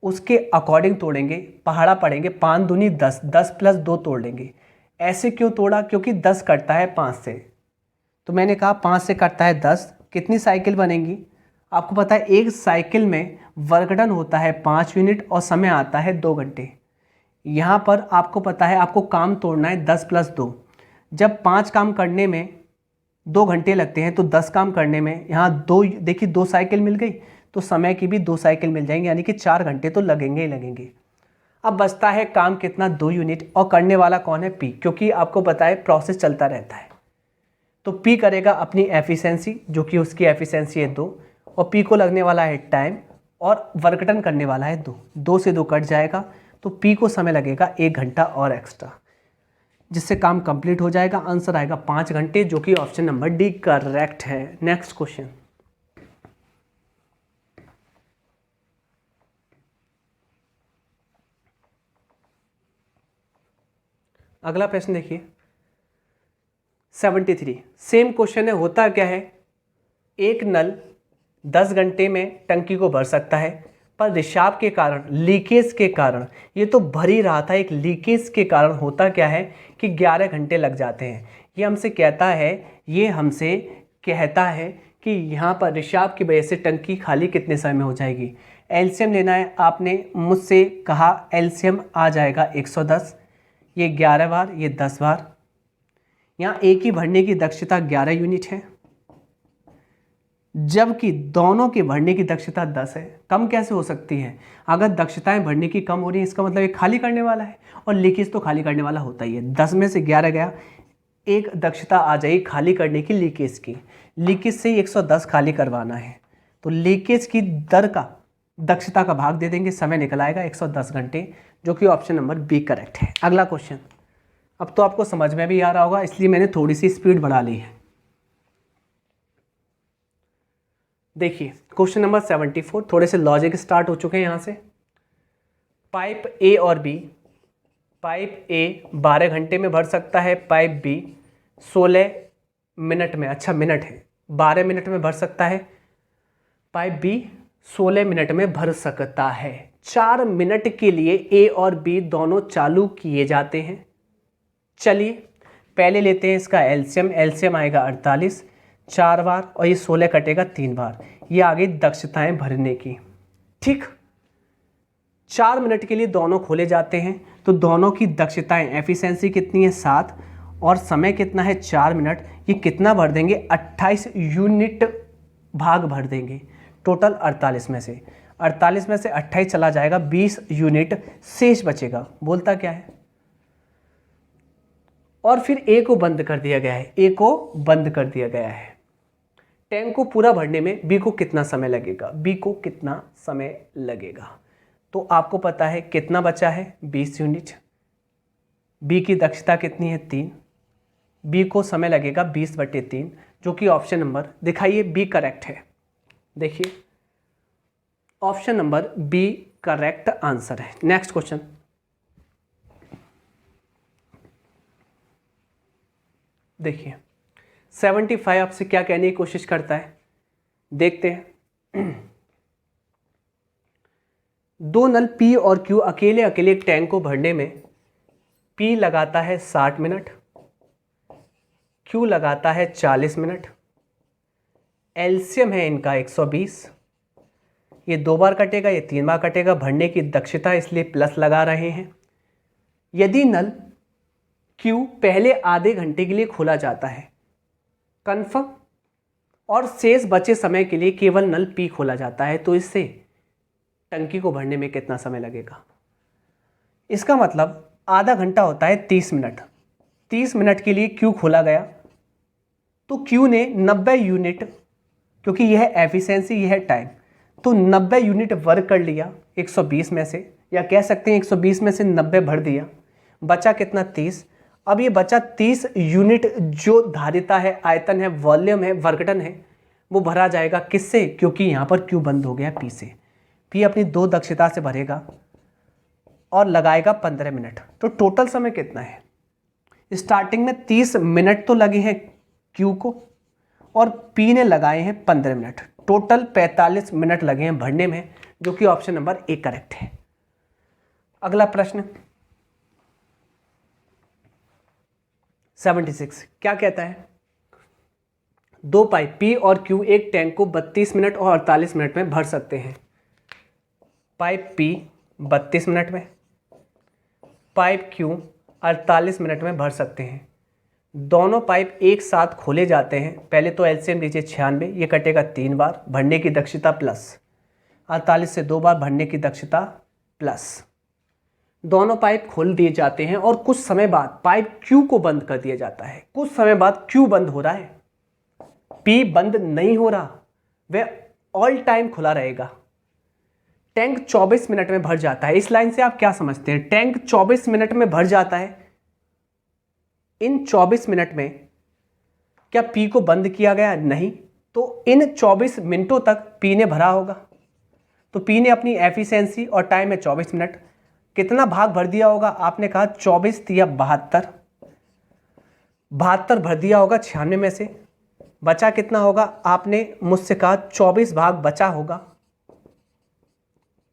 उसके अकॉर्डिंग तोड़ेंगे। पहाड़ा पढ़ेंगे, 5 दूनी 10, 10 + 2 तोड़ लेंगे। ऐसे क्यों तोड़ा? क्योंकि 10 कटता है 5 से, तो मैंने कहा 5 से कटता है 10। कितनी साइकिल बनेंगी? आपको पता है एक साइकिल में वर्गडन होता है 5 यूनिट और समय आता है 2 घंटे। यहाँ पर आपको पता है आपको काम तोड़ना है 10 + 2। जब 5 काम करने में 2 घंटे लगते हैं तो 10 काम करने में यहाँ 2, देखिए 2 साइकिल मिल गई, तो समय की भी 2 साइकिल मिल जाएंगे, यानी कि 4 घंटे तो लगेंगे ही लगेंगे। अब बचता है काम कितना? 2 यूनिट। और करने वाला कौन है? पी, क्योंकि आपको पता है प्रोसेस चलता रहता है। तो पी करेगा अपनी एफिशिएंसी, जो कि उसकी एफिशिएंसी है 2, और पी को लगने वाला है टाइम, और वर्कडन करने वाला है 2। 2 से 2 कट जाएगा, तो पी को समय लगेगा 1 घंटा और एक्स्ट्रा, जिससे काम कंप्लीट हो जाएगा। आंसर आएगा 5 घंटे, जो कि ऑप्शन नंबर डी करेक्ट है। Next question. अगला प्रश्न देखिए 73। सेम क्वेश्चन है। होता क्या है? एक नल 10 घंटे में टंकी को भर सकता है, पर रिसाव के कारण, लीकेज के कारण, ये तो भर ही रहा था, एक लीकेज के कारण होता क्या है कि 11 घंटे लग जाते हैं। ये हमसे कहता है कि यहाँ पर रिसाव की वजह से टंकी खाली कितने समय में हो जाएगी। एलसीएम लेना है। आपने मुझसे कहा एलसीएम आ जाएगा 110, ये 11 बार, ये 10 बार। यहाँ एक ही भरने की दक्षता 11 यूनिट है, जबकि दोनों के भरने की दक्षता 10 है। कम कैसे हो सकती है? अगर दक्षताएं भरने की कम हो रही है, इसका मतलब ये खाली करने वाला है, और लीकेज तो खाली करने वाला होता ही है। 10 में से 11 गया, एक दक्षता आ जाएगी खाली करने की, लीकेज की। लीकेज से 110 खाली करवाना है, तो लीकेज की दर का दक्षता का भाग दे देंगे, समय निकल आएगा 110 घंटे, जो कि ऑप्शन नंबर बी करेक्ट है। अगला क्वेश्चन। अब तो आपको समझ में भी आ रहा होगा, इसलिए मैंने थोड़ी सी स्पीड बढ़ा ली है। देखिए क्वेश्चन नंबर 74, थोड़े से लॉजिक स्टार्ट हो चुके हैं यहाँ से। पाइप ए और बी, पाइप ए 12 घंटे में भर सकता है, पाइप बी 16 मिनट में, अच्छा मिनट है, 12 मिनट में भर सकता है, पाइप बी 16 मिनट में भर सकता है। 4 मिनट के लिए ए और बी दोनों चालू किए जाते हैं। चलिए पहले लेते हैं इसका एलसीएम, एलसीएम आएगा 48, 4 बार, और ये 16 कटेगा 3 बार। ये आ गई दक्षताएं भरने की। ठीक, 4 मिनट के लिए दोनों खोले जाते हैं, तो दोनों की दक्षताएं, एफिशिएंसी कितनी है 7, और समय कितना है 4 मिनट। ये कितना भर देंगे, 28 यूनिट भाग भर देंगे टोटल 48 में से। 48 में से 28 चला जाएगा, 20 यूनिट शेष बचेगा। बोलता क्या है, और फिर ए को बंद कर दिया गया है, ए को बंद कर दिया गया है। टैंक को पूरा भरने में बी को कितना समय लगेगा, बी को कितना समय लगेगा, तो आपको पता है कितना बचा है 20 यूनिट। बी की दक्षता कितनी है 3, बी को समय लगेगा 20/3, जो कि ऑप्शन नंबर, दिखाइए बी करेक्ट है। देखिए option number B correct answer है। नेक्स्ट क्वेश्चन, देखिए 75 आपसे क्या कहने की कोशिश करता है, देखते हैं। दो नल पी और क्यू अकेले अकेले एक टैंक को भरने में पी लगाता है 60 मिनट, क्यू लगाता है 40 मिनट, एलसीएम है इनका 120, ये 2 बार कटेगा, ये 3 बार कटेगा, भरने की दक्षता इसलिए प्लस लगा रहे हैं। यदि नल क्यू पहले आधे घंटे के लिए खोला जाता है, कन्फर्म, और शेष बचे समय के लिए केवल नल पी खोला जाता है, तो इससे टंकी को भरने में कितना समय लगेगा। इसका मतलब आधा घंटा होता है 30 मिनट। 30 मिनट के लिए क्यू खोला गया, तो क्यू ने 90 यूनिट, क्योंकि यह एफिशिएंसी, यह टाइम, तो 90 यूनिट वर्क कर लिया 120 में से, या कह सकते हैं 120 में से 90 भर दिया, बचा कितना 30। अब ये बचा 30 यूनिट जो धारिता है, आयतन है, वॉल्यूम है, वर्कडन है, वो भरा जाएगा किससे, क्योंकि यहाँ पर क्यू बंद हो गया पी से। पी अपनी 2 दक्षता से भरेगा और लगाएगा 15 मिनट। तो टोटल समय कितना है, स्टार्टिंग में 30 मिनट तो लगे हैं क्यू को, और पी ने लगाए हैं 15 मिनट, टोटल 45 मिनट लगे हैं भरने में, जो कि ऑप्शन नंबर ए करेक्ट है। अगला प्रश्न 76 क्या कहता है, 2 पाइप पी और क्यू एक टैंक को 32 मिनट और 48 मिनट में भर सकते हैं। पाइप पी 32 मिनट में, पाइप क्यू 48 मिनट में भर सकते हैं। दोनों पाइप एक साथ खोले जाते हैं। पहले तो एलसीएम लीजिए 96, ये कटेगा 3 बार, भरने की दक्षता प्लस, 48 से 2 बार, भरने की दक्षता प्लस। दोनों पाइप खोल दिए जाते हैं और कुछ समय बाद पाइप क्यू को बंद कर दिया जाता है। कुछ समय बाद क्यू बंद हो रहा है, पी बंद नहीं हो रहा, वह ऑल टाइम खुला रहेगा। टैंक 24 मिनट में भर जाता है। इस लाइन से आप क्या समझते हैं, टैंक 24 मिनट में भर जाता है। इन 24 मिनट में क्या पी को बंद किया गया, नहीं, तो इन 24 मिनटों तक पी ने भरा होगा। तो पी ने अपनी एफिशिएंसी और टाइम है 24 मिनट, कितना भाग भर दिया होगा, आपने कहा 24 या 72, 72 भर दिया होगा 96 में से, बचा कितना होगा, आपने मुझसे कहा 24 भाग बचा होगा,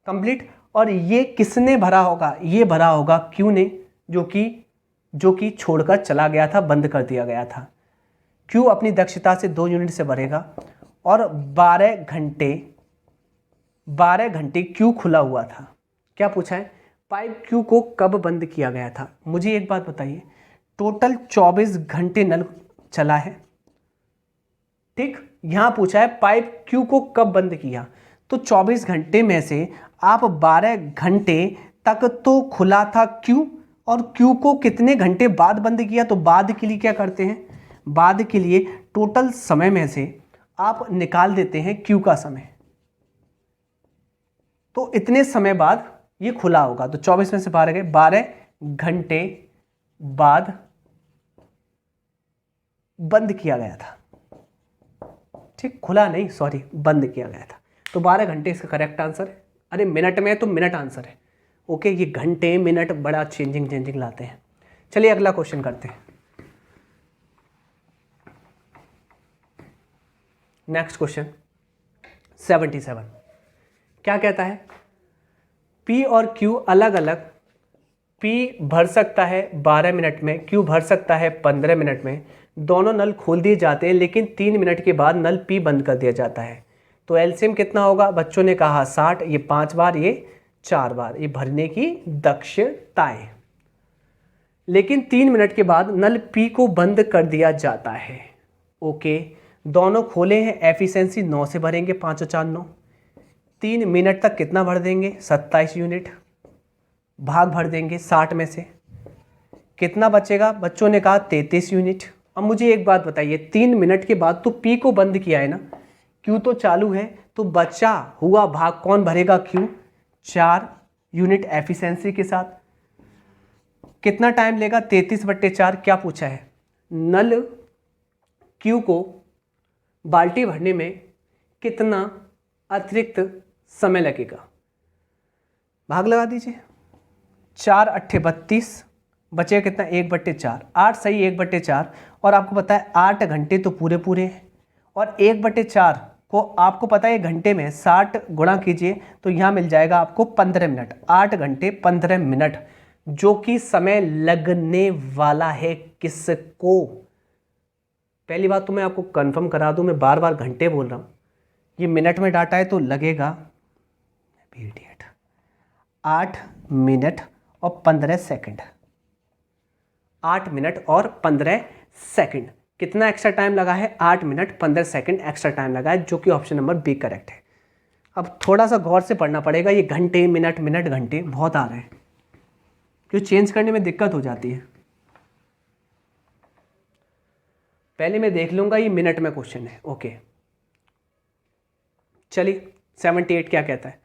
कंप्लीट। और ये किसने भरा होगा, ये भरा होगा क्यू ने, जो कि छोड़कर चला गया था, बंद कर दिया गया था। क्यू अपनी दक्षता से 2 यूनिट से भरेगा, और 12 घंटे क्यू खुला हुआ था। क्या पूछा है, पाइप क्यू को कब बंद किया गया था। मुझे एक बात बताइए, टोटल 24 घंटे नल चला है, ठीक। यहां पूछा है पाइप क्यू को कब बंद किया, तो 24 घंटे में से आप 12 घंटे तक तो खुला था क्यू, और क्यू को कितने घंटे बाद बंद किया, तो बाद के लिए क्या करते हैं, बाद के लिए टोटल समय में से आप निकाल देते हैं क्यू का समय, तो इतने समय बाद ये खुला होगा। तो 24 में से 12 गए, 12 घंटे बाद बंद किया गया था, ठीक, खुला नहीं, सॉरी, बंद किया गया था। तो 12 घंटे इसका करेक्ट आंसर है। अरे मिनट में है तो मिनट आंसर है। ओके, ये घंटे मिनट बड़ा चेंजिंग लाते हैं। चलिए अगला क्वेश्चन करते हैं। नेक्स्ट क्वेश्चन 77 क्या कहता है? P और Q अलग अलग, P भर सकता है 12 मिनट में, Q भर सकता है 15 मिनट में। दोनों नल खोल दिए जाते हैं लेकिन 3 मिनट के बाद नल P बंद कर दिया जाता है। तो एलसीएम कितना होगा? बच्चों ने कहा 60, ये 5 बार, ये 4 बार, ये भरने की दक्षताएं। लेकिन 3 मिनट के बाद नल P को बंद कर दिया जाता है। ओके, दोनों खोले हैं, एफिशिएंसी 9 से भरेंगे, 5 और 4 9। 3 मिनट तक कितना भर देंगे? 27 यूनिट। भाग भर देंगे 60 में से, कितना बचेगा? बच्चों ने कहा 33 यूनिट। अब मुझे एक बात बताइए, 3 मिनट के बाद तो P को बंद किया है ना, Q तो चालू है, तो बचा हुआ भाग कौन भरेगा? Q। 4 यूनिट एफिशिएंसी के साथ कितना टाइम लेगा? 33/4। क्या पूछा है? नल Q को बाल्टी भरने में कितना अतिरिक्त समय लगेगा? भाग लगा दीजिए। 4 8 32, बचेगा कितना? 1/4। 8 सही, 1/4। और आपको पता है 8 घंटे तो पूरे पूरे हैं, और 1/4 को आपको पता है घंटे में 60 गुणा कीजिए तो यहाँ मिल जाएगा आपको 15 मिनट। 8 घंटे 15 मिनट जो कि समय लगने वाला है किसको? पहली बात तो मैं आपको कंफर्म करा दूं, मैं बार बार घंटे बोल रहा हूँ, ये मिनट में डाटा है तो लगेगा 8 मिनट और 15 सेकंड। 8 मिनट और 15 सेकंड। कितना एक्स्ट्रा टाइम लगा है? 8 मिनट 15 सेकंड एक्स्ट्रा टाइम लगा है, जो कि ऑप्शन नंबर बी करेक्ट है। अब थोड़ा सा गौर से पढ़ना पड़ेगा, ये घंटे मिनट मिनट घंटे बहुत आ रहे हैं, क्यों चेंज करने में दिक्कत हो जाती है। पहले मैं देख लूंगा ये मिनट में क्वेश्चन है। ओके, चलिए 78 क्या कहता है?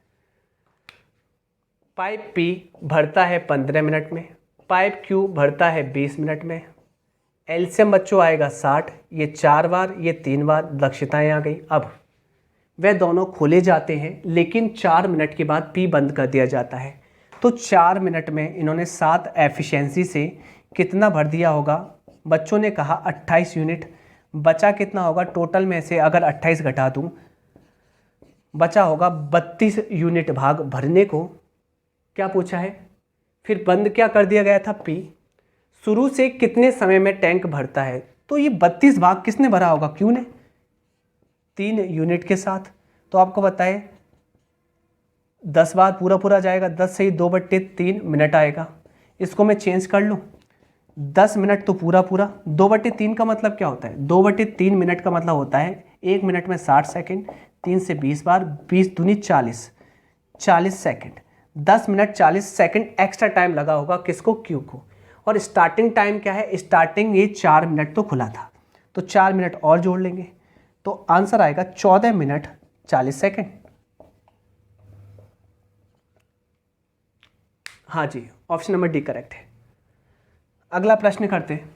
पाइप P भरता है 15 मिनट में, पाइप Q भरता है 20 मिनट में। एलसीएम बच्चों आएगा 60, ये 4 बार, ये 3 बार, दक्षताएं आ गई। अब वे दोनों खोले जाते हैं लेकिन 4 मिनट के बाद P बंद कर दिया जाता है। तो 4 मिनट में इन्होंने 7 एफिशिएंसी से कितना भर दिया होगा? बच्चों ने कहा 28 यूनिट। बचा कितना होगा? टोटल में से अगर 28 घटा दूं, बचा होगा 32 यूनिट भाग भरने को। क्या पूछा है? फिर बंद क्या कर दिया गया था? P। शुरू से कितने समय में टैंक भरता है? तो ये 32 भाग किसने भरा होगा? Q ने, 3 यूनिट के साथ। तो आपको बताए 10 बार पूरा पूरा जाएगा, 10 सही 2/3 मिनट आएगा। इसको मैं चेंज कर लूँ, 10 मिनट तो पूरा पूरा, 2/3 का मतलब क्या होता है? 2/3 मिनट का मतलब होता है 1 मिनट में 60 सेकंड, 3 से 20 बार, 20 दूनी 40, 40 second. 10 minute 40 second extra time लगा होगा किसको? Q को। और स्टार्टिंग टाइम क्या है? स्टार्टिंग ये 4 मिनट तो खुला था, तो 4 मिनट और जोड़ लेंगे तो आंसर आएगा 14 मिनट 40 सेकंड। हाँ जी, ऑप्शन नंबर डी करेक्ट है। अगला प्रश्न करते हैं।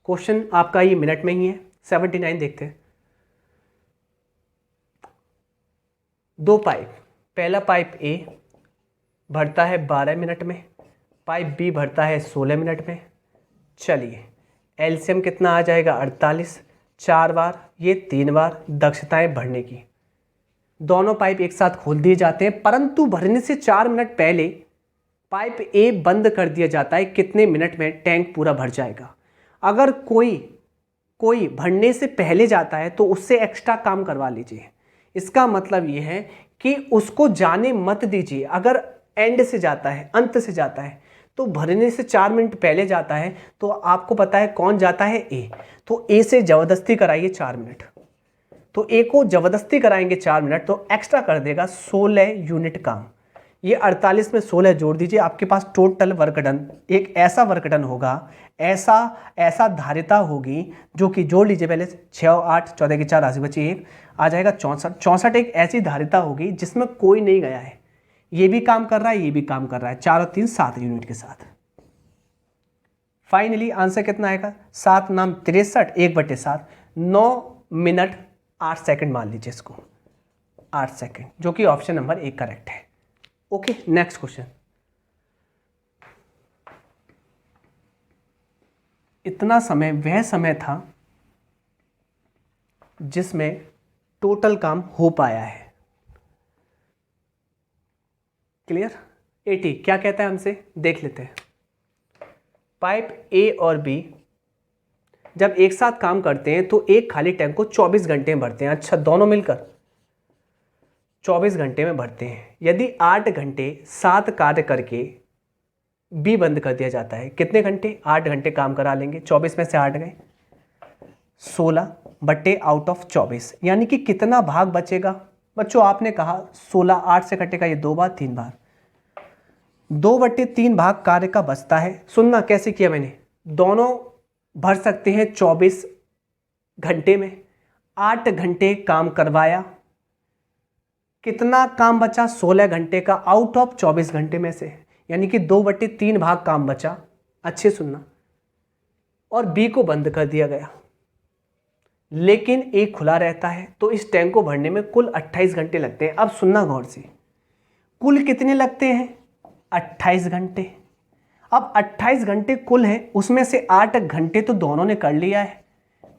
क्वेश्चन आपका ये मिनट में ही है। 79 देखते हैं। 2 पाइप, पहला पाइप A भरता है 12 मिनट में, पाइप B भरता है 16 मिनट में। चलिए एलसीएम कितना आ जाएगा? 48, 4 बार, ये 3 बार, दक्षताएं भरने की। दोनों पाइप एक साथ खोल दिए जाते हैं, परंतु भरने से 4 मिनट पहले पाइप A बंद कर दिया जाता है। कितने मिनट में टैंक पूरा भर जाएगा? अगर कोई भरने से पहले जाता है तो उससे एक्स्ट्रा काम करवा लीजिए। इसका मतलब ये है कि उसको जाने मत दीजिए। अगर एंड से जाता है, अंत से जाता है, तो भरने से 4 मिनट पहले जाता है, तो आपको पता है कौन जाता है? A। तो A से ज़बरदस्ती कराइए 4 मिनट, तो A को ज़बरदस्ती कराएंगे 4 मिनट तो एक्स्ट्रा कर देगा 16 यूनिट काम। ये 48 में 16 जोड़ दीजिए, आपके पास टोटल वर्क डन, एक ऐसा वर्क डन होगा, ऐसा धारिता होगी जो कि जोड़ लीजिए पहले 6 और 8, 14 की 4 राशि बची 1, आ जाएगा 64। 64 एक ऐसी धारिता होगी जिसमें कोई नहीं गया है, ये भी काम कर रहा है, ये भी काम कर रहा है, 4 और 3 7 यूनिट के साथ। फाइनली आंसर कितना आएगा, 7 नाम 63, 1/7, 9 मिनट 8 सेकंड मान लीजिए इसको, 8 सेकंड, जो कि ऑप्शन नंबर 1 करेक्ट है। Okay, next question. इतना समय वह समय था जिसमें टोटल काम हो पाया है। क्लियर? 80 क्या कहता है हमसे, देख लेते हैं। पाइप ए और बी जब एक साथ काम करते हैं तो एक खाली टैंक को 24 घंटे में भरते हैं। अच्छा, दोनों मिलकर 24 घंटे में भरते हैं। यदि 8 घंटे 7 कार्य करके बी बंद कर दिया जाता है, कितने घंटे, 8 घंटे काम करा लेंगे, 24 में से 8 गए, 16/8 यानी कि कितना भाग बचेगा बच्चों, आपने कहा 16, 8 से कटेगा ये 2 बार 3 बार, 2/3 भाग कार्य का बचता है। सुनना कैसे किया मैंने, दोनों भर सकते हैं 24 घंटे में, 8 घंटे काम करवाया, कितना काम बचा, 16 घंटे का आउट ऑफ 24 घंटे में से, यानी कि 2/3 भाग काम बचा। अच्छे सुनना, और बी को बंद कर दिया गया, लेकिन ए खुला रहता है, तो इस टैंक को भरने में कुल 28 घंटे लगते हैं। अब सुनना गौर से, कुल कितने लगते हैं, 28 घंटे। अब 28 घंटे कुल है, उसमें से 8 घंटे तो दोनों ने कर लिया है,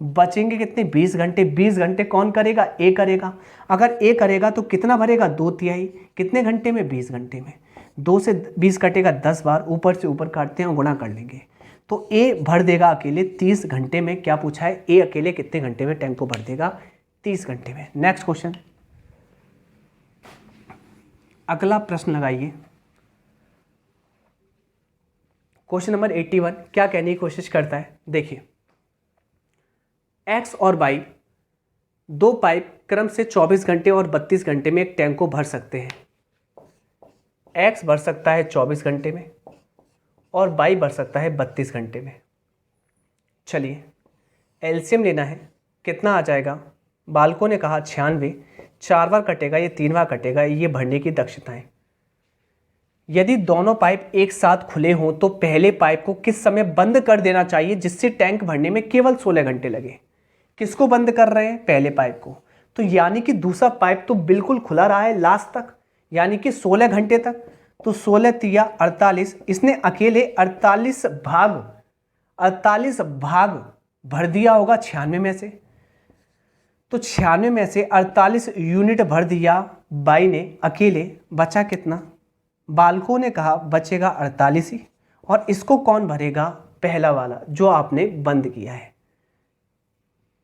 बचेंगे कितने, 20 घंटे। 20 घंटे कौन करेगा, ए करेगा। अगर ए करेगा तो कितना भरेगा, 2/3, कितने घंटे में, 20 घंटे में। 2 से 20 कटेगा 10 बार, ऊपर से ऊपर काटते हैं और गुणा कर लेंगे, तो ए भर देगा अकेले 30 घंटे में। क्या पूछा है, ए अकेले कितने घंटे में टैंक को भर देगा, 30 घंटे में। नेक्स्ट क्वेश्चन, अगला प्रश्न लगाइए। क्वेश्चन नंबर 81 क्या कहने की कोशिश करता है, देखिए। एक्स और वाई दो पाइप क्रम से 24 घंटे और 32 घंटे में एक टैंक को भर सकते हैं। एक्स भर सकता है 24 घंटे में और वाई भर सकता है 32 घंटे में। चलिए एलसीएम लेना है, कितना आ जाएगा, बालकों ने कहा 96, 4 बार कटेगा, ये 3 बार कटेगा, ये भरने की दक्षताएं। यदि दोनों पाइप एक साथ खुले हों तो पहले पाइप को किस समय बंद कर देना चाहिए जिससे टैंक भरने में केवल 16 घंटे लगे। किसको बंद कर रहे हैं, पहले पाइप को, तो यानी कि दूसरा पाइप तो बिल्कुल खुला रहा है लास्ट तक, यानी कि 16 घंटे तक। तो 16 तिया 48, इसने अकेले 48 भाग भर दिया होगा 96 में से, तो 96 में से 48 यूनिट भर दिया बाई ने अकेले, बचा कितना, बालकों ने कहा बचेगा 48 ही, और इसको कौन भरेगा, पहला वाला जो आपने बंद किया है।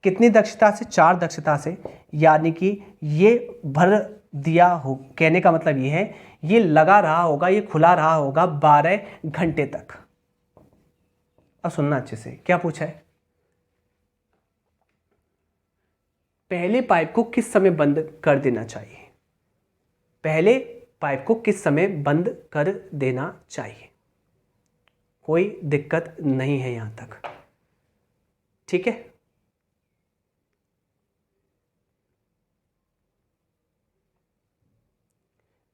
कितनी दक्षता से, 4 दक्षता से, यानी कि ये भर दिया हो, कहने का मतलब ये है ये लगा रहा होगा, ये खुला रहा होगा 12 घंटे तक। अब सुनना अच्छे से, क्या पूछा है, पहले पाइप को किस समय बंद कर देना चाहिए, पहले पाइप को किस समय बंद कर देना चाहिए। कोई दिक्कत नहीं है यहां तक, ठीक है।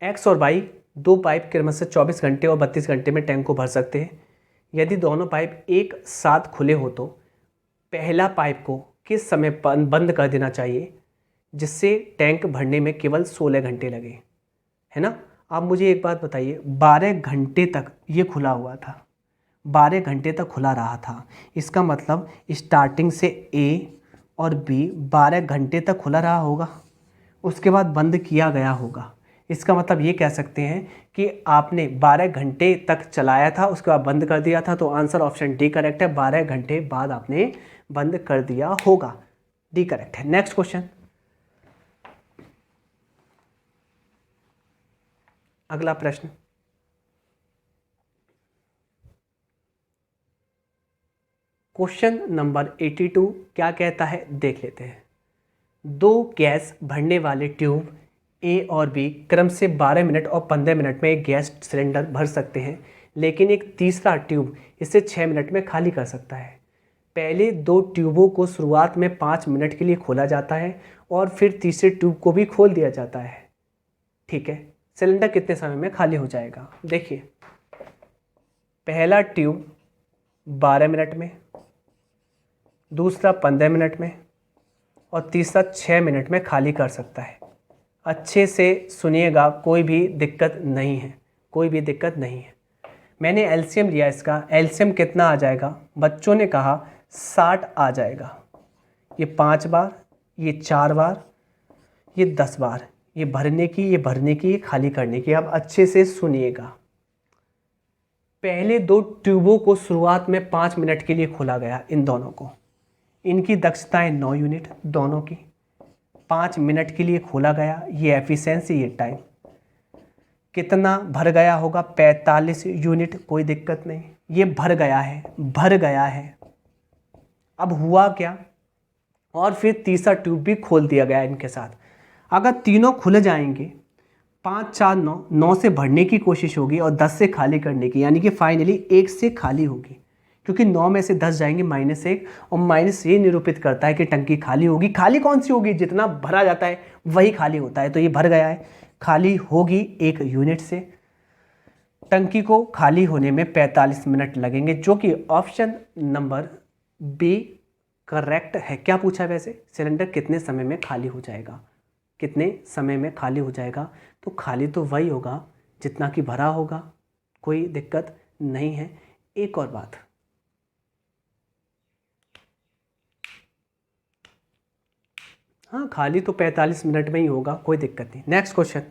एक्स और वाई दो पाइप क्रमशः 24 घंटे और 32 घंटे में टैंक को भर सकते हैं। यदि दोनों पाइप एक साथ खुले हो तो पहला पाइप को किस समय बंद कर देना चाहिए जिससे टैंक भरने में केवल 16 घंटे लगे, है ना। आप मुझे एक बात बताइए, 12 घंटे तक ये खुला हुआ था, 12 घंटे तक खुला रहा था, इसका मतलब स्टार्टिंग से ए और बी 12 घंटे तक खुला रहा होगा, उसके बाद बंद किया गया होगा। इसका मतलब ये कह सकते हैं कि आपने 12 घंटे तक चलाया था, उसके बाद बंद कर दिया था, तो आंसर ऑप्शन डी करेक्ट है। 12 घंटे बाद आपने बंद कर दिया होगा, डी करेक्ट है। नेक्स्ट क्वेश्चन, अगला प्रश्न, क्वेश्चन नंबर 82 क्या कहता है, देख लेते हैं। दो गैस भरने वाले ट्यूब ए और बी क्रम से 12 मिनट और 15 मिनट में एक गैस सिलेंडर भर सकते हैं, लेकिन एक तीसरा ट्यूब इसे 6 मिनट में खाली कर सकता है। पहले दो ट्यूबों को शुरुआत में 5 मिनट के लिए खोला जाता है और फिर तीसरे ट्यूब को भी खोल दिया जाता है, ठीक है। सिलेंडर कितने समय में खाली हो जाएगा, देखिए। पहला ट्यूब 12 मिनट में, दूसरा 15 मिनट में और तीसरा 6 मिनट में खाली कर सकता है। अच्छे से सुनिएगा, कोई भी दिक्कत नहीं है, कोई भी दिक्कत नहीं है। मैंने एलसीएम लिया इसका, एलसीएम कितना आ जाएगा? बच्चों ने कहा 60 आ जाएगा। ये 5 बार, ये 4 बार, ये 10 बार, ये भरने की, ये भरने की, ये खाली करने की। अब अच्छे से सुनिएगा। पहले 2 ट्यूबों को शुरुआत में 5 मिनट के लिए खोला गया, इन दोनों को। इनकी दक्षताएं 9 यूनिट दोनों की, 5 मिनट के लिए खोला गया। ये एफिशिएंसी, ये टाइम। कितना भर गया होगा? 45 यूनिट, कोई दिक्कत नहीं। ये भर गया है, भर गया है। अब हुआ क्या? और फिर तीसरा ट्यूब भी खोल दिया गया इनके साथ। अगर तीनों खुल जाएंगे, 5 4 9, 9 से भरने की कोशिश होगी और 10 से खाली करने की, यानी कि फाइनली 1 से खाली होगी, क्योंकि 9 में से 10 जाएंगे -1, और माइनस ये निरूपित करता है कि टंकी खाली होगी। खाली कौन सी होगी? जितना भरा जाता है वही खाली होता है। तो ये भर गया है, खाली होगी 1 यूनिट से। टंकी को खाली होने में 45 मिनट लगेंगे, जो कि ऑप्शन नंबर बी करेक्ट है। क्या पूछा वैसे? सिलेंडर कितने समय में खाली हो जाएगा? कितने समय में खाली हो जाएगा? तो खाली तो वही होगा जितना कि भरा होगा, कोई दिक्कत नहीं है। एक और बात, हाँ खाली तो 45 मिनट में ही होगा, कोई दिक्कत नहीं। नेक्स्ट क्वेश्चन,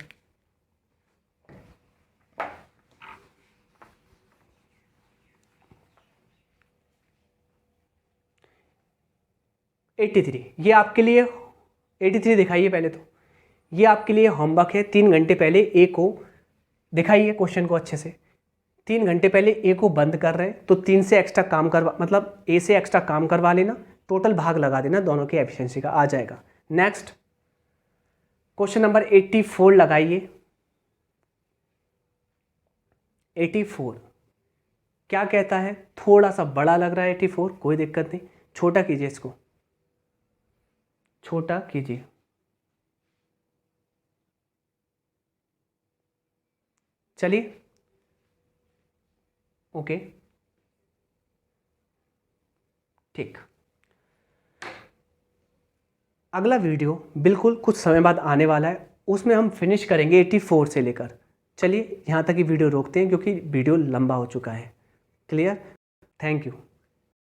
ये आपके लिए 83 दिखाइए पहले तो। ये आपके लिए होमवर्क है। 3 घंटे पहले ए को दिखाइए क्वेश्चन को अच्छे से। 3 घंटे पहले ए को बंद कर रहे हैं तो 3 से एक्स्ट्रा काम करवा, मतलब ए से एक्स्ट्रा काम करवा लेना, टोटल भाग लगा देना दोनों की एफिशिएंसी का, आ जाएगा। नेक्स्ट क्वेश्चन नंबर 84 लगाइए। 84 क्या कहता है? थोड़ा सा बड़ा लग रहा है 84, कोई दिक्कत नहीं, छोटा कीजिए इसको, छोटा कीजिए। चलिए ओके, ठीक। अगला वीडियो बिल्कुल कुछ समय बाद आने वाला है, उसमें हम फिनिश करेंगे 84 से लेकर। चलिए यहाँ तक ही वीडियो रोकते हैं क्योंकि वीडियो लंबा हो चुका है। क्लियर? Thank you.